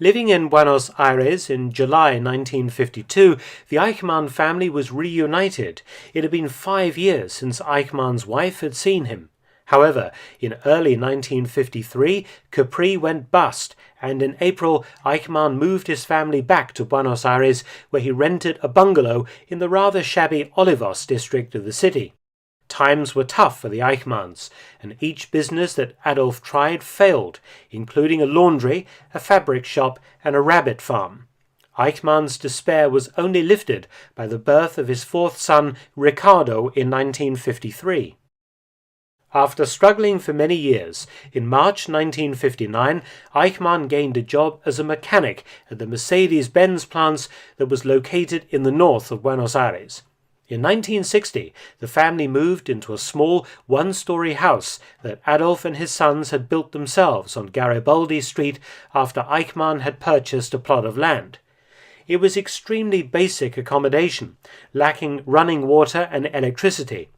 Living in Buenos Aires in July 1952, the Eichmann family was reunited. It had been 5 years since Eichmann's wife had seen him. However, in early 1953, Capri went bust, and in April, Eichmann moved his family back to Buenos Aires, where he rented a bungalow in the rather shabby Olivos district of the city. Times were tough for the Eichmanns, and each business that Adolf tried failed, including a laundry, a fabric shop, and a rabbit farm. Eichmann's despair was only lifted by the birth of his 4th son, Ricardo, in 1953. After struggling for many years, in March 1959, Eichmann gained a job as a mechanic at the Mercedes-Benz plant that was located in the north of Buenos Aires. In 1960, the family moved into a small, one-story house that Adolf and his sons had built themselves on Garibaldi Street after Eichmann had purchased a plot of land. It was extremely basic accommodation, lacking running water and electricity.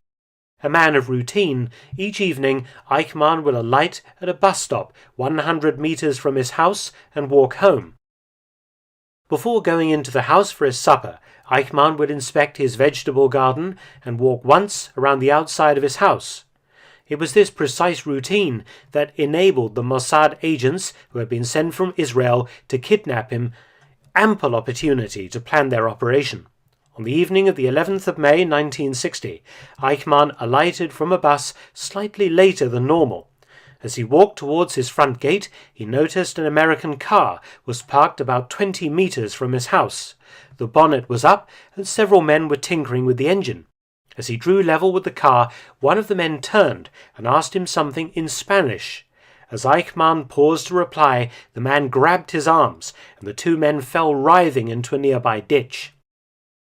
A man of routine, each evening Eichmann would alight at a bus stop 100 meters from his house and walk home. Before going into the house for his supper, Eichmann would inspect his vegetable garden and walk once around the outside of his house. It was this precise routine that enabled the Mossad agents who had been sent from Israel to kidnap him ample opportunity to plan their operation. On the evening of the 11th of May 1960, Eichmann alighted from a bus slightly later than normal. As he walked towards his front gate, he noticed an American car was parked about 20 meters from his house. The bonnet was up, and several men were tinkering with the engine. As he drew level with the car, one of the men turned and asked him something in Spanish. As Eichmann paused to reply, the man grabbed his arms, and the 2 men fell writhing into a nearby ditch.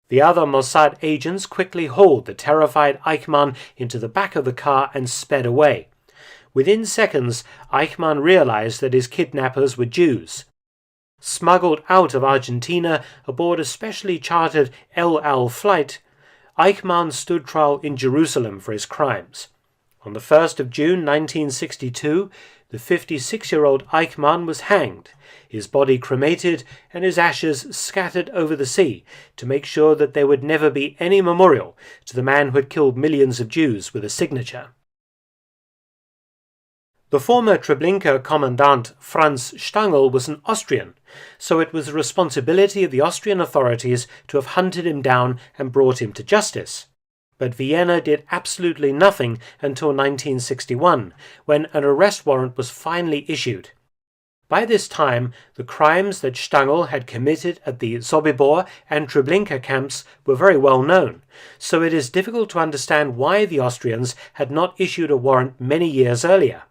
The other Mossad agents quickly hauled the terrified Eichmann into the back of the car and sped away. Within seconds, Eichmann realized that his kidnappers were Jews. Smuggled out of Argentina aboard a specially chartered El Al flight, Eichmann stood trial in Jerusalem for his crimes. On the 1st of June 1962, the 56-year-old Eichmann was hanged, his body cremated and his ashes scattered over the sea to make sure that there would never be any memorial to the man who had killed millions of Jews with a signature. The former Treblinka commandant Franz Stangl was an Austrian, so it was the responsibility of the Austrian authorities to have hunted him down and brought him to justice. But Vienna did absolutely nothing until 1961, when an arrest warrant was finally issued. By this time, the crimes that Stangl had committed at the Sobibor and Treblinka camps were very well known, so it is difficult to understand why the Austrians had not issued a warrant many years earlier.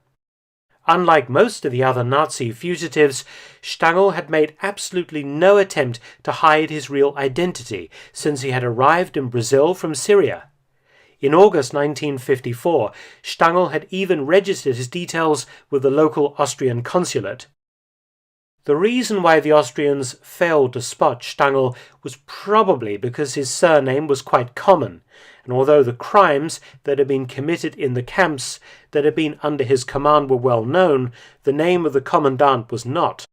Unlike most of the other Nazi fugitives, Stangl had made absolutely no attempt to hide his real identity since he had arrived in Brazil from Syria. In August 1954, Stangl had even registered his details with the local Austrian consulate. The reason why the Austrians failed to spot Stangl was probably because his surname was quite common, and although the crimes that had been committed in the camps that had been under his command were well known, the name of the commandant was not.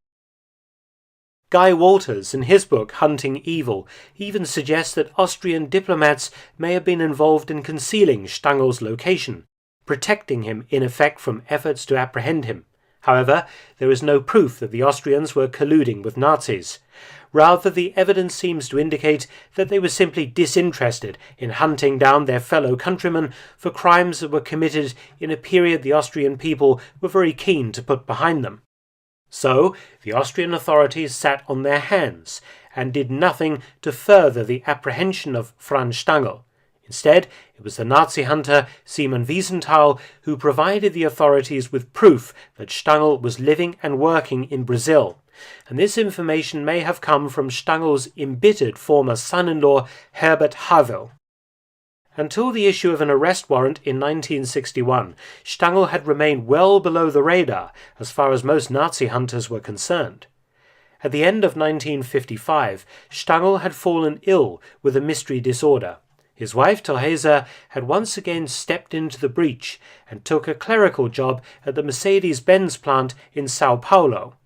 Guy Walters, in his book Hunting Evil, even suggests that Austrian diplomats may have been involved in concealing Stangl's location, protecting him in effect from efforts to apprehend him. However, there is no proof that the Austrians were colluding with Nazis. Rather, the evidence seems to indicate that they were simply disinterested in hunting down their fellow countrymen for crimes that were committed in a period the Austrian people were very keen to put behind them. So, the Austrian authorities sat on their hands and did nothing to further the apprehension of Franz Stangl. Instead, it was the Nazi hunter Simon Wiesenthal who provided the authorities with proof that Stangl was living and working in Brazil, and this information may have come from Stangl's embittered former son-in-law Herbert Havel. Until the issue of an arrest warrant in 1961, Stangl had remained well below the radar as far as most Nazi hunters were concerned. At the end of 1955, Stangl had fallen ill with a mystery disorder. His wife, Theresa, had once again stepped into the breach and took a clerical job at the Mercedes-Benz plant in Sao Paulo.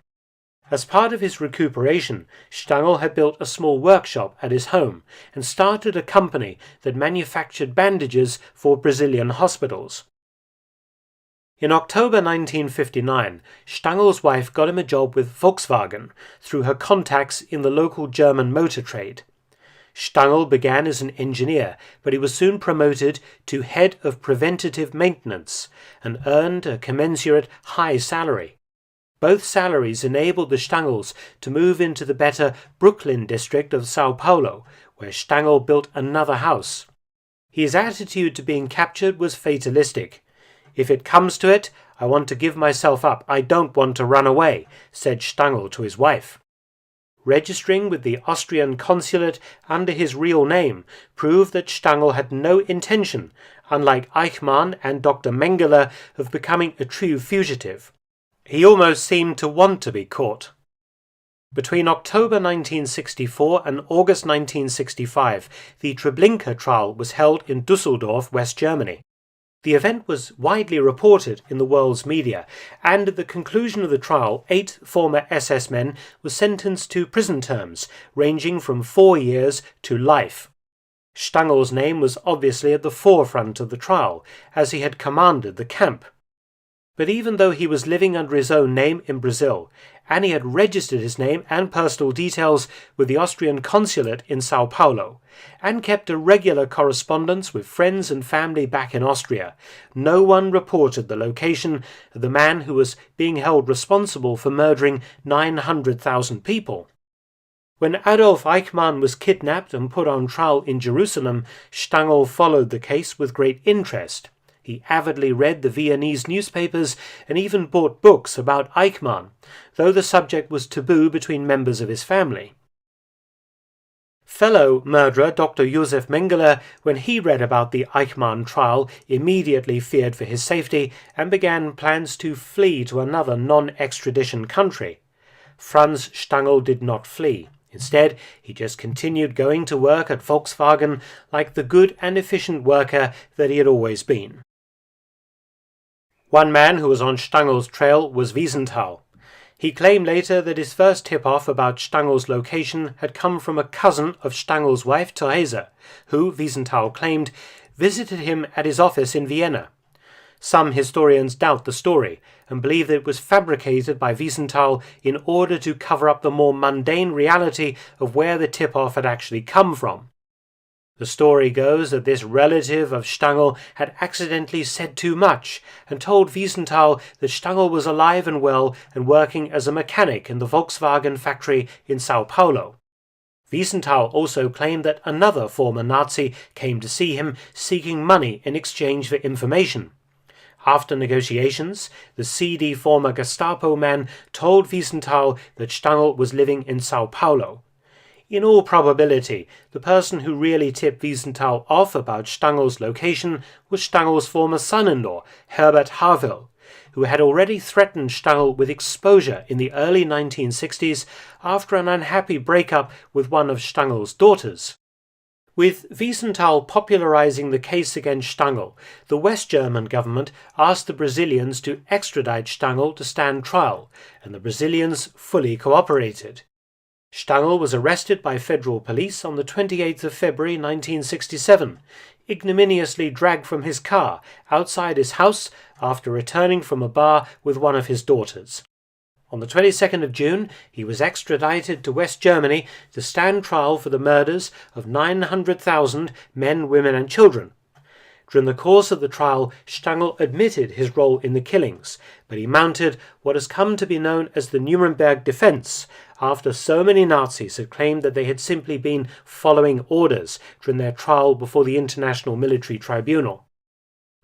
As part of his recuperation, Stangl had built a small workshop at his home and started a company that manufactured bandages for Brazilian hospitals. In October 1959, Stangl's wife got him a job with Volkswagen through her contacts in the local German motor trade. Stangl began as an engineer, but he was soon promoted to head of preventative maintenance and earned a commensurate high salary. Both salaries enabled the Stangls to move into the better Brooklyn district of Sao Paulo, where Stangl built another house. His attitude to being captured was fatalistic. "If it comes to it, I want to give myself up. I don't want to run away," said Stangl to his wife. Registering with the Austrian consulate under his real name proved that Stangl had no intention, unlike Eichmann and Dr. Mengele, of becoming a true fugitive. He almost seemed to want to be caught. Between October 1964 and August 1965, the Treblinka trial was held in Düsseldorf, West Germany. The event was widely reported in the world's media, and at the conclusion of the trial, 8 former SS men were sentenced to prison terms, ranging from 4 years to life. Stangl's name was obviously at the forefront of the trial, as he had commanded the camp. But even though he was living under his own name in Brazil, and he had registered his name and personal details with the Austrian consulate in Sao Paulo, and kept a regular correspondence with friends and family back in Austria, no one reported the location of the man who was being held responsible for murdering 900,000 people. When Adolf Eichmann was kidnapped and put on trial in Jerusalem, Stangl followed the case with great interest. He avidly read the Viennese newspapers and even bought books about Eichmann, though the subject was taboo between members of his family. Fellow murderer Dr. Josef Mengele, when he read about the Eichmann trial, immediately feared for his safety and began plans to flee to another non-extradition country. Franz Stangl did not flee. Instead, he just continued going to work at Volkswagen like the good and efficient worker that he had always been. One man who was on Stangl's trail was Wiesenthal. He claimed later that his first tip-off about Stangl's location had come from a cousin of Stangl's wife, Theresa, who, Wiesenthal claimed, visited him at his office in Vienna. Some historians doubt the story and believe that it was fabricated by Wiesenthal in order to cover up the more mundane reality of where the tip-off had actually come from. The story goes that this relative of Stangl had accidentally said too much and told Wiesenthal that Stangl was alive and well and working as a mechanic in the Volkswagen factory in Sao Paulo. Wiesenthal also claimed that another former Nazi came to see him seeking money in exchange for information. After negotiations, the seedy former Gestapo man told Wiesenthal that Stangl was living in Sao Paulo. In all probability, the person who really tipped Wiesenthal off about Stangl's location was Stangl's former son-in-law, Herbert Havel, who had already threatened Stangl with exposure in the early 1960s after an unhappy breakup with one of Stangl's daughters. With Wiesenthal popularizing the case against Stangl, the West German government asked the Brazilians to extradite Stangl to stand trial, and the Brazilians fully cooperated. Stangl was arrested by federal police on the 28th of February 1967, ignominiously dragged from his car outside his house after returning from a bar with one of his daughters. On the 22nd of June, he was extradited to West Germany to stand trial for the murders of 900,000 men, women and children. During the course of the trial, Stangl admitted his role in the killings, but he mounted what has come to be known as the Nuremberg defense, after so many Nazis had claimed that they had simply been following orders during their trial before the International Military Tribunal.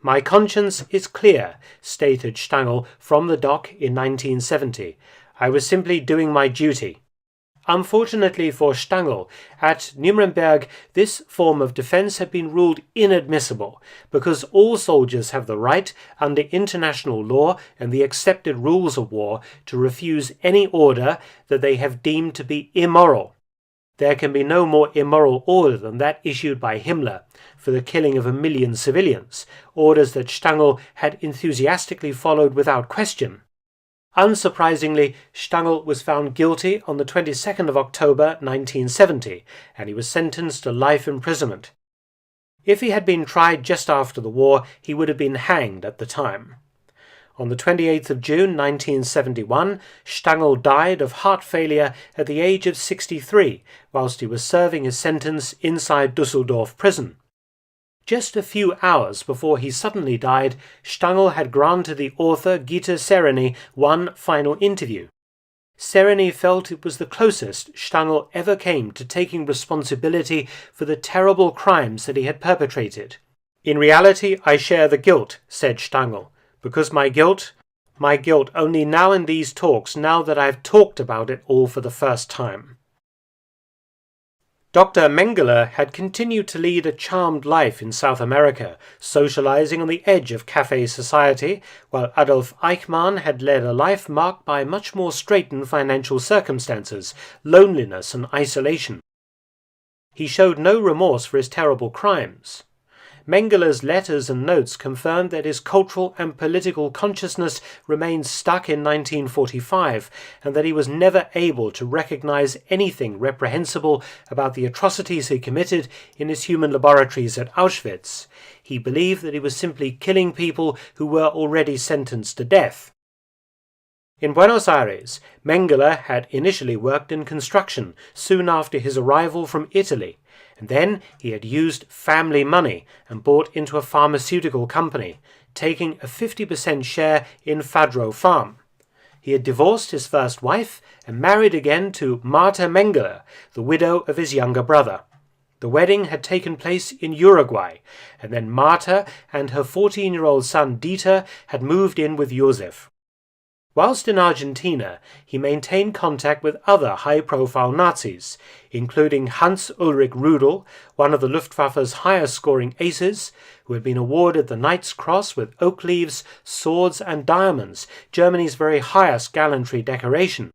"My conscience is clear," stated Stangl from the dock in 1970. "I was simply doing my duty." Unfortunately for Stangl, at Nuremberg this form of defense had been ruled inadmissible because all soldiers have the right, under international law and the accepted rules of war, to refuse any order that they have deemed to be immoral. There can be no more immoral order than that issued by Himmler for the killing of 1 million civilians, orders that Stangl had enthusiastically followed without question. Unsurprisingly, Stangl was found guilty on the 22nd of October 1970, and he was sentenced to life imprisonment. If he had been tried just after the war, he would have been hanged at the time. On the 28th of June 1971, Stangl died of heart failure at the age of 63, whilst he was serving his sentence inside Düsseldorf prison. Just a few hours before he suddenly died, Stangl had granted the author Gitta Sereny one final interview. Sereny felt it was the closest Stangl ever came to taking responsibility for the terrible crimes that he had perpetrated. "In reality, I share the guilt," said Stangl, "because my guilt only now in these talks, now that I have talked about it all for the first time." Dr. Mengele had continued to lead a charmed life in South America, socializing on the edge of cafe society, while Adolf Eichmann had led a life marked by much more straitened financial circumstances, loneliness and isolation. He showed no remorse for his terrible crimes. Mengele's letters and notes confirmed that his cultural and political consciousness remained stuck in 1945 and that he was never able to recognize anything reprehensible about the atrocities he committed in his human laboratories at Auschwitz. He believed that he was simply killing people who were already sentenced to death. In Buenos Aires, Mengele had initially worked in construction soon after his arrival from Italy, and then he had used family money and bought into a pharmaceutical company, taking a 50% share in Fadro Farm. He had divorced his first wife and married again to Marta Mengele, the widow of his younger brother. The wedding had taken place in Uruguay, and then Marta and her 14-year-old son Dieter had moved in with Josef. Whilst in Argentina, he maintained contact with other high-profile Nazis, including Hans-Ulrich Rudel, one of the Luftwaffe's highest-scoring aces, who had been awarded the Knight's Cross with oak leaves, swords and diamonds, Germany's very highest gallantry decoration.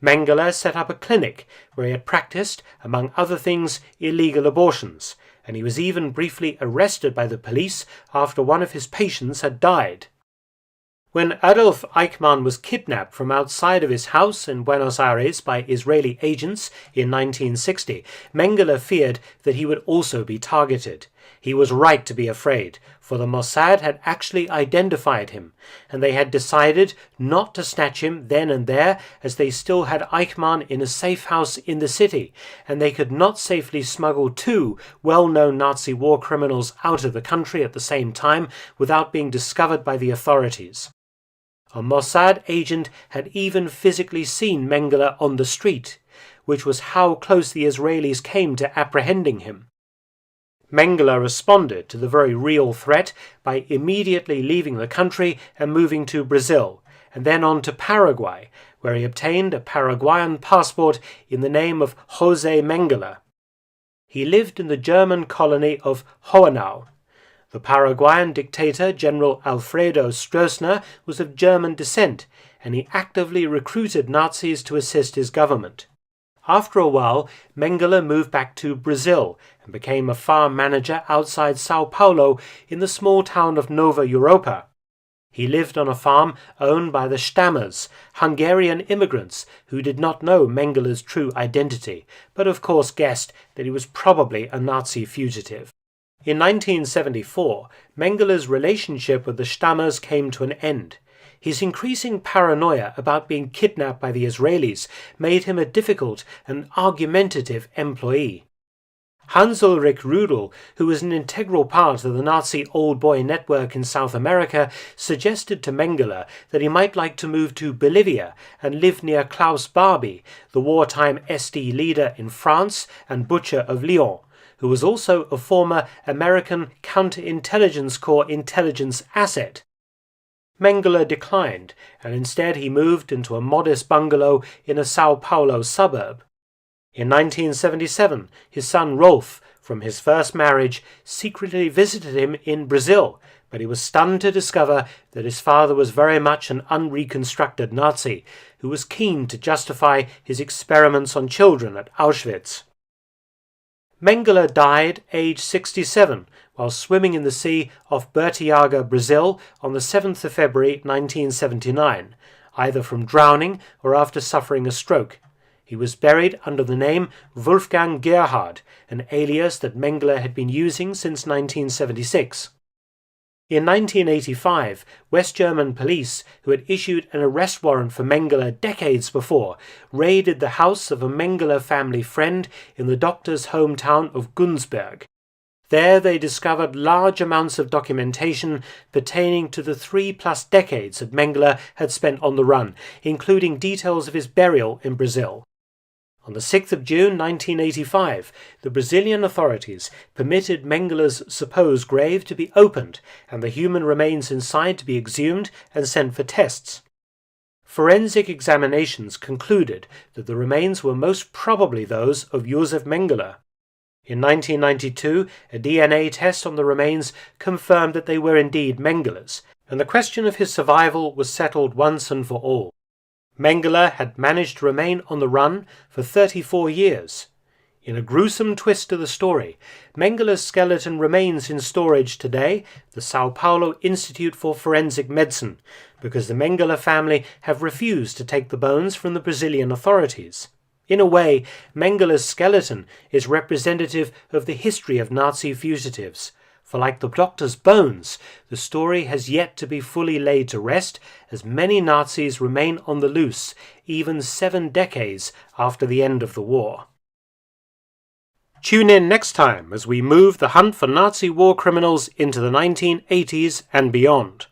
Mengele set up a clinic where he had practiced, among other things, illegal abortions, and he was even briefly arrested by the police after one of his patients had died. When Adolf Eichmann was kidnapped from outside of his house in Buenos Aires by Israeli agents in 1960, Mengele feared that he would also be targeted. He was right to be afraid, for the Mossad had actually identified him, and they had decided not to snatch him then and there, as they still had Eichmann in a safe house in the city, and they could not safely smuggle two well-known Nazi war criminals out of the country at the same time without being discovered by the authorities. A Mossad agent had even physically seen Mengele on the street, which was how close the Israelis came to apprehending him. Mengele responded to the very real threat by immediately leaving the country and moving to Brazil, and then on to Paraguay, where he obtained a Paraguayan passport in the name of José Mengele. He lived in the German colony of Hohenau. The Paraguayan dictator, General Alfredo Stroessner, was of German descent, and he actively recruited Nazis to assist his government. After a while, Mengele moved back to Brazil and became a farm manager outside Sao Paulo in the small town of Nova Europa. He lived on a farm owned by the Stammers, Hungarian immigrants who did not know Mengele's true identity, but of course guessed that he was probably a Nazi fugitive. In 1974, Mengele's relationship with the Stammers came to an end. His increasing paranoia about being kidnapped by the Israelis made him a difficult and argumentative employee. Hans-Ulrich Rudel, who was an integral part of the Nazi Old Boy network in South America, suggested to Mengele that he might like to move to Bolivia and live near Klaus Barbie, the wartime SD leader in France and butcher of Lyon, who was also a former American Counterintelligence Corps intelligence asset. Mengele declined, and instead he moved into a modest bungalow in a Sao Paulo suburb. In 1977, his son Rolf, from his first marriage, secretly visited him in Brazil, but he was stunned to discover that his father was very much an unreconstructed Nazi, who was keen to justify his experiments on children at Auschwitz. Mengele died aged 67 while swimming in the sea off Bertioga, Brazil on the 7th of February 1979, either from drowning or after suffering a stroke. He was buried under the name Wolfgang Gerhard, an alias that Mengele had been using since 1976. In 1985, West German police, who had issued an arrest warrant for Mengele decades before, raided the house of a Mengele family friend in the doctor's hometown of Günzburg. There they discovered large amounts of documentation pertaining to the 3+ decades that Mengele had spent on the run, including details of his burial in Brazil. On the 6th of June 1985, the Brazilian authorities permitted Mengele's supposed grave to be opened and the human remains inside to be exhumed and sent for tests. Forensic examinations concluded that the remains were most probably those of Josef Mengele. In 1992, a DNA test on the remains confirmed that they were indeed Mengele's, and the question of his survival was settled once and for all. Mengele had managed to remain on the run for 34 years. In a gruesome twist to the story, Mengele's skeleton remains in storage today, the Sao Paulo Institute for Forensic Medicine, because the Mengele family have refused to take the bones from the Brazilian authorities. In a way, Mengele's skeleton is representative of the history of Nazi fugitives, for like the doctor's bones, the story has yet to be fully laid to rest, as many Nazis remain on the loose, even 7 decades after the end of the war. Tune in next time as we move the hunt for Nazi war criminals into the 1980s and beyond.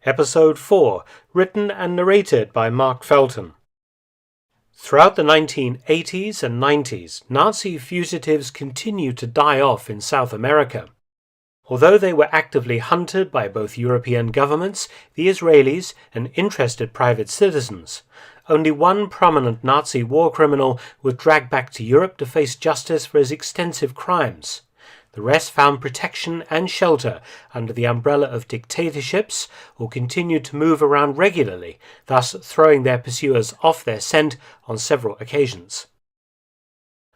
Episode 4, written and narrated by Mark Felton. Throughout the 1980s and 90s, Nazi fugitives continued to die off in South America. Although they were actively hunted by both European governments, the Israelis, and interested private citizens, only one prominent Nazi war criminal was dragged back to Europe to face justice for his extensive crimes. The rest found protection and shelter under the umbrella of dictatorships or continued to move around regularly, thus throwing their pursuers off their scent on several occasions.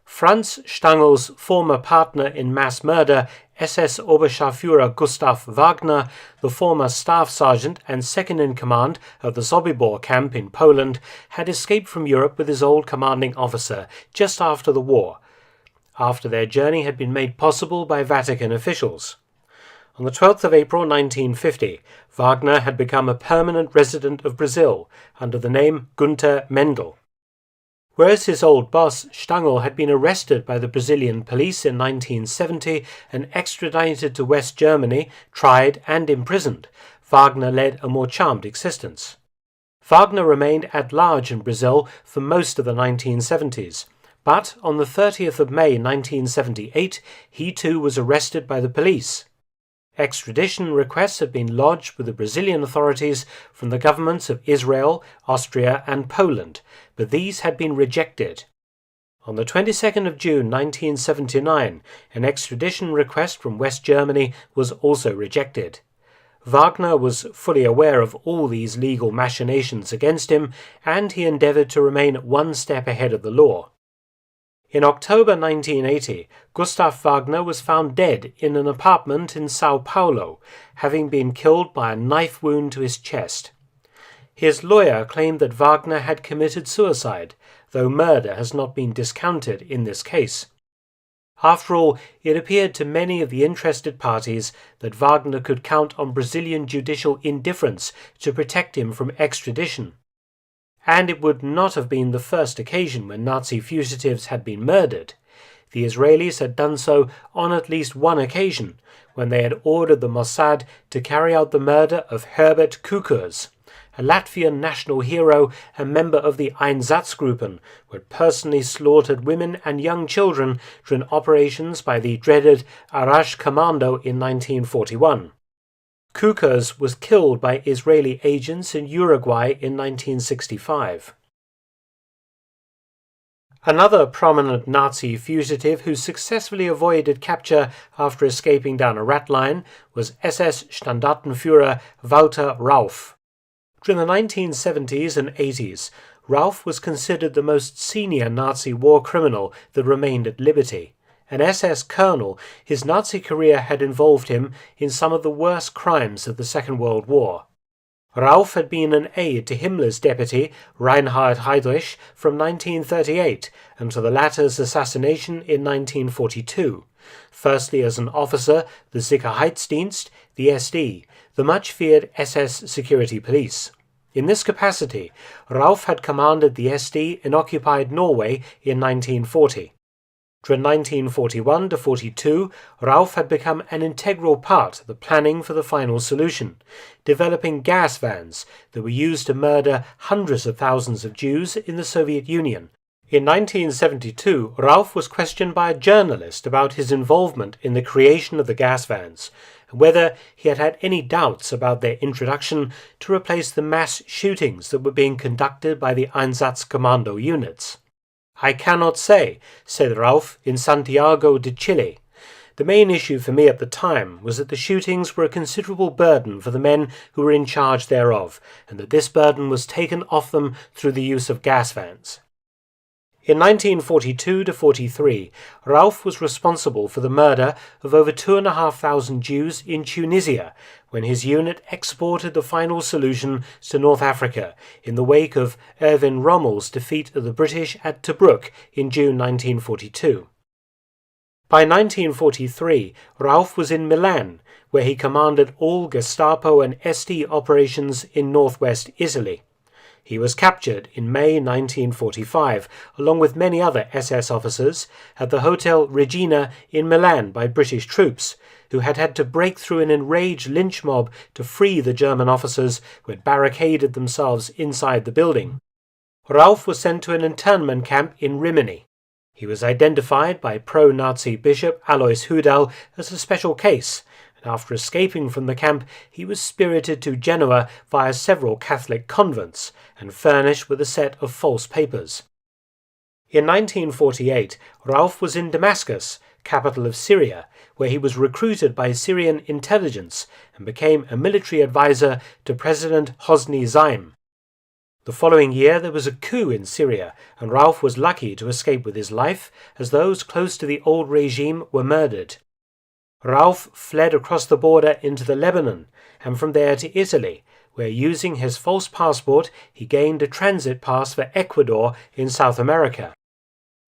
Franz Stangel's former partner in mass murder, SS Oberscharführer Gustav Wagner, the former staff sergeant and second-in-command of the Sobibor camp in Poland, had escaped from Europe with his old commanding officer just after the war. after their journey had been made possible by Vatican officials. On the 12th of April 1950, Wagner had become a permanent resident of Brazil under the name Günther Mendel. Whereas his old boss, Stangl, had been arrested by the Brazilian police in 1970 and extradited to West Germany, tried and imprisoned, Wagner led a more charmed existence. Wagner remained at large in Brazil for most of the 1970s, but on the 30th of May 1978, he too was arrested by the police. Extradition requests had been lodged with the Brazilian authorities from the governments of Israel, Austria and Poland, but these had been rejected. On the 22nd of June 1979, an extradition request from West Germany was also rejected. Wagner was fully aware of all these legal machinations against him, and he endeavored to remain one step ahead of the law. In October 1980, Gustav Wagner was found dead in an apartment in Sao Paulo, having been killed by a knife wound to his chest. His lawyer claimed that Wagner had committed suicide, though murder has not been discounted in this case. After all, it appeared to many of the interested parties that Wagner could count on Brazilian judicial indifference to protect him from extradition. And it would not have been the first occasion when Nazi fugitives had been murdered. The Israelis had done so on at least one occasion, when they had ordered the Mossad to carry out the murder of Herbert Kukurs, a Latvian national hero and member of the Einsatzgruppen, who had personally slaughtered women and young children during operations by the dreaded Arash Commando in 1941. Kukurs was killed by Israeli agents in Uruguay in 1965. Another prominent Nazi fugitive who successfully avoided capture after escaping down a rat line was SS Standartenführer Walter Rauff. During the 1970s and 80s, Rauff was considered the most senior Nazi war criminal that remained at liberty. An SS colonel, his Nazi career had involved him in some of the worst crimes of the Second World War. Rauff had been an aide to Himmler's deputy, Reinhard Heydrich, from 1938 until the latter's assassination in 1942, firstly as an officer, the Sicherheitsdienst, the SD, the much-feared SS security police. In this capacity, Rauff had commanded the SD in occupied Norway in 1940. From 1941 to 42, Rauff had become an integral part of the planning for the final solution, developing gas vans that were used to murder hundreds of thousands of Jews in the Soviet Union. In 1972, Rauff was questioned by a journalist about his involvement in the creation of the gas vans, and whether he had had any doubts about their introduction to replace the mass shootings that were being conducted by the Einsatzkommando units. "I cannot say," said Rauff in Santiago de Chile. "The main issue for me at the time was that the shootings were a considerable burden for the men who were in charge thereof, and that this burden was taken off them through the use of gas vans." In 1942 to 43, Rauff was responsible for the murder of over 2,500 Jews in Tunisia when his unit exported the final solution to North Africa in the wake of Erwin Rommel's defeat of the British at Tobruk in June 1942. By 1943, Rauff was in Milan, where he commanded all Gestapo and SD operations in northwest Italy. He was captured in May 1945, along with many other SS officers, at the Hotel Regina in Milan by British troops, who had had to break through an enraged lynch mob to free the German officers who had barricaded themselves inside the building. Rauff was sent to an internment camp in Rimini. He was identified by pro-Nazi Bishop Alois Hudal as a special case, and after escaping from the camp he was spirited to Genoa via several Catholic convents and furnished with a set of false papers. In 1948, Rauff was in Damascus, capital of Syria, where he was recruited by Syrian intelligence and became a military advisor to President Hosni Zaim. The following year there was a coup in Syria, and Rauff was lucky to escape with his life, as those close to the old regime were murdered. Rauff fled across the border into the Lebanon, and from there to Italy, where using his false passport he gained a transit pass for Ecuador in South America.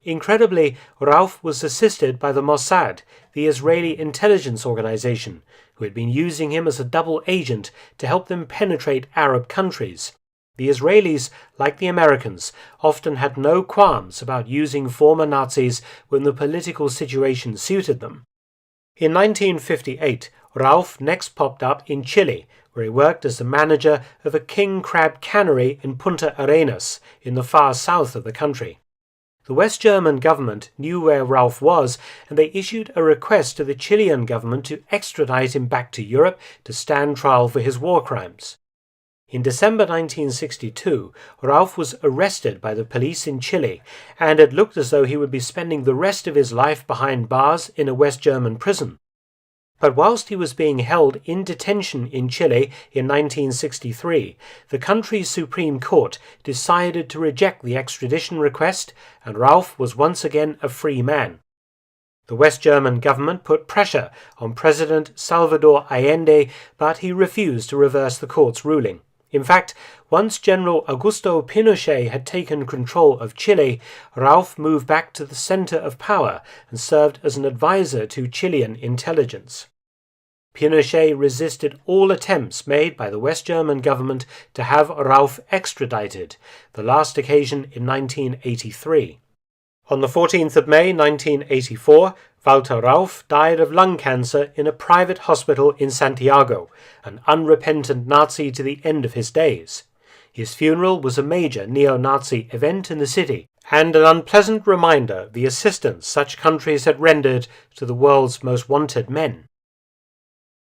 Incredibly, Rauf was assisted by the Mossad, the Israeli intelligence organization, who had been using him as a double agent to help them penetrate Arab countries. The Israelis, like the Americans, often had no qualms about using former Nazis when the political situation suited them. In 1958, Rauf next popped up in Chile, where he worked as the manager of a king crab cannery in Punta Arenas, in the far south of the country. The West German government knew where Rauf was, and they issued a request to the Chilean government to extradite him back to Europe to stand trial for his war crimes. In December 1962, Rauf was arrested by the police in Chile, and it looked as though he would be spending the rest of his life behind bars in a West German prison. But whilst he was being held in detention in Chile in 1963, the country's Supreme Court decided to reject the extradition request, and Rauf was once again a free man. The West German government put pressure on President Salvador Allende, but he refused to reverse the court's ruling. In fact, once General Augusto Pinochet had taken control of Chile, Rauf moved back to the center of power and served as an advisor to Chilean intelligence. Pinochet resisted all attempts made by the West German government to have Rauf extradited, the last occasion in 1983. On the 14th of May 1984, Walter Rauf died of lung cancer in a private hospital in Santiago, an unrepentant Nazi to the end of his days. His funeral was a major neo-Nazi event in the city, and an unpleasant reminder of the assistance such countries had rendered to the world's most wanted men.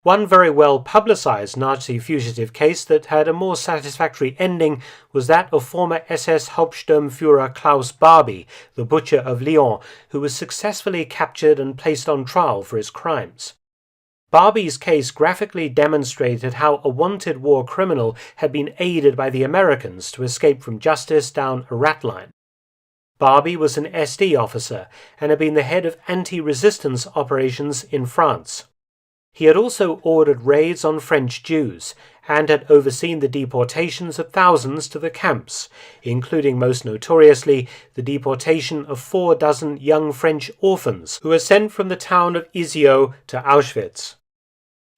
One very well publicized Nazi fugitive case that had a more satisfactory ending was that of former SS Hauptsturmführer Klaus Barbie, the butcher of Lyon, who was successfully captured and placed on trial for his crimes. Barbie's case graphically demonstrated how a wanted war criminal had been aided by the Americans to escape from justice down a rat line. Barbie was an SD officer and had been the head of anti-resistance operations in France. He had also ordered raids on French Jews and had overseen the deportations of thousands to the camps, including most notoriously the deportation of 4 young French orphans who were sent from the town of Izio to Auschwitz.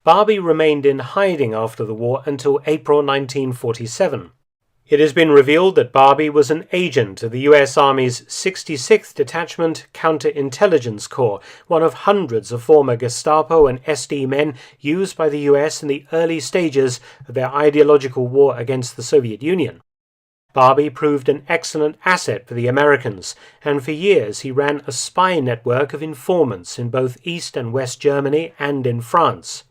Barbie remained in hiding after the war until April 1947. It has been revealed that Barbie was an agent of the U.S. Army's 66th Detachment Counterintelligence Corps, one of hundreds of former Gestapo and SD men used by the U.S. in the early stages of their ideological war against the Soviet Union. Barbie proved an excellent asset for the Americans, and for years he ran a spy network of informants in both East and West Germany and in France.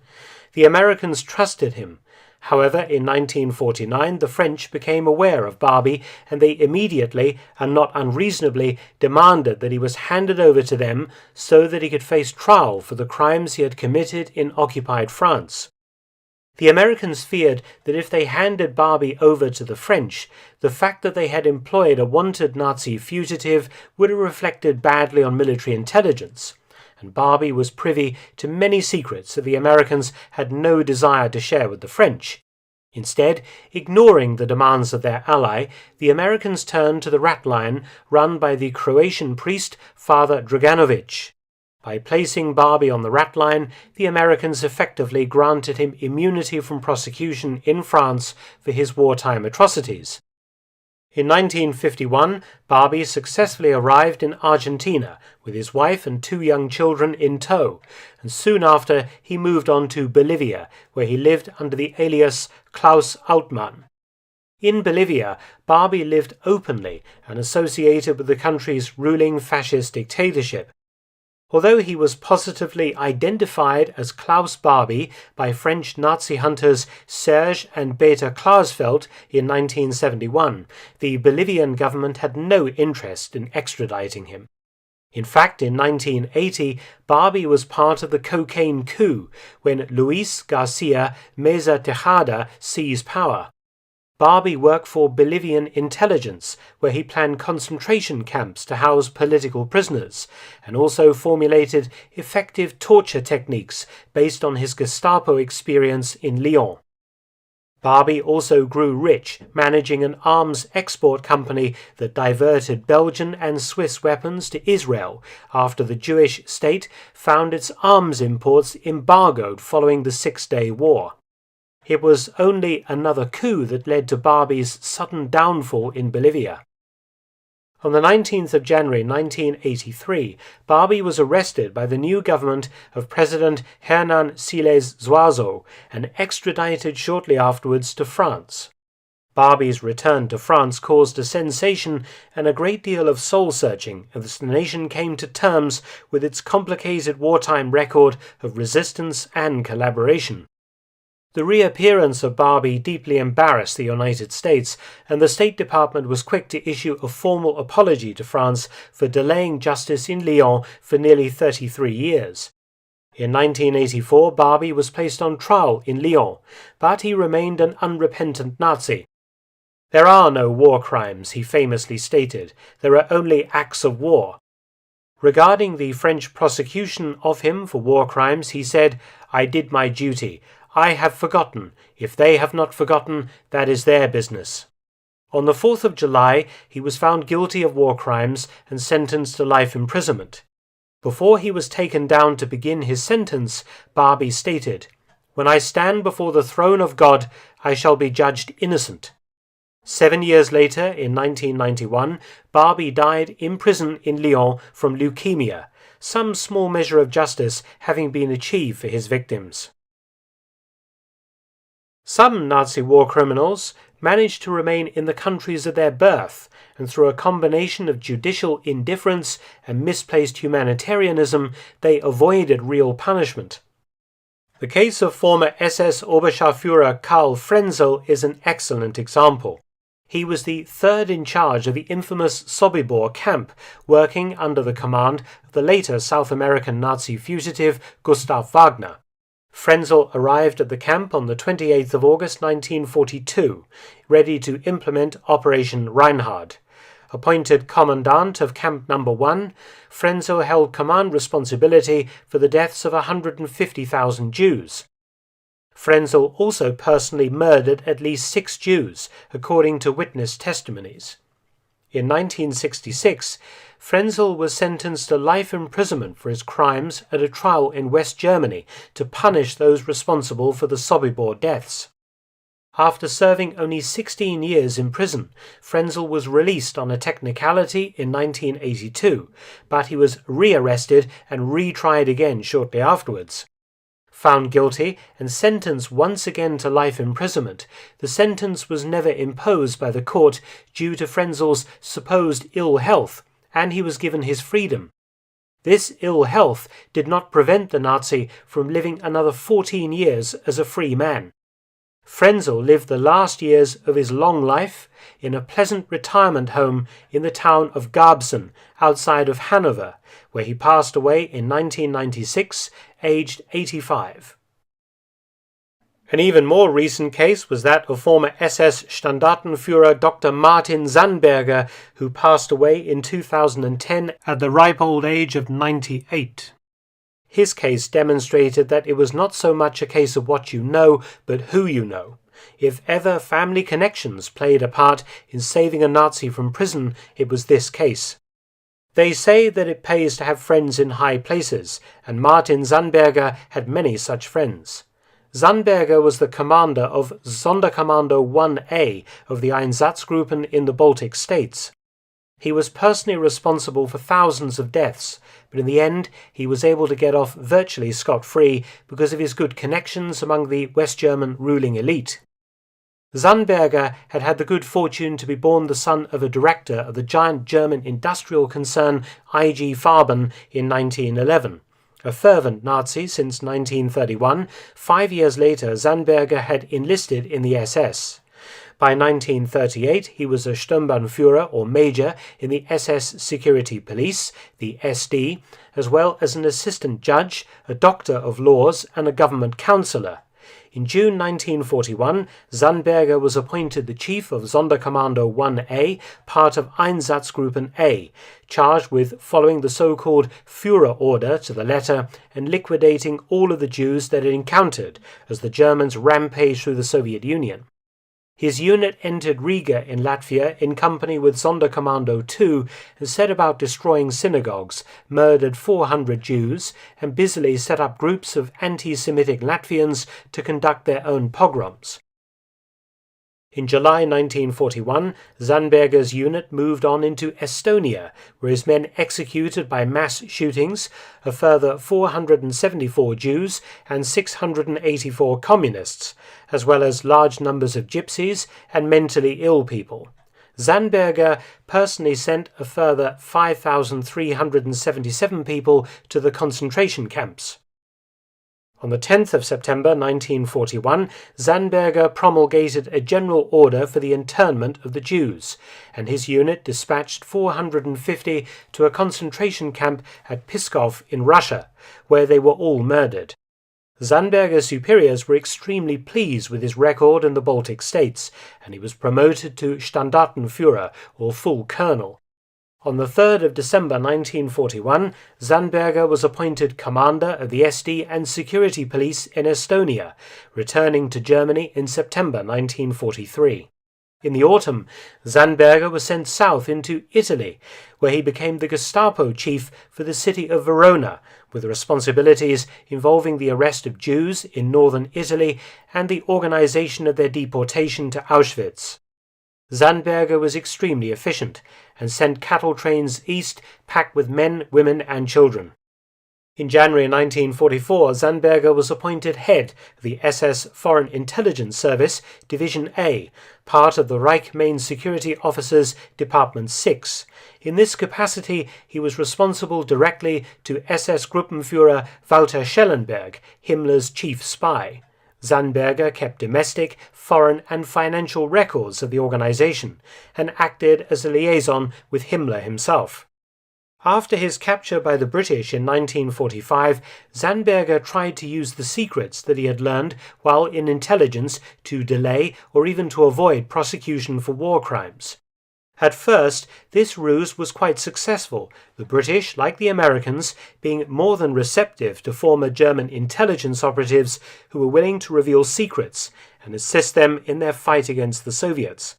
The Americans trusted him. However, in 1949 the French became aware of Barbie, and they immediately, and not unreasonably, demanded that he was handed over to them so that he could face trial for the crimes he had committed in occupied France. The Americans feared that if they handed Barbie over to the French, the fact that they had employed a wanted Nazi fugitive would have reflected badly on military intelligence, and Barbie was privy to many secrets that the Americans had no desire to share with the French. Instead, ignoring the demands of their ally, the Americans turned to the rat line run by the Croatian priest Father Draganovic. By placing Barbie on the rat line, the Americans effectively granted him immunity from prosecution in France for his wartime atrocities. In 1951, Barbie successfully arrived in Argentina with his wife and 2 young children in tow, and soon after he moved on to Bolivia, where he lived under the alias Klaus Altmann. In Bolivia, Barbie lived openly and associated with the country's ruling fascist dictatorship. Although he was positively identified as Klaus Barbie by French Nazi hunters Serge and Beta Klarsfeld in 1971, the Bolivian government had no interest in extraditing him. In fact, in 1980, Barbie was part of the cocaine coup when Luis Garcia Meza Tejada seized power. Barbie worked for Bolivian intelligence, where he planned concentration camps to house political prisoners, and also formulated effective torture techniques based on his Gestapo experience in Lyon. Barbie also grew rich, managing an arms export company that diverted Belgian and Swiss weapons to Israel after the Jewish state found its arms imports embargoed following the Six-Day War. It was only another coup that led to Barbie's sudden downfall in Bolivia. On the 19th of January 1983, Barbie was arrested by the new government of President Hernan Siles Zuazo and extradited shortly afterwards to France. Barbie's return to France caused a sensation and a great deal of soul-searching as the nation came to terms with its complicated wartime record of resistance and collaboration. The reappearance of Barbie deeply embarrassed the United States, and the State Department was quick to issue a formal apology to France for delaying justice in Lyon for nearly 33 years. In 1984, Barbie was placed on trial in Lyon, but he remained an unrepentant Nazi. "There are no war crimes," he famously stated. "There are only acts of war." Regarding the French prosecution of him for war crimes, he said, "I did my duty. I have forgotten. If they have not forgotten, that is their business." On the 4th of July, he was found guilty of war crimes and sentenced to life imprisonment. Before he was taken down to begin his sentence, Barbie stated, "When I stand before the throne of God, I shall be judged innocent." 7 years later, in 1991, Barbie died in prison in Lyon from leukemia, some small measure of justice having been achieved for his victims. Some Nazi war criminals managed to remain in the countries of their birth, and through a combination of judicial indifference and misplaced humanitarianism, they avoided real punishment. The case of former SS Oberscharführer Karl Frenzel is an excellent example. He was the third in charge of the infamous Sobibor camp, working under the command of the later South American Nazi fugitive Gustav Wagner. Frenzel arrived at the camp on the 28th of August 1942, ready to implement Operation Reinhard. Appointed commandant of Camp No. 1, Frenzel held command responsibility for the deaths of 150,000 Jews. Frenzel also personally murdered at least 6 Jews, according to witness testimonies. In 1966, Frenzel was sentenced to life imprisonment for his crimes at a trial in West Germany to punish those responsible for the Sobibor deaths. After serving only 16 years in prison, Frenzel was released on a technicality in 1982, but he was rearrested and retried again shortly afterwards. Found guilty and sentenced once again to life imprisonment, the sentence was never imposed by the court due to Frenzel's supposed ill health, and he was given his freedom. This ill health did not prevent the Nazi from living another 14 years as a free man. Frenzel lived the last years of his long life in a pleasant retirement home in the town of Garbsen, outside of Hanover, where he passed away in 1996, aged 85. An even more recent case was that of former SS Standartenführer Dr. Martin Sandberger, who passed away in 2010 at the ripe old age of 98. His case demonstrated that it was not so much a case of what you know, but who you know. If ever family connections played a part in saving a Nazi from prison, it was this case. They say that it pays to have friends in high places, and Martin Sandberger had many such friends. Sandberger was the commander of Sonderkommando 1A of the Einsatzgruppen in the Baltic states. He was personally responsible for thousands of deaths, but in the end he was able to get off virtually scot-free because of his good connections among the West German ruling elite. Sandberger had had the good fortune to be born the son of a director of the giant German industrial concern IG Farben in 1911. A fervent Nazi since 1931, 5 years later Sandberger had enlisted in the SS. By 1938 he was a Sturmbannführer or major in the SS Security Police, the SD, as well as an assistant judge, a doctor of laws and a government councillor. In June 1941, Sandberger was appointed the chief of Sonderkommando 1A, part of Einsatzgruppen A, charged with following the so-called Führer order to the letter and liquidating all of the Jews that it encountered as the Germans rampaged through the Soviet Union. His unit entered Riga in Latvia in company with Sonderkommando II and set about destroying synagogues, murdered 400 Jews, and busily set up groups of anti-Semitic Latvians to conduct their own pogroms. In July 1941, Sandberger's unit moved on into Estonia, where his men executed by mass shootings a further 474 Jews and 684 communists, as well as large numbers of gypsies and mentally ill people. Sandberger personally sent a further 5,377 people to the concentration camps. On the 10th of September 1941, Sandberger promulgated a general order for the internment of the Jews, and his unit dispatched 450 to a concentration camp at Pskov in Russia, where they were all murdered. Sandberger's superiors were extremely pleased with his record in the Baltic states, and he was promoted to Standartenführer, or full colonel. On the 3rd of December 1941, Sandberger was appointed commander of the SD and security police in Estonia, returning to Germany in September 1943. In the autumn, Sandberger was sent south into Italy, where he became the Gestapo chief for the city of Verona, with responsibilities involving the arrest of Jews in northern Italy and the organization of their deportation to Auschwitz. Sandberger was extremely efficient and sent cattle trains east packed with men, women and children. In January 1944, Sandberger was appointed head of the SS Foreign Intelligence Service, Division A, part of the Reich Main Security Officers, Department 6. In this capacity, he was responsible directly to SS Gruppenführer Walter Schellenberg, Himmler's chief spy. Sandberger kept domestic, foreign and financial records of the organization and acted as a liaison with Himmler himself. After his capture by the British in 1945, Sandberger tried to use the secrets that he had learned while in intelligence to delay or even to avoid prosecution for war crimes. At first, this ruse was quite successful, the British, like the Americans, being more than receptive to former German intelligence operatives who were willing to reveal secrets and assist them in their fight against the Soviets.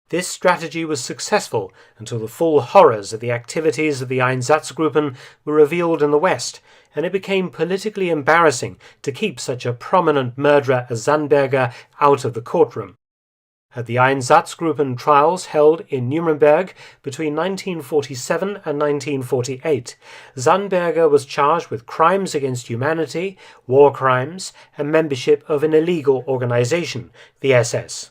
This strategy was successful until the full horrors of the activities of the Einsatzgruppen were revealed in the West, and it became politically embarrassing to keep such a prominent murderer as Sandberger out of the courtroom. At the Einsatzgruppen trials held in Nuremberg between 1947 and 1948, Sandberger was charged with crimes against humanity, war crimes, and membership of an illegal organization, the SS.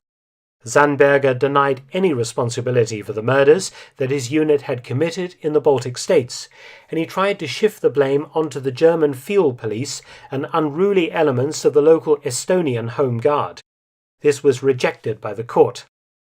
Sandberger denied any responsibility for the murders that his unit had committed in the Baltic states, and he tried to shift the blame onto the German field police and unruly elements of the local Estonian Home Guard. This was rejected by the court.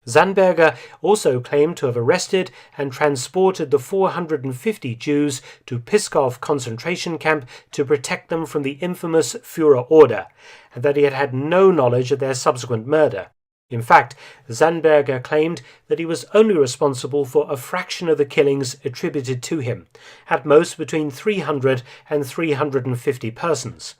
Sandberger also claimed to have arrested and transported the 450 Jews to Pskov concentration camp to protect them from the infamous Führer order, and that he had had no knowledge of their subsequent murder. In fact, Sandberger claimed that he was only responsible for a fraction of the killings attributed to him, at most between 300 and 350 persons.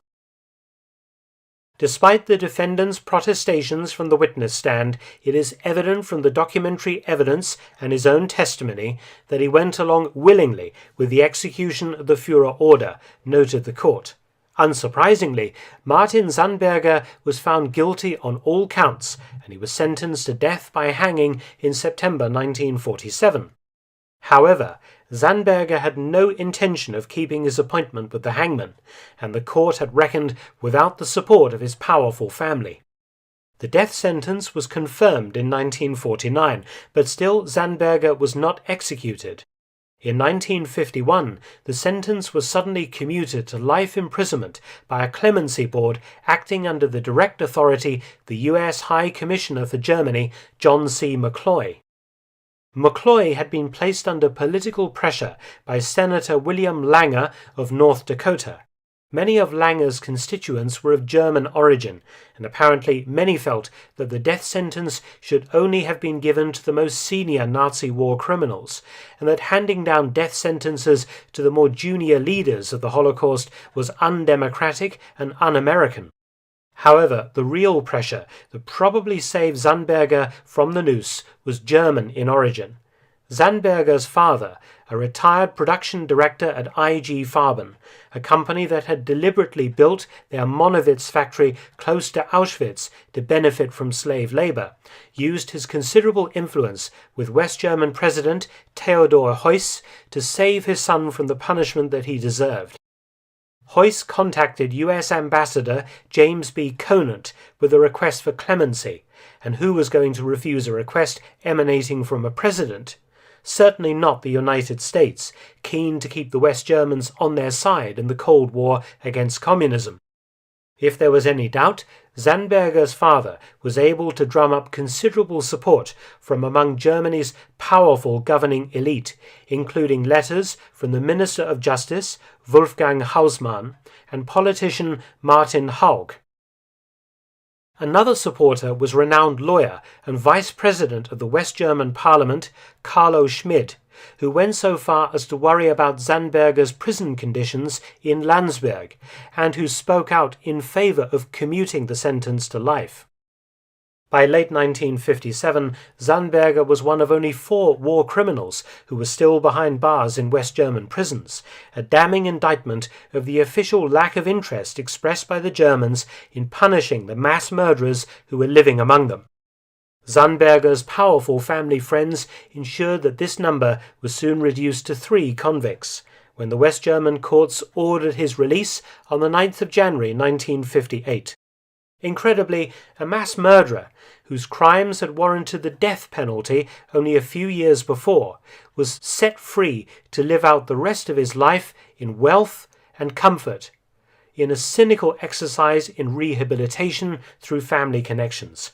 Despite the defendant's protestations from the witness stand, it is evident from the documentary evidence and his own testimony that he went along willingly with the execution of the Führer order, noted the court. Unsurprisingly, Martin Sandberger was found guilty on all counts, and he was sentenced to death by hanging in September 1947. However, Sandberger had no intention of keeping his appointment with the hangman, and the court had reckoned without the support of his powerful family. The death sentence was confirmed in 1949, but still Sandberger was not executed. In 1951, the sentence was suddenly commuted to life imprisonment by a clemency board acting under the direct authority of the U.S. High Commissioner for Germany, John C. McCloy. McCloy had been placed under political pressure by Senator William Langer of North Dakota. Many of Langer's constituents were of German origin, and apparently many felt that the death sentence should only have been given to the most senior Nazi war criminals, and that handing down death sentences to the more junior leaders of the Holocaust was undemocratic and un-American. However, the real pressure that probably saved Zandberger from the noose was German in origin. Zandberger's father, a retired production director at IG Farben, a company that had deliberately built their Monowitz factory close to Auschwitz to benefit from slave labor, used his considerable influence with West German President Theodor Heuss to save his son from the punishment that he deserved. Heuss contacted U.S. Ambassador James B. Conant with a request for clemency, and who was going to refuse a request emanating from a president? Certainly not the United States, keen to keep the West Germans on their side in the Cold War against communism. If there was any doubt, Zandberger's father was able to drum up considerable support from among Germany's powerful governing elite, including letters from the Minister of Justice, Wolfgang Hausmann, and politician Martin Haug. Another supporter was renowned lawyer and vice president of the West German Parliament, Carlo Schmid, who went so far as to worry about Zandberger's prison conditions in Landsberg, and who spoke out in favor of commuting the sentence to life. By late 1957, Zandberger was one of only 4 war criminals who were still behind bars in West German prisons, a damning indictment of the official lack of interest expressed by the Germans in punishing the mass murderers who were living among them. Zandberger's powerful family friends ensured that this number was soon reduced to 3 convicts, when the West German courts ordered his release on the 9th of January 1958. Incredibly, a mass murderer, whose crimes had warranted the death penalty only a few years before, was set free to live out the rest of his life in wealth and comfort, in a cynical exercise in rehabilitation through family connections.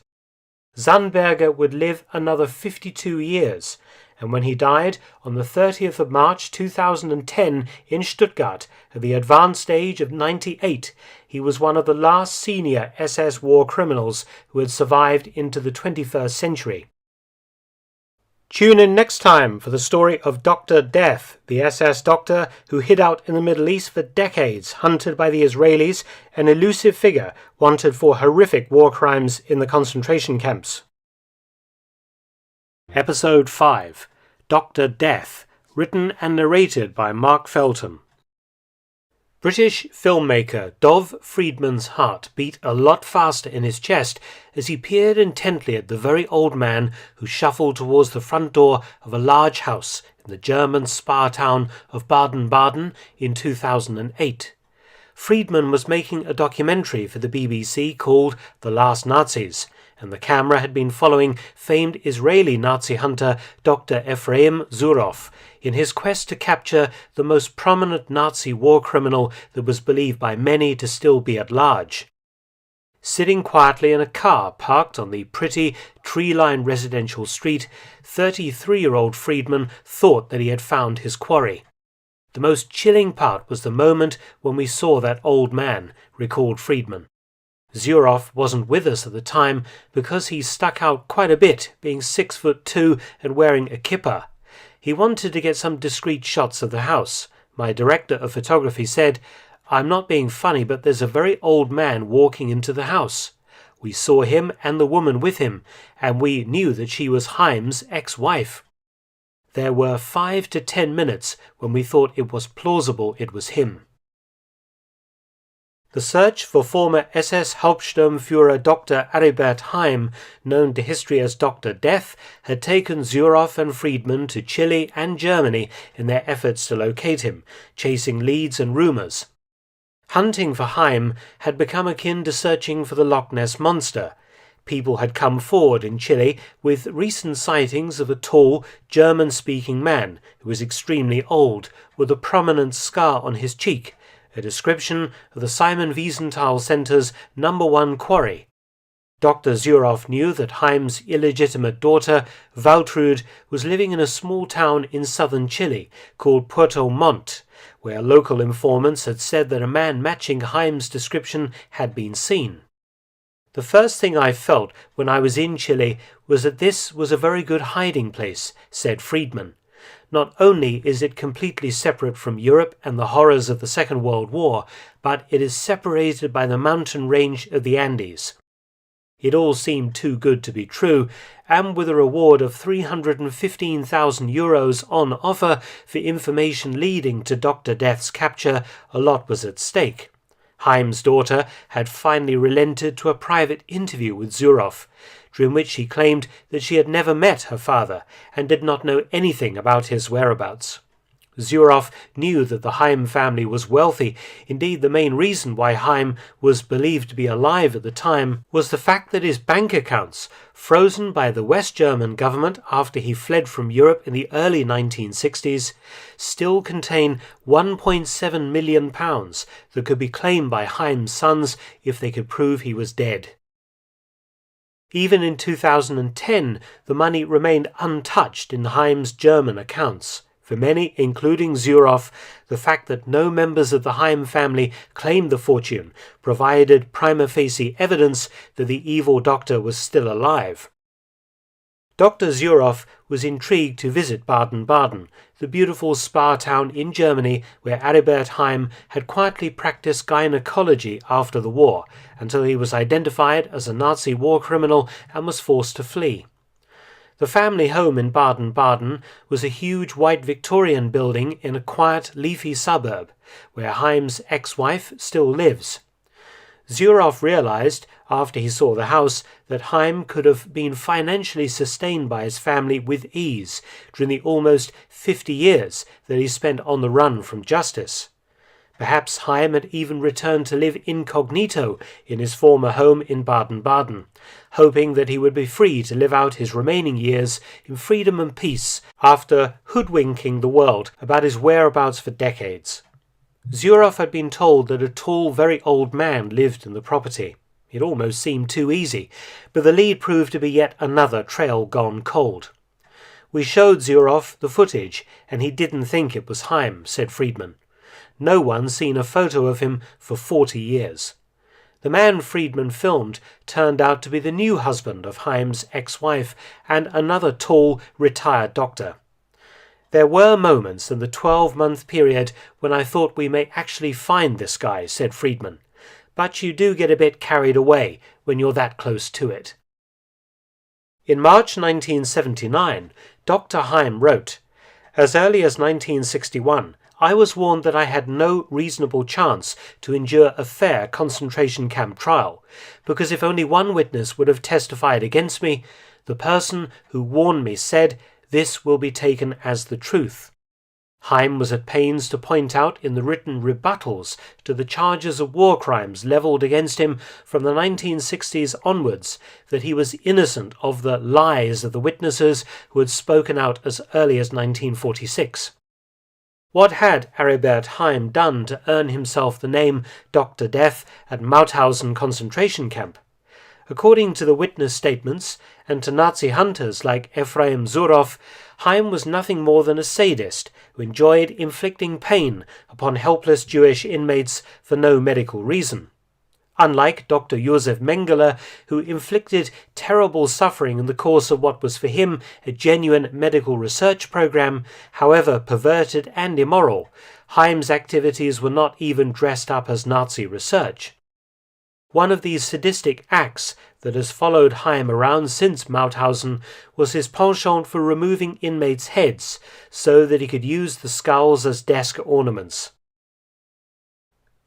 Zandberger would live another 52 years, and when he died on the 30th of March 2010 in Stuttgart at the advanced age of 98, he was one of the last senior SS war criminals who had survived into the 21st century. Tune in next time for the story of Dr. Death, the SS doctor who hid out in the Middle East for decades, hunted by the Israelis, an elusive figure wanted for horrific war crimes in the concentration camps. Episode 5, Dr. Death, written and narrated by Mark Felton. British filmmaker Dov Friedman's heart beat a lot faster in his chest as he peered intently at the very old man who shuffled towards the front door of a large house in the German spa town of Baden-Baden in 2008. Friedman was making a documentary for the BBC called The Last Nazis, and the camera had been following famed Israeli Nazi hunter Dr. Ephraim Zurov in his quest to capture the most prominent Nazi war criminal that was believed by many to still be at large. Sitting quietly in a car parked on the pretty, tree-lined residential street, 33-year-old Friedman thought that he had found his quarry. The most chilling part was the moment when we saw that old man, recalled Friedman. Zurov wasn't with us at the time because he stuck out quite a bit, being 6'2" and wearing a kippah. He wanted to get some discreet shots of the house. My director of photography said, "I'm not being funny, but there's a very old man walking into the house." We saw him and the woman with him, and we knew that she was Haim's ex-wife. There were 5 to 10 minutes when we thought it was plausible it was him. The search for former SS Hauptsturmführer Dr. Aribert Haim, known to history as Dr. Death, had taken Zurov and Friedman to Chile and Germany in their efforts to locate him, chasing leads and rumours. Hunting for Haim had become akin to searching for the Loch Ness Monster. People had come forward in Chile with recent sightings of a tall, German-speaking man who was extremely old, with a prominent scar on his cheek, a description of the Simon Wiesenthal Center's #1 quarry. Dr. Zurov knew that Haim's illegitimate daughter, Waltrud, was living in a small town in southern Chile called Puerto Montt, where local informants had said that a man matching Haim's description had been seen. The first thing I felt when I was in Chile was that this was a very good hiding place, said Friedman. Not only is it completely separate from Europe and the horrors of the Second World War, but it is separated by the mountain range of the Andes. It all seemed too good to be true, and with a reward of €315,000 on offer for information leading to Dr. Death's capture, a lot was at stake. Heim's daughter had finally relented to a private interview with Zurov, during which she claimed that she had never met her father and did not know anything about his whereabouts. Zurov knew that the Heim family was wealthy. Indeed, the main reason why Heim was believed to be alive at the time was the fact that his bank accounts, frozen by the West German government after he fled from Europe in the early 1960s, still contain £1.7 million that could be claimed by Heim's sons if they could prove he was dead. Even in 2010, the money remained untouched in Heim's German accounts. For many, including Zurov, the fact that no members of the Heim family claimed the fortune provided prima facie evidence that the evil doctor was still alive. Dr. Zurov was intrigued to visit Baden-Baden, the beautiful spa town in Germany where Aribert Heim had quietly practiced gynecology after the war, until he was identified as a Nazi war criminal and was forced to flee. The family home in Baden-Baden was a huge white Victorian building in a quiet, leafy suburb, where Heim's ex-wife still lives. Zurov realized, after he saw the house, that Heim could have been financially sustained by his family with ease during the almost 50 years that he spent on the run from justice. Perhaps Heim had even returned to live incognito in his former home in Baden-Baden, hoping that he would be free to live out his remaining years in freedom and peace after hoodwinking the world about his whereabouts for decades. Zurov had been told that a tall, very old man lived in the property. It almost seemed too easy, but the lead proved to be yet another trail gone cold. "We showed Zurov the footage, and he didn't think it was Heim," said Friedman. No one's seen a photo of him for 40 years. The man Friedman filmed turned out to be the new husband of Heim's ex-wife and another tall, retired doctor. "There were moments in the 12-month period when I thought we may actually find this guy," said Friedman. "But you do get a bit carried away when you're that close to it." In March 1979, Dr. Heim wrote, "As early as 1961, I was warned that I had no reasonable chance to endure a fair concentration camp trial, because if only one witness would have testified against me, the person who warned me said, 'This will be taken as the truth.'" Heim was at pains to point out in the written rebuttals to the charges of war crimes levelled against him from the 1960s onwards that he was innocent of the lies of the witnesses who had spoken out as early as 1946. What had Aribert Heim done to earn himself the name Dr. Death at Mauthausen concentration camp? According to the witness statements, and to Nazi hunters like Ephraim Zurov, Heim was nothing more than a sadist who enjoyed inflicting pain upon helpless Jewish inmates for no medical reason. Unlike Dr. Josef Mengele, who inflicted terrible suffering in the course of what was for him a genuine medical research program, however perverted and immoral, Heim's activities were not even dressed up as Nazi research. One of these sadistic acts that has followed Heim around since Mauthausen was his penchant for removing inmates' heads so that he could use the skulls as desk ornaments.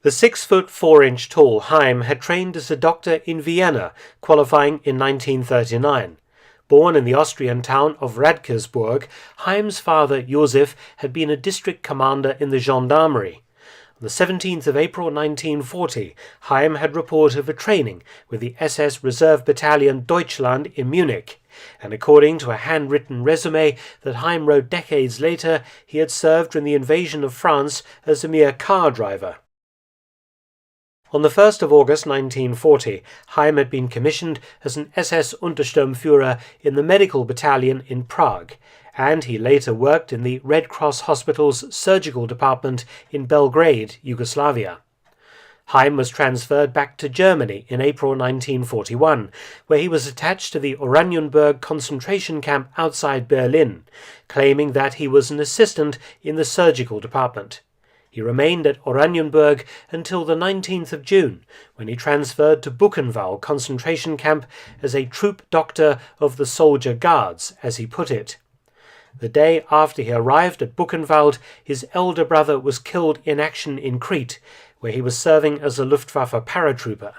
The 6'4" tall Heim had trained as a doctor in Vienna, qualifying in 1939. Born in the Austrian town of Radkersburg, Heim's father, Josef, had been a district commander in the gendarmerie. On the 17th of April 1940, Heim had reported for training with the SS Reserve Battalion Deutschland in Munich, and according to a handwritten resume that Heim wrote decades later, he had served during the invasion of France as a mere car driver. On the 1st of August 1940, Heim had been commissioned as an SS Untersturmführer in the medical battalion in Prague, and he later worked in the Red Cross Hospital's surgical department in Belgrade, Yugoslavia. Heim was transferred back to Germany in April 1941, where he was attached to the Oranienburg concentration camp outside Berlin, claiming that he was an assistant in the surgical department. He remained at Oranienburg until the 19th of June, when he transferred to Buchenwald concentration camp as a troop doctor of the soldier guards, as he put it. The day after he arrived at Buchenwald, his elder brother was killed in action in Crete, where he was serving as a Luftwaffe paratrooper.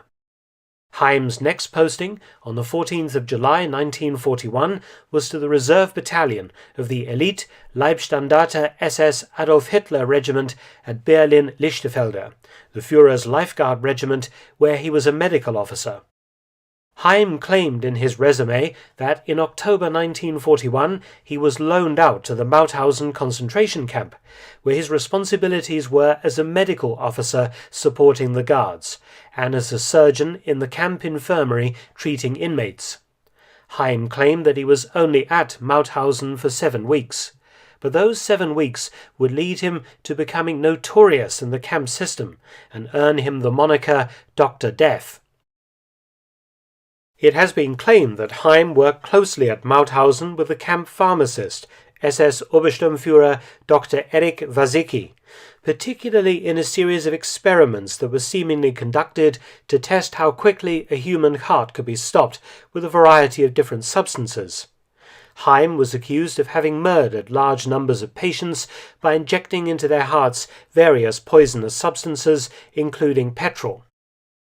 Heim's next posting, on the 14th of July 1941, was to the Reserve Battalion of the elite Leibstandarte SS Adolf Hitler Regiment at Berlin-Lichterfelde, the Führer's Lifeguard Regiment, where he was a medical officer. Heim claimed in his resume that in October 1941 he was loaned out to the Mauthausen concentration camp, where his responsibilities were as a medical officer supporting the guards, and as a surgeon in the camp infirmary treating inmates. Heim claimed that he was only at Mauthausen for 7 weeks, but those 7 weeks would lead him to becoming notorious in the camp system and earn him the moniker Dr. Death. It has been claimed that Heim worked closely at Mauthausen with the camp pharmacist, SS Obersturmführer Dr. Erich Wasicki, particularly in a series of experiments that were seemingly conducted to test how quickly a human heart could be stopped with a variety of different substances. Heim was accused of having murdered large numbers of patients by injecting into their hearts various poisonous substances, including petrol.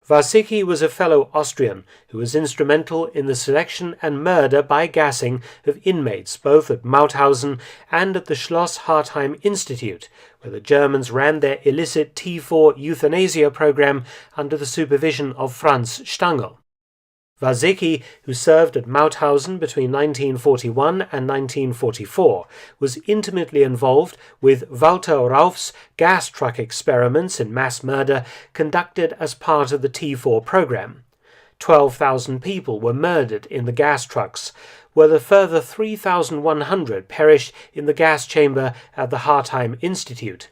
Wasicki was a fellow Austrian who was instrumental in the selection and murder by gassing of inmates both at Mauthausen and at the Schloss Hartheim Institute, where the Germans ran their illicit T4 euthanasia program under the supervision of Franz Stangl. Wasicki, who served at Mauthausen between 1941 and 1944, was intimately involved with Walter Rauff's gas truck experiments in mass murder conducted as part of the T4 program. 12,000 people were murdered in the gas trucks, while a further 3,100 perished in the gas chamber at the Hartheim Institute.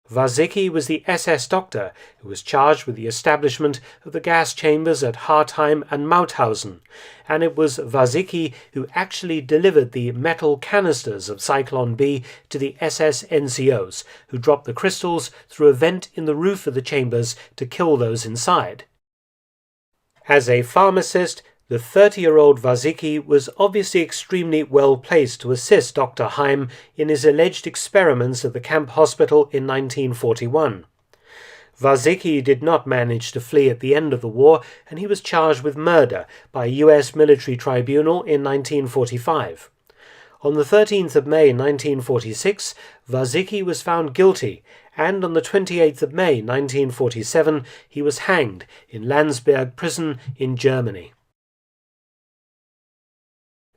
Wasicki was the SS doctor who was charged with the establishment of the gas chambers at Hartheim and Mauthausen, and it was Wasicki who actually delivered the metal canisters of Zyklon B to the SS NCOs, who dropped the crystals through a vent in the roof of the chambers to kill those inside. As a pharmacist, the 30-year-old Wasicki was obviously extremely well placed to assist Dr. Heim in his alleged experiments at the camp hospital in 1941. Wasicki did not manage to flee at the end of the war, and he was charged with murder by a U.S. military tribunal in 1945. On the 13th of May 1946, Wasicki was found guilty, and on the 28th of May 1947 he was hanged in Landsberg prison in Germany.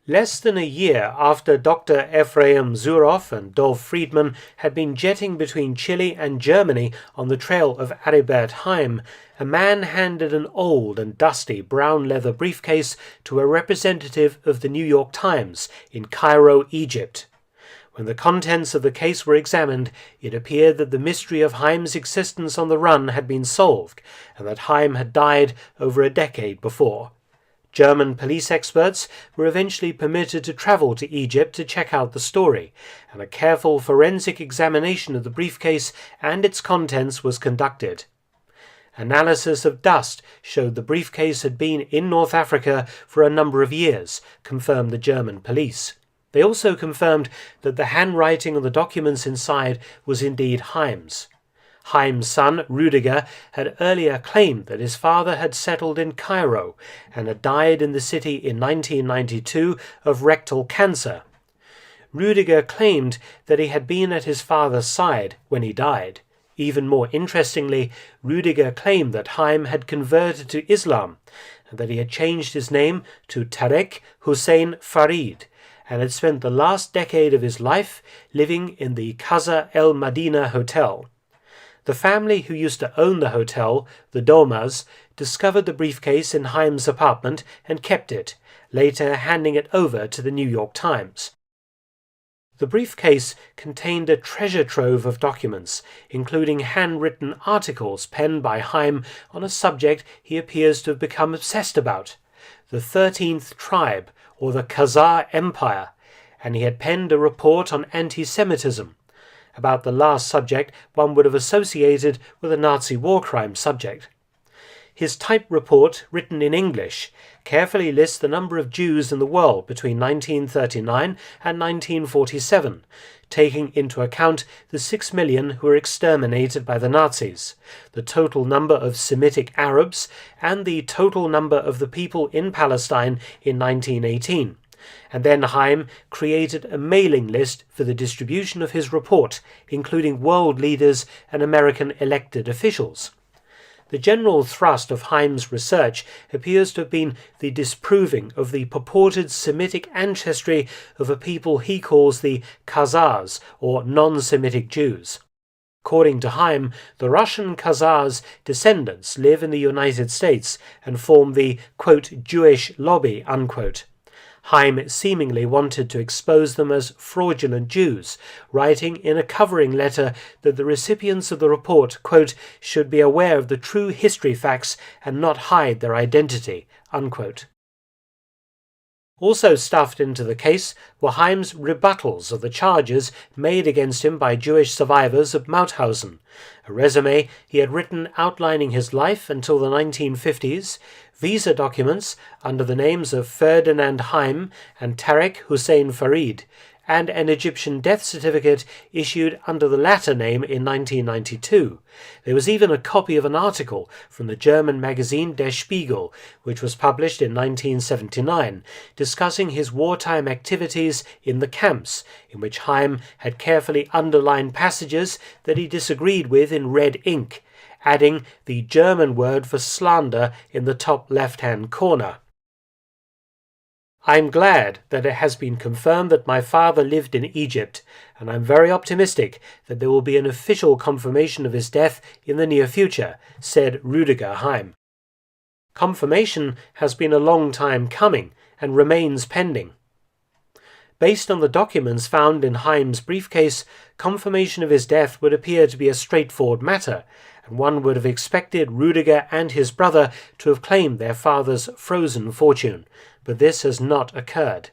Less than a year after Dr. Ephraim Zuroff and Dolf Friedman had been jetting between Chile and Germany on the trail of Aribert Heim, a man handed an old and dusty brown leather briefcase to a representative of the New York Times in Cairo, Egypt. When the contents of the case were examined, it appeared that the mystery of Heim's existence on the run had been solved, and that Heim had died over a decade before. German police experts were eventually permitted to travel to Egypt to check out the story, and a careful forensic examination of the briefcase and its contents was conducted. Analysis of dust showed the briefcase had been in North Africa for a number of years, confirmed the German police. They also confirmed that the handwriting on the documents inside was indeed Heim's. Heim's son, Rüdiger, had earlier claimed that his father had settled in Cairo and had died in the city in 1992 of rectal cancer. Rüdiger claimed that he had been at his father's side when he died. Even more interestingly, Rüdiger claimed that Heim had converted to Islam and that he had changed his name to Tarek Hussein Farid and had spent the last decade of his life living in the Casa El Madina Hotel. The family who used to own the hotel, the Domas, discovered the briefcase in Heim's apartment and kept it, later handing it over to the New York Times. The briefcase contained a treasure trove of documents, including handwritten articles penned by Heim on a subject he appears to have become obsessed about, the 13th tribe, or the Khazar Empire, and he had penned a report on anti-Semitism. About the last subject one would have associated with a Nazi war crime subject. His type report, written in English, carefully lists the number of Jews in the world between 1939 and 1947, taking into account the 6 million who were exterminated by the Nazis, the total number of Semitic Arabs, and the total number of the people in Palestine in 1918. And then Heim created a mailing list for the distribution of his report, including world leaders and American elected officials. The general thrust of Heim's research appears to have been the disproving of the purported Semitic ancestry of a people he calls the Khazars, or non-Semitic Jews. According to Heim, the Russian Khazars' descendants live in the United States and form the, quote, Jewish lobby, unquote. Heim seemingly wanted to expose them as fraudulent Jews, writing in a covering letter that the recipients of the report, quote, should be aware of the true history facts and not hide their identity, unquote. Also stuffed into the case were Heim's rebuttals of the charges made against him by Jewish survivors of Mauthausen, a resume he had written outlining his life until the 1950s, visa documents under the names of Ferdinand Heim and Tariq Hussein Farid, and an Egyptian death certificate issued under the latter name in 1992. There was even a copy of an article from the German magazine Der Spiegel, which was published in 1979, discussing his wartime activities in the camps, in which Heim had carefully underlined passages that he disagreed with in red ink, adding the German word for slander in the top left-hand corner. I am glad that it has been confirmed that my father lived in Egypt, and I am very optimistic that there will be an official confirmation of his death in the near future, said Rüdiger Heim. Confirmation has been a long time coming and remains pending. Based on the documents found in Heim's briefcase, confirmation of his death would appear to be a straightforward matter, and one would have expected Rüdiger and his brother to have claimed their father's frozen fortune, but this has not occurred.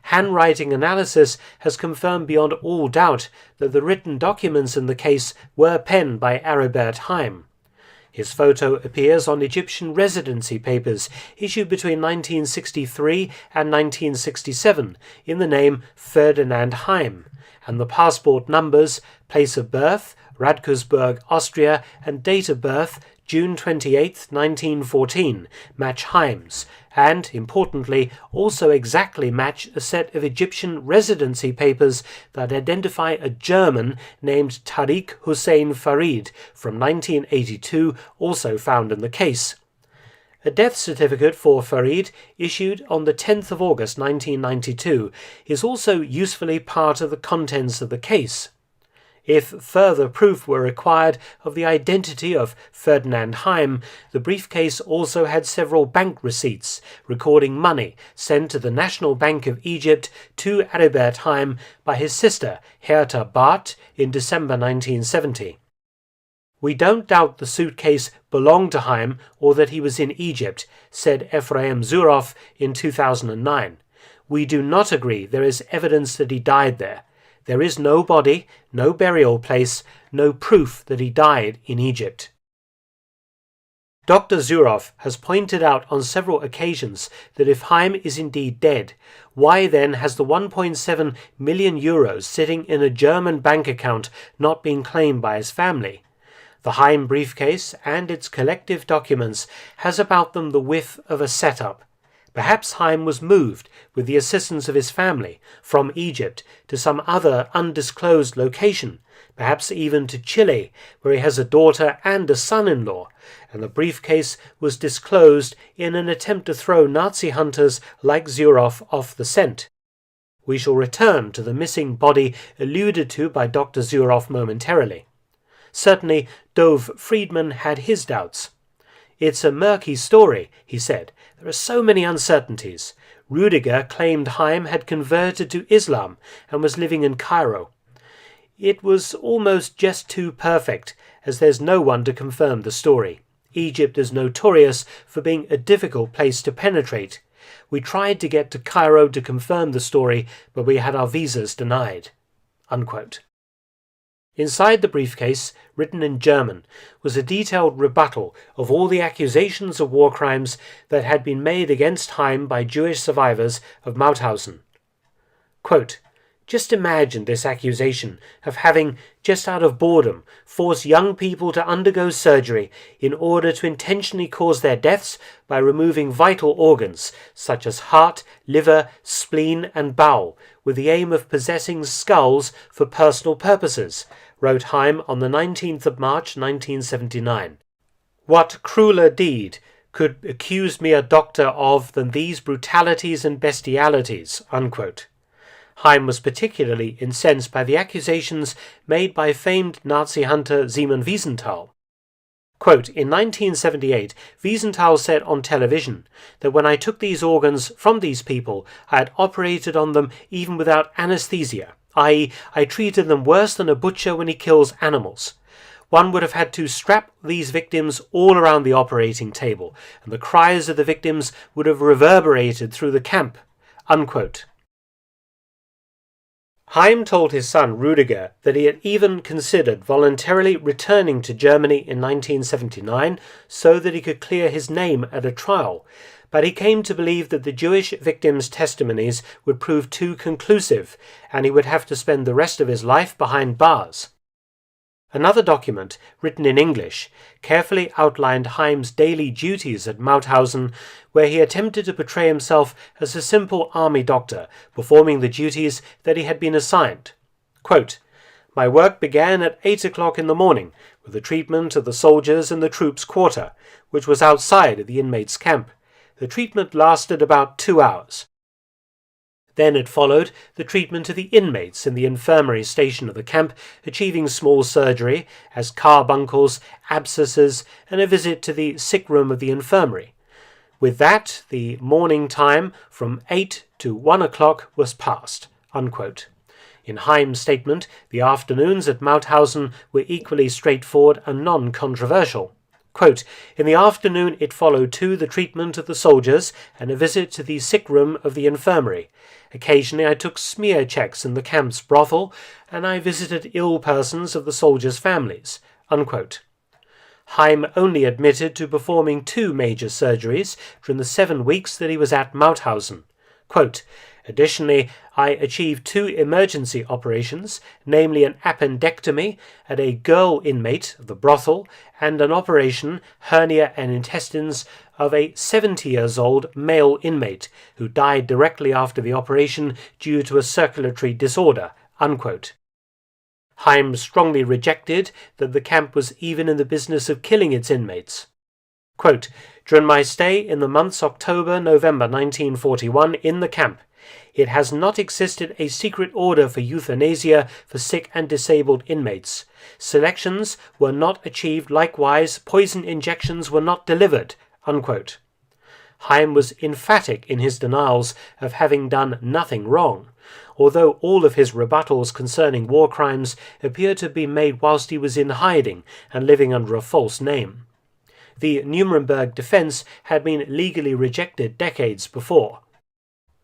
Handwriting analysis has confirmed beyond all doubt that the written documents in the case were penned by Aribert Heim. His photo appears on Egyptian residency papers issued between 1963 and 1967 in the name Ferdinand Heim, and the passport numbers, place of birth, Radkersburg, Austria, and date of birth, June 28, 1914, match Heim's, and, importantly, also exactly match a set of Egyptian residency papers that identify a German named Tariq Hussein Farid from 1982, also found in the case. A death certificate for Farid, issued on the 10th of August 1992, is also usefully part of the contents of the case. If further proof were required of the identity of Ferdinand Heim, the briefcase also had several bank receipts recording money sent to the National Bank of Egypt to Aribert Heim by his sister Herta Barth in December 1970. We don't doubt the suitcase belonged to Heim or that he was in Egypt, said Ephraim Zuroff in 2009. We do not agree there is evidence that he died there. There is no body, no burial place, no proof that he died in Egypt. Dr. Zuroff has pointed out on several occasions that if Heim is indeed dead, why then has the 1.7 million euros sitting in a German bank account not been claimed by his family? The Heim briefcase and its collective documents has about them the whiff of a setup. Perhaps Heim was moved, with the assistance of his family, from Egypt to some other undisclosed location, perhaps even to Chile, where he has a daughter and a son-in-law, and the briefcase was disclosed in an attempt to throw Nazi hunters like Zuroff off the scent. We shall return to the missing body alluded to by Dr. Zuroff momentarily. Certainly, Dov Friedman had his doubts. It's a murky story, he said. There are so many uncertainties. Rudiger claimed Heim had converted to Islam and was living in Cairo. It was almost just too perfect, as there's no one to confirm the story. Egypt is notorious for being a difficult place to penetrate. We tried to get to Cairo to confirm the story, but we had our visas denied." Unquote. Inside the briefcase, written in German, was a detailed rebuttal of all the accusations of war crimes that had been made against Heim by Jewish survivors of Mauthausen. Quote, "Just imagine this accusation of having, just out of boredom, forced young people to undergo surgery in order to intentionally cause their deaths by removing vital organs such as heart, liver, spleen, and bowel, with the aim of possessing skulls for personal purposes," wrote Heim on the 19th of March 1979. "What crueler deed could accuse me a doctor of than these brutalities and bestialities?" Unquote. Heim was particularly incensed by the accusations made by famed Nazi hunter Simon Wiesenthal. Quote, "In 1978, Wiesenthal said on television that when I took these organs from these people, I had operated on them even without anesthesia, i.e., I treated them worse than a butcher when he kills animals. One would have had to strap these victims all around the operating table, and the cries of the victims would have reverberated through the camp." Unquote. Heim told his son Rudiger that he had even considered voluntarily returning to Germany in 1979 so that he could clear his name at a trial, but he came to believe that the Jewish victims' testimonies would prove too conclusive, and he would have to spend the rest of his life behind bars. Another document, written in English, carefully outlined Heim's daily duties at Mauthausen, where he attempted to portray himself as a simple army doctor, performing the duties that he had been assigned. Quote, "My work began at 8 o'clock in the morning, with the treatment of the soldiers in the troops' quarter, which was outside of the inmates' camp. The treatment lasted about 2 hours. Then it followed the treatment of the inmates in the infirmary station of the camp, achieving small surgery, as carbuncles, abscesses, and a visit to the sick room of the infirmary. With that, the morning time from 8 to 1 o'clock was passed." Unquote. In Heim's statement, the afternoons at Mauthausen were equally straightforward and non-controversial. Quote, "In the afternoon it followed too the treatment of the soldiers and a visit to the sick room of the infirmary. Occasionally I took smear checks in the camp's brothel, and I visited ill persons of the soldiers' families." Unquote. Heim only admitted to performing 2 major surgeries during the 7 weeks that he was at Mauthausen. Quote, "Additionally, I achieved 2 emergency operations, namely an appendectomy at a girl inmate of the brothel and an operation, hernia and intestines, of a 70-year-old male inmate who died directly after the operation due to a circulatory disorder." Unquote. Heim strongly rejected that the camp was even in the business of killing its inmates. Quote, "During my stay in the months October-November 1941 in the camp, it has not existed a secret order for euthanasia for sick and disabled inmates. Selections were not achieved, likewise poison injections were not delivered." Unquote. Heim was emphatic in his denials of having done nothing wrong, although all of his rebuttals concerning war crimes appear to have been made whilst he was in hiding and living under a false name. The Nuremberg defense had been legally rejected decades before.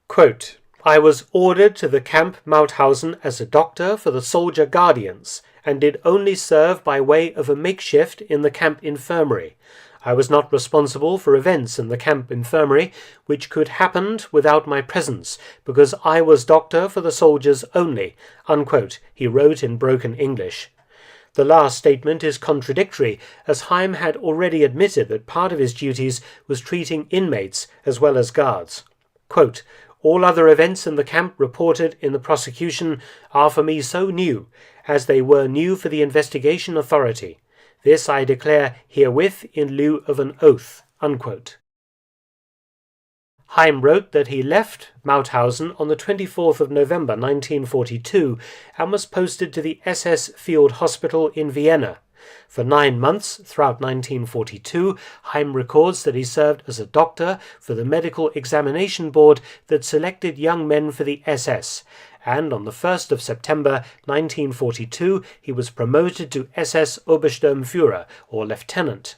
Quote, "I was ordered to the camp Mauthausen as a doctor for the soldier guardians, and did only serve by way of a makeshift in the camp infirmary. I was not responsible for events in the camp infirmary which could happen without my presence, because I was doctor for the soldiers only." Unquote, he wrote in broken English. The last statement is contradictory, as Heim had already admitted that part of his duties was treating inmates as well as guards. Quote, "All other events in the camp reported in the prosecution are for me so new, as they were new for the investigation authority. This I declare herewith in lieu of an oath." Unquote. Heim wrote that he left Mauthausen on the 24th of November 1942 and was posted to the SS Field Hospital in Vienna, For 9 months throughout 1942, Heim records that he served as a doctor for the medical examination board that selected young men for the SS, and on the 1st of September 1942 he was promoted to SS Obersturmführer, or lieutenant.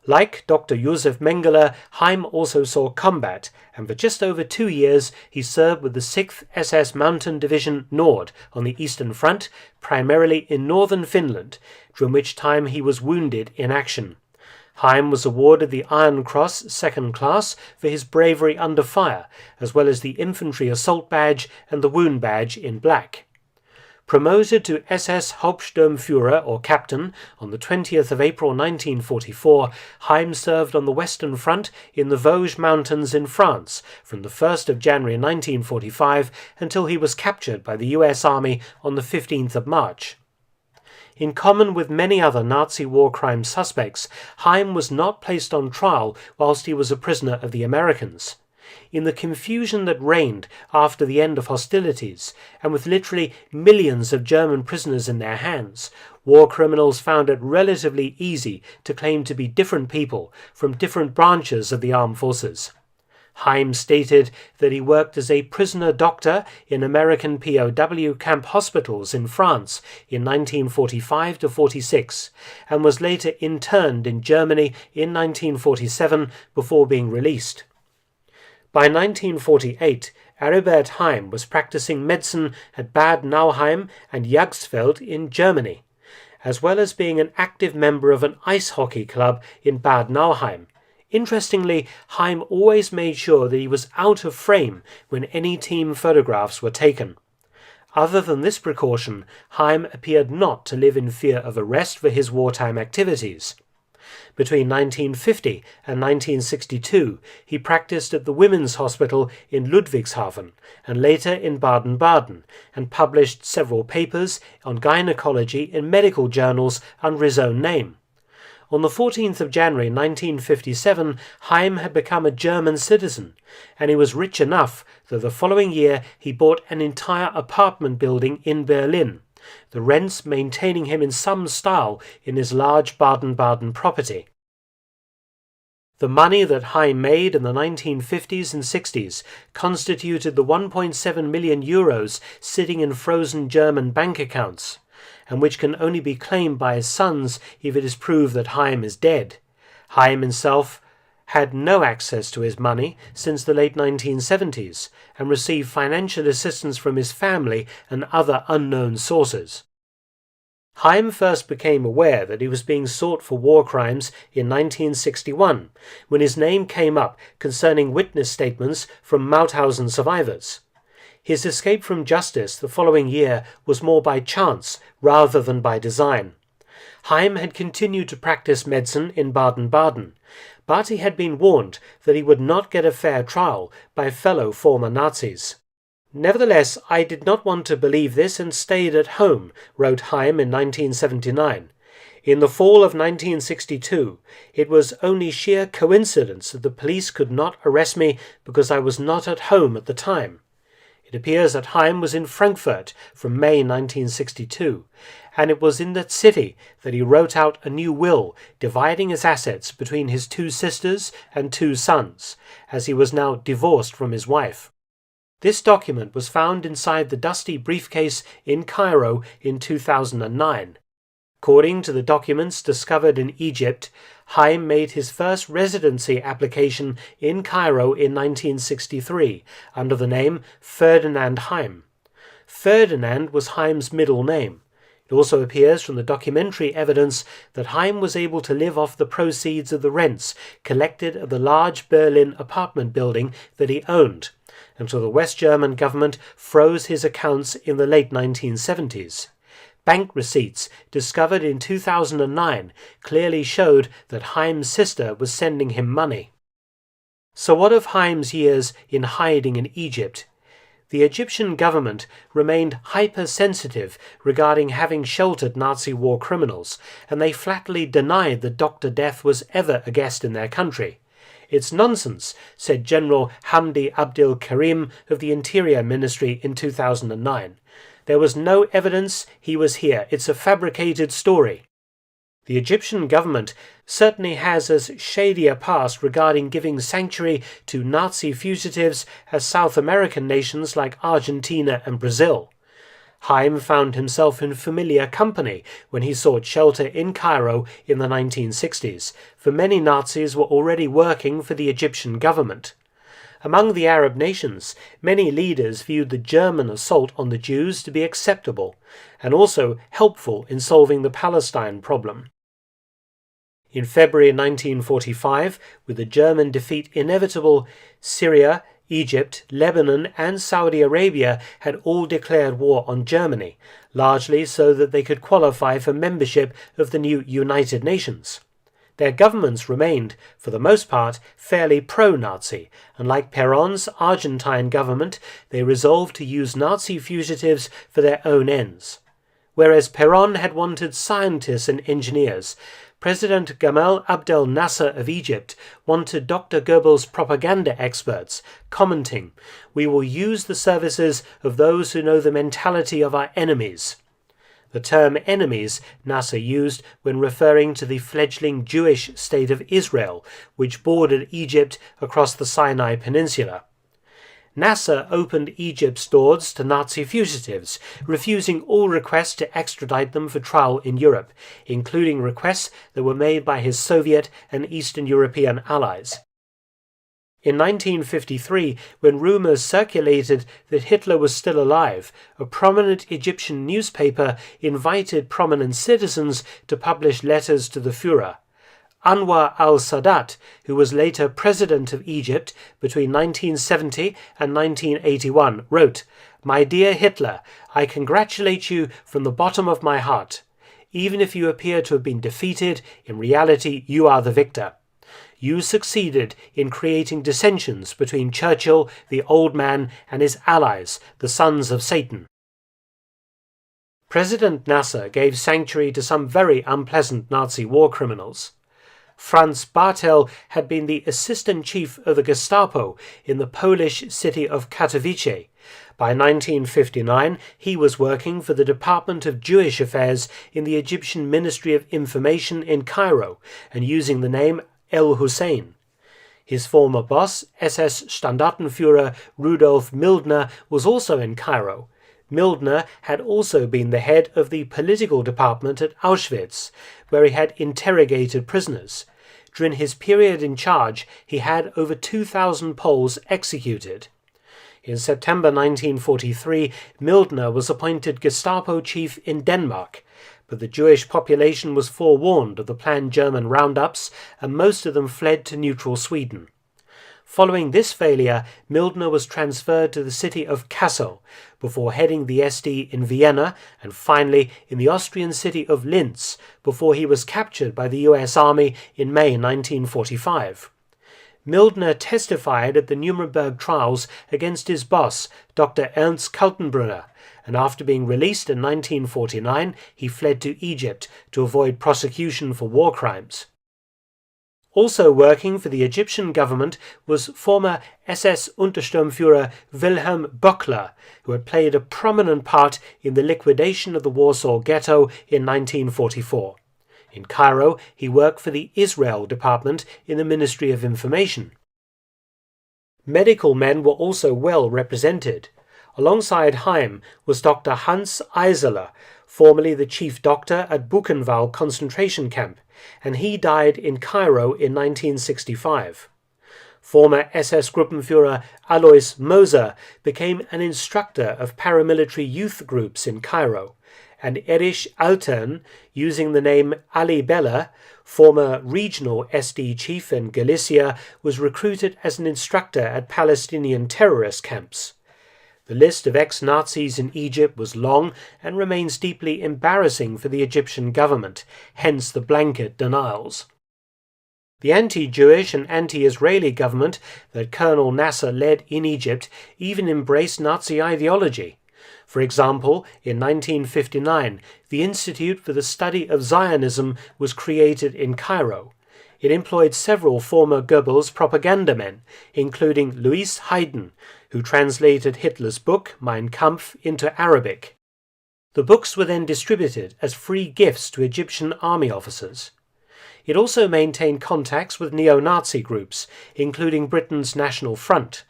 Like Dr. Josef Mengele, Heim also saw combat, and for just over 2 years he served with the 6th SS Mountain Division Nord on the Eastern Front, primarily in northern Finland, during which time he was wounded in action. Heim was awarded the Iron Cross Second Class for his bravery under fire, as well as the Infantry Assault Badge and the Wound Badge in black. Promoted to SS Hauptsturmführer, or captain, on the 20th of April 1944, Heim served on the Western Front in the Vosges Mountains in France from the 1st of January 1945 until he was captured by the US Army on the 15th of March. In common with many other Nazi war crime suspects, Heim was not placed on trial whilst he was a prisoner of the Americans. In the confusion that reigned after the end of hostilities, and with literally millions of German prisoners in their hands, war criminals found it relatively easy to claim to be different people from different branches of the armed forces. Heim stated that he worked as a prisoner doctor in American POW camp hospitals in France in 1945 to 46, and was later interned in Germany in 1947 before being released. By 1948, Aribert Heim was practicing medicine at Bad Nauheim and Jagdfeld in Germany, as well as being an active member of an ice hockey club in Bad Nauheim. Interestingly, Heim always made sure that he was out of frame when any team photographs were taken. Other than this precaution, Heim appeared not to live in fear of arrest for his wartime activities. Between 1950 and 1962, he practiced at the Women's Hospital in Ludwigshafen and later in Baden-Baden, and published several papers on gynecology in medical journals under his own name. On the 14th of January 1957, Heim had become a German citizen, and he was rich enough that the following year he bought an entire apartment building in Berlin, the rents maintaining him in some style in his large Baden-Baden property. The money that Heim made in the 1950s and 60s constituted the 1.7 million euros sitting in frozen German bank accounts, and which can only be claimed by his sons if it is proved that Heim is dead. Heim himself had no access to his money since the late 1970s and received financial assistance from his family and other unknown sources. Heim first became aware that he was being sought for war crimes in 1961, when his name came up concerning witness statements from Mauthausen survivors. His escape from justice the following year was more by chance rather than by design. Heim had continued to practice medicine in Baden-Baden, but he had been warned that he would not get a fair trial by fellow former Nazis. Nevertheless, I did not want to believe this and stayed at home, wrote Heim in 1979. In the fall of 1962, it was only sheer coincidence that the police could not arrest me because I was not at home at the time. It appears that Heim was in Frankfurt from May 1962, and it was in that city that he wrote out a new will dividing his assets between his 2 sisters and 2 sons, as he was now divorced from his wife. This document was found inside the dusty briefcase in Cairo in 2009. According to the documents discovered in Egypt, Heim made his first residency application in Cairo in 1963 under the name Ferdinand Heim. Ferdinand was Heim's middle name. It also appears from the documentary evidence that Heim was able to live off the proceeds of the rents collected at the large Berlin apartment building that he owned, until the West German government froze his accounts in the late 1970s. Bank receipts discovered in 2009 clearly showed that Heim's sister was sending him money. So what of Heim's years in hiding in Egypt? The Egyptian government remained hypersensitive regarding having sheltered Nazi war criminals, and they flatly denied that Dr. Death was ever a guest in their country. It's nonsense, said General Hamdi Abdel Karim of the Interior Ministry in 2009. There was no evidence he was here. It's a fabricated story. The Egyptian government certainly has as shady a past regarding giving sanctuary to Nazi fugitives as South American nations like Argentina and Brazil. Haim found himself in familiar company when he sought shelter in Cairo in the 1960s, for many Nazis were already working for the Egyptian government. Among the Arab nations, many leaders viewed the German assault on the Jews to be acceptable, and also helpful in solving the Palestine problem. In February 1945, with the German defeat inevitable, Syria, Egypt, Lebanon, and Saudi Arabia had all declared war on Germany, largely so that they could qualify for membership of the new United Nations. Their governments remained, for the most part, fairly pro-Nazi, and like Perón's Argentine government, they resolved to use Nazi fugitives for their own ends. Whereas Perón had wanted scientists and engineers, President Gamal Abdel Nasser of Egypt wanted Dr. Goebbels' propaganda experts, commenting, "We will use the services of those who know the mentality of our enemies." The term enemies Nasser used when referring to the fledgling Jewish state of Israel, which bordered Egypt across the Sinai Peninsula. Nasser opened Egypt's doors to Nazi fugitives, refusing all requests to extradite them for trial in Europe, including requests that were made by his Soviet and Eastern European allies. In 1953, when rumors circulated that Hitler was still alive, a prominent Egyptian newspaper invited prominent citizens to publish letters to the Führer. Anwar al-Sadat, who was later president of Egypt between 1970 and 1981, wrote, "My dear Hitler, I congratulate you from the bottom of my heart. Even if you appear to have been defeated, in reality you are the victor. You succeeded in creating dissensions between Churchill, the old man, and his allies, the sons of Satan." President Nasser gave sanctuary to some very unpleasant Nazi war criminals. Franz Bartel had been the assistant chief of the Gestapo in the Polish city of Katowice. By 1959, he was working for the Department of Jewish Affairs in the Egyptian Ministry of Information in Cairo and using the name El Hussein. His former boss, SS Standartenführer Rudolf Mildner, was also in Cairo. Mildner had also been the head of the political department at Auschwitz, where he had interrogated prisoners. During his period in charge, he had over 2,000 Poles executed. In September 1943, Mildner was appointed Gestapo chief in Denmark, but the Jewish population was forewarned of the planned German roundups, and most of them fled to neutral Sweden. Following this failure, Mildner was transferred to the city of Kassel, before heading the SD in Vienna, and finally in the Austrian city of Linz, before he was captured by the US Army in May 1945. Mildner testified at the Nuremberg trials against his boss, Dr. Ernst Kaltenbrunner, and after being released in 1949, he fled to Egypt to avoid prosecution for war crimes. Also working for the Egyptian government was former SS Untersturmführer Wilhelm Böckler, who had played a prominent part in the liquidation of the Warsaw Ghetto in 1944. In Cairo, he worked for the Israel Department in the Ministry of Information. Medical men were also well represented. Alongside Haim was Dr. Hans Eisele, formerly the chief doctor at Buchenwald concentration camp, and he died in Cairo in 1965. Former SS Gruppenführer Alois Moser became an instructor of paramilitary youth groups in Cairo, and Erich Altern, using the name Ali Bella, former regional SD chief in Galicia, was recruited as an instructor at Palestinian terrorist camps. The list of ex-Nazis in Egypt was long and remains deeply embarrassing for the Egyptian government, hence the blanket denials. The anti-Jewish and anti-Israeli government that Colonel Nasser led in Egypt even embraced Nazi ideology. For example, in 1959, the Institute for the Study of Zionism was created in Cairo. It employed several former Goebbels propaganda men, including Louis Haydn, who translated Hitler's book Mein Kampf into Arabic. The books were then distributed as free gifts to Egyptian army officers. It also maintained contacts with neo-Nazi groups, including Britain's National Front.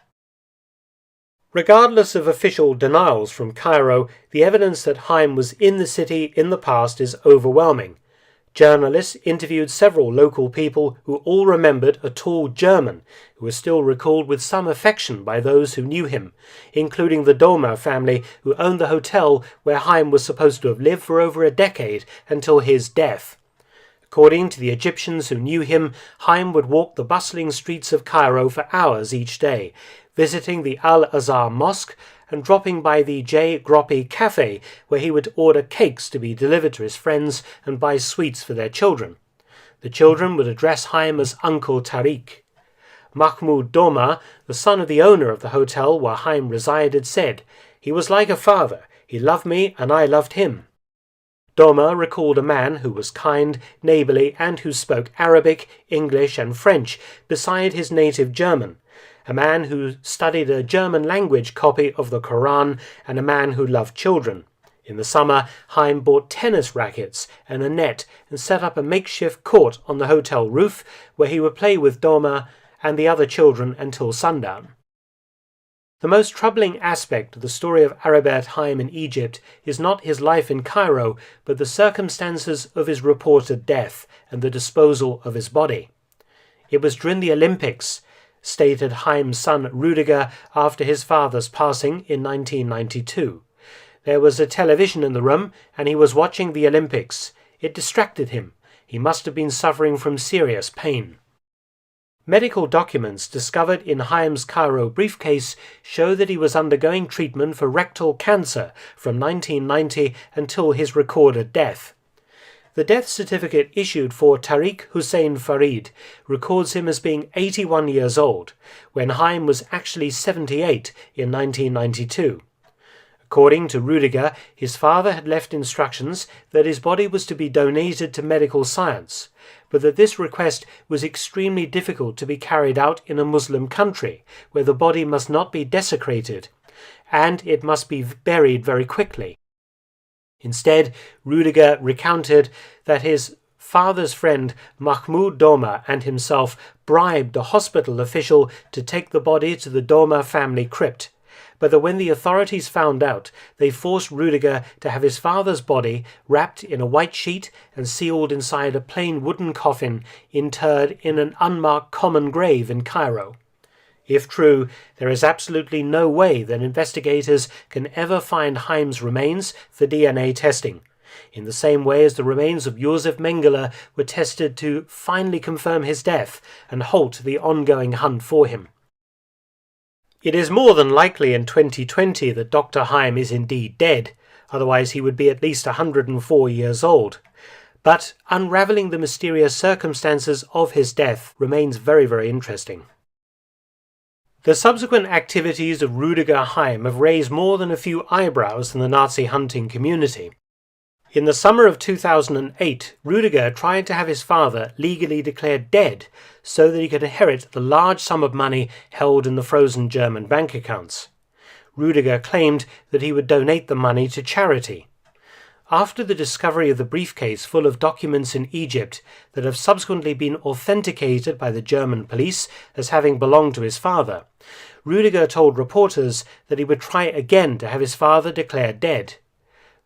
Regardless of official denials from Cairo, the evidence that Haim was in the city in the past is overwhelming. Journalists interviewed several local people who all remembered a tall German who was still recalled with some affection by those who knew him, including the Doma family who owned the hotel where Haim was supposed to have lived for over a decade until his death. According to the Egyptians who knew him, Haim would walk the bustling streets of Cairo for hours each day, visiting the Al-Azhar Mosque and dropping by the J. Groppi Cafe, where he would order cakes to be delivered to his friends and buy sweets for their children. The children would address Haim as Uncle Tariq. Mahmoud Doma, the son of the owner of the hotel where Haim resided, said, "He was like a father. He loved me and I loved him." Doma recalled a man who was kind, neighbourly, and who spoke Arabic, English, and French, beside his native German, a man who studied a German language copy of the Quran, and a man who loved children. In the summer, Haim bought tennis rackets and a net and set up a makeshift court on the hotel roof where he would play with Doma and the other children until sundown. The most troubling aspect of the story of Aribert Haim in Egypt is not his life in Cairo, but the circumstances of his reported death and the disposal of his body. "It was during the Olympics," stated Haim's son Rudiger after his father's passing in 1992. "There was a television in the room and he was watching the Olympics. It distracted him. He must have been suffering from serious pain." Medical documents discovered in Haim's Cairo briefcase show that he was undergoing treatment for rectal cancer from 1990 until his recorded death. The death certificate issued for Tariq Hussein Farid records him as being 81 years old, when Haim was actually 78 in 1992. According to Rudiger, his father had left instructions that his body was to be donated to medical science, but that this request was extremely difficult to be carried out in a Muslim country, where the body must not be desecrated, and it must be buried very quickly. Instead, Rudiger recounted that his father's friend Mahmoud Doma and himself bribed a hospital official to take the body to the Doma family crypt, but that when the authorities found out, they forced Rudiger to have his father's body wrapped in a white sheet and sealed inside a plain wooden coffin interred in an unmarked common grave in Cairo. If true, there is absolutely no way that investigators can ever find Haim's remains for DNA testing, in the same way as the remains of Josef Mengele were tested to finally confirm his death and halt the ongoing hunt for him. It is more than likely in 2020 that Dr. Haim is indeed dead, otherwise he would be at least 104 years old. But unravelling the mysterious circumstances of his death remains very, very interesting. The subsequent activities of Rudiger Haim have raised more than a few eyebrows in the Nazi hunting community. In the summer of 2008, Rudiger tried to have his father legally declared dead so that he could inherit the large sum of money held in the frozen German bank accounts. Rudiger claimed that he would donate the money to charity. After the discovery of the briefcase full of documents in Egypt that have subsequently been authenticated by the German police as having belonged to his father, Rudiger told reporters that he would try again to have his father declared dead.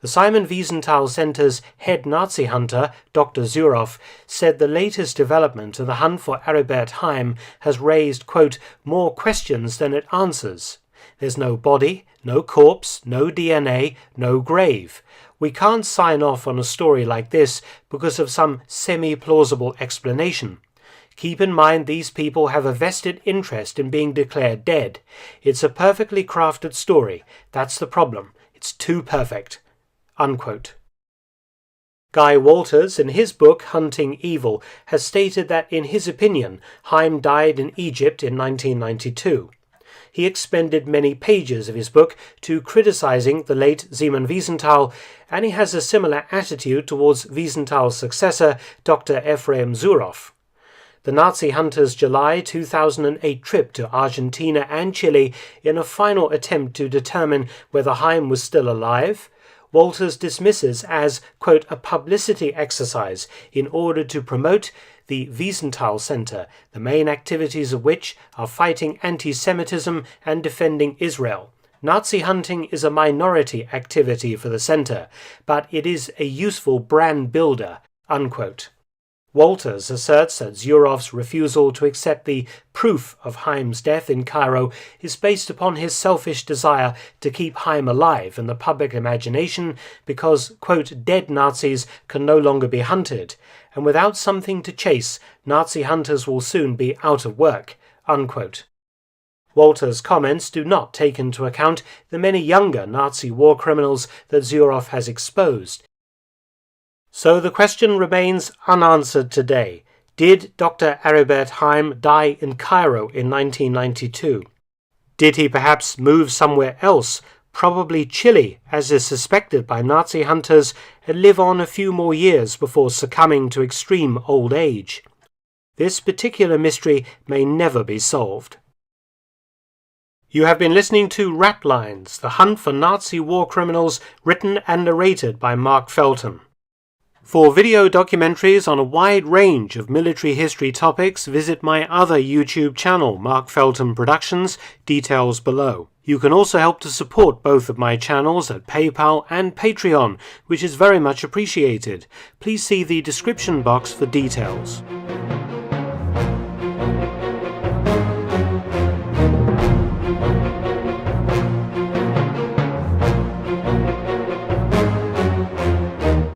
The Simon Wiesenthal Center's head Nazi hunter, Dr. Zuroff, said the latest development in the hunt for Aribert Haim has raised, quote, "more questions than it answers. There's no body, no corpse, no DNA, no grave. We can't sign off on a story like this because of some semi-plausible explanation. Keep in mind these people have a vested interest in being declared dead. It's a perfectly crafted story. That's the problem. It's too perfect." Unquote. Guy Walters, in his book Hunting Evil, has stated that, in his opinion, Haim died in Egypt in 1992. He expended many pages of his book to criticizing the late Simon Wiesenthal, and he has a similar attitude towards Wiesenthal's successor, Dr. Ephraim Zuroff. The Nazi hunters' July 2008 trip to Argentina and Chile in a final attempt to determine whether Haim was still alive Walters dismisses as, quote, a publicity exercise in order to promote the Wiesenthal Center, the main activities of which are fighting anti-Semitism and defending Israel. Nazi hunting is a minority activity for the center, but it is a useful brand builder, unquote. Walters asserts that Zurov's refusal to accept the proof of Haim's death in Cairo is based upon his selfish desire to keep Haim alive in the public imagination because, quote, dead Nazis can no longer be hunted, and without something to chase, Nazi hunters will soon be out of work, unquote. Walters' comments do not take into account the many younger Nazi war criminals that Zurov has exposed. So the question remains unanswered today. Did Dr. Aribert Haim die in Cairo in 1992? Did he perhaps move somewhere else, probably Chile, as is suspected by Nazi hunters, and live on a few more years before succumbing to extreme old age? This particular mystery may never be solved. You have been listening to Ratlines, The Hunt for Nazi War Criminals, written and narrated by Mark Felton. For video documentaries on a wide range of military history topics, visit my other YouTube channel, Mark Felton Productions, details below. You can also help to support both of my channels at PayPal and Patreon, which is very much appreciated. Please see the description box for details.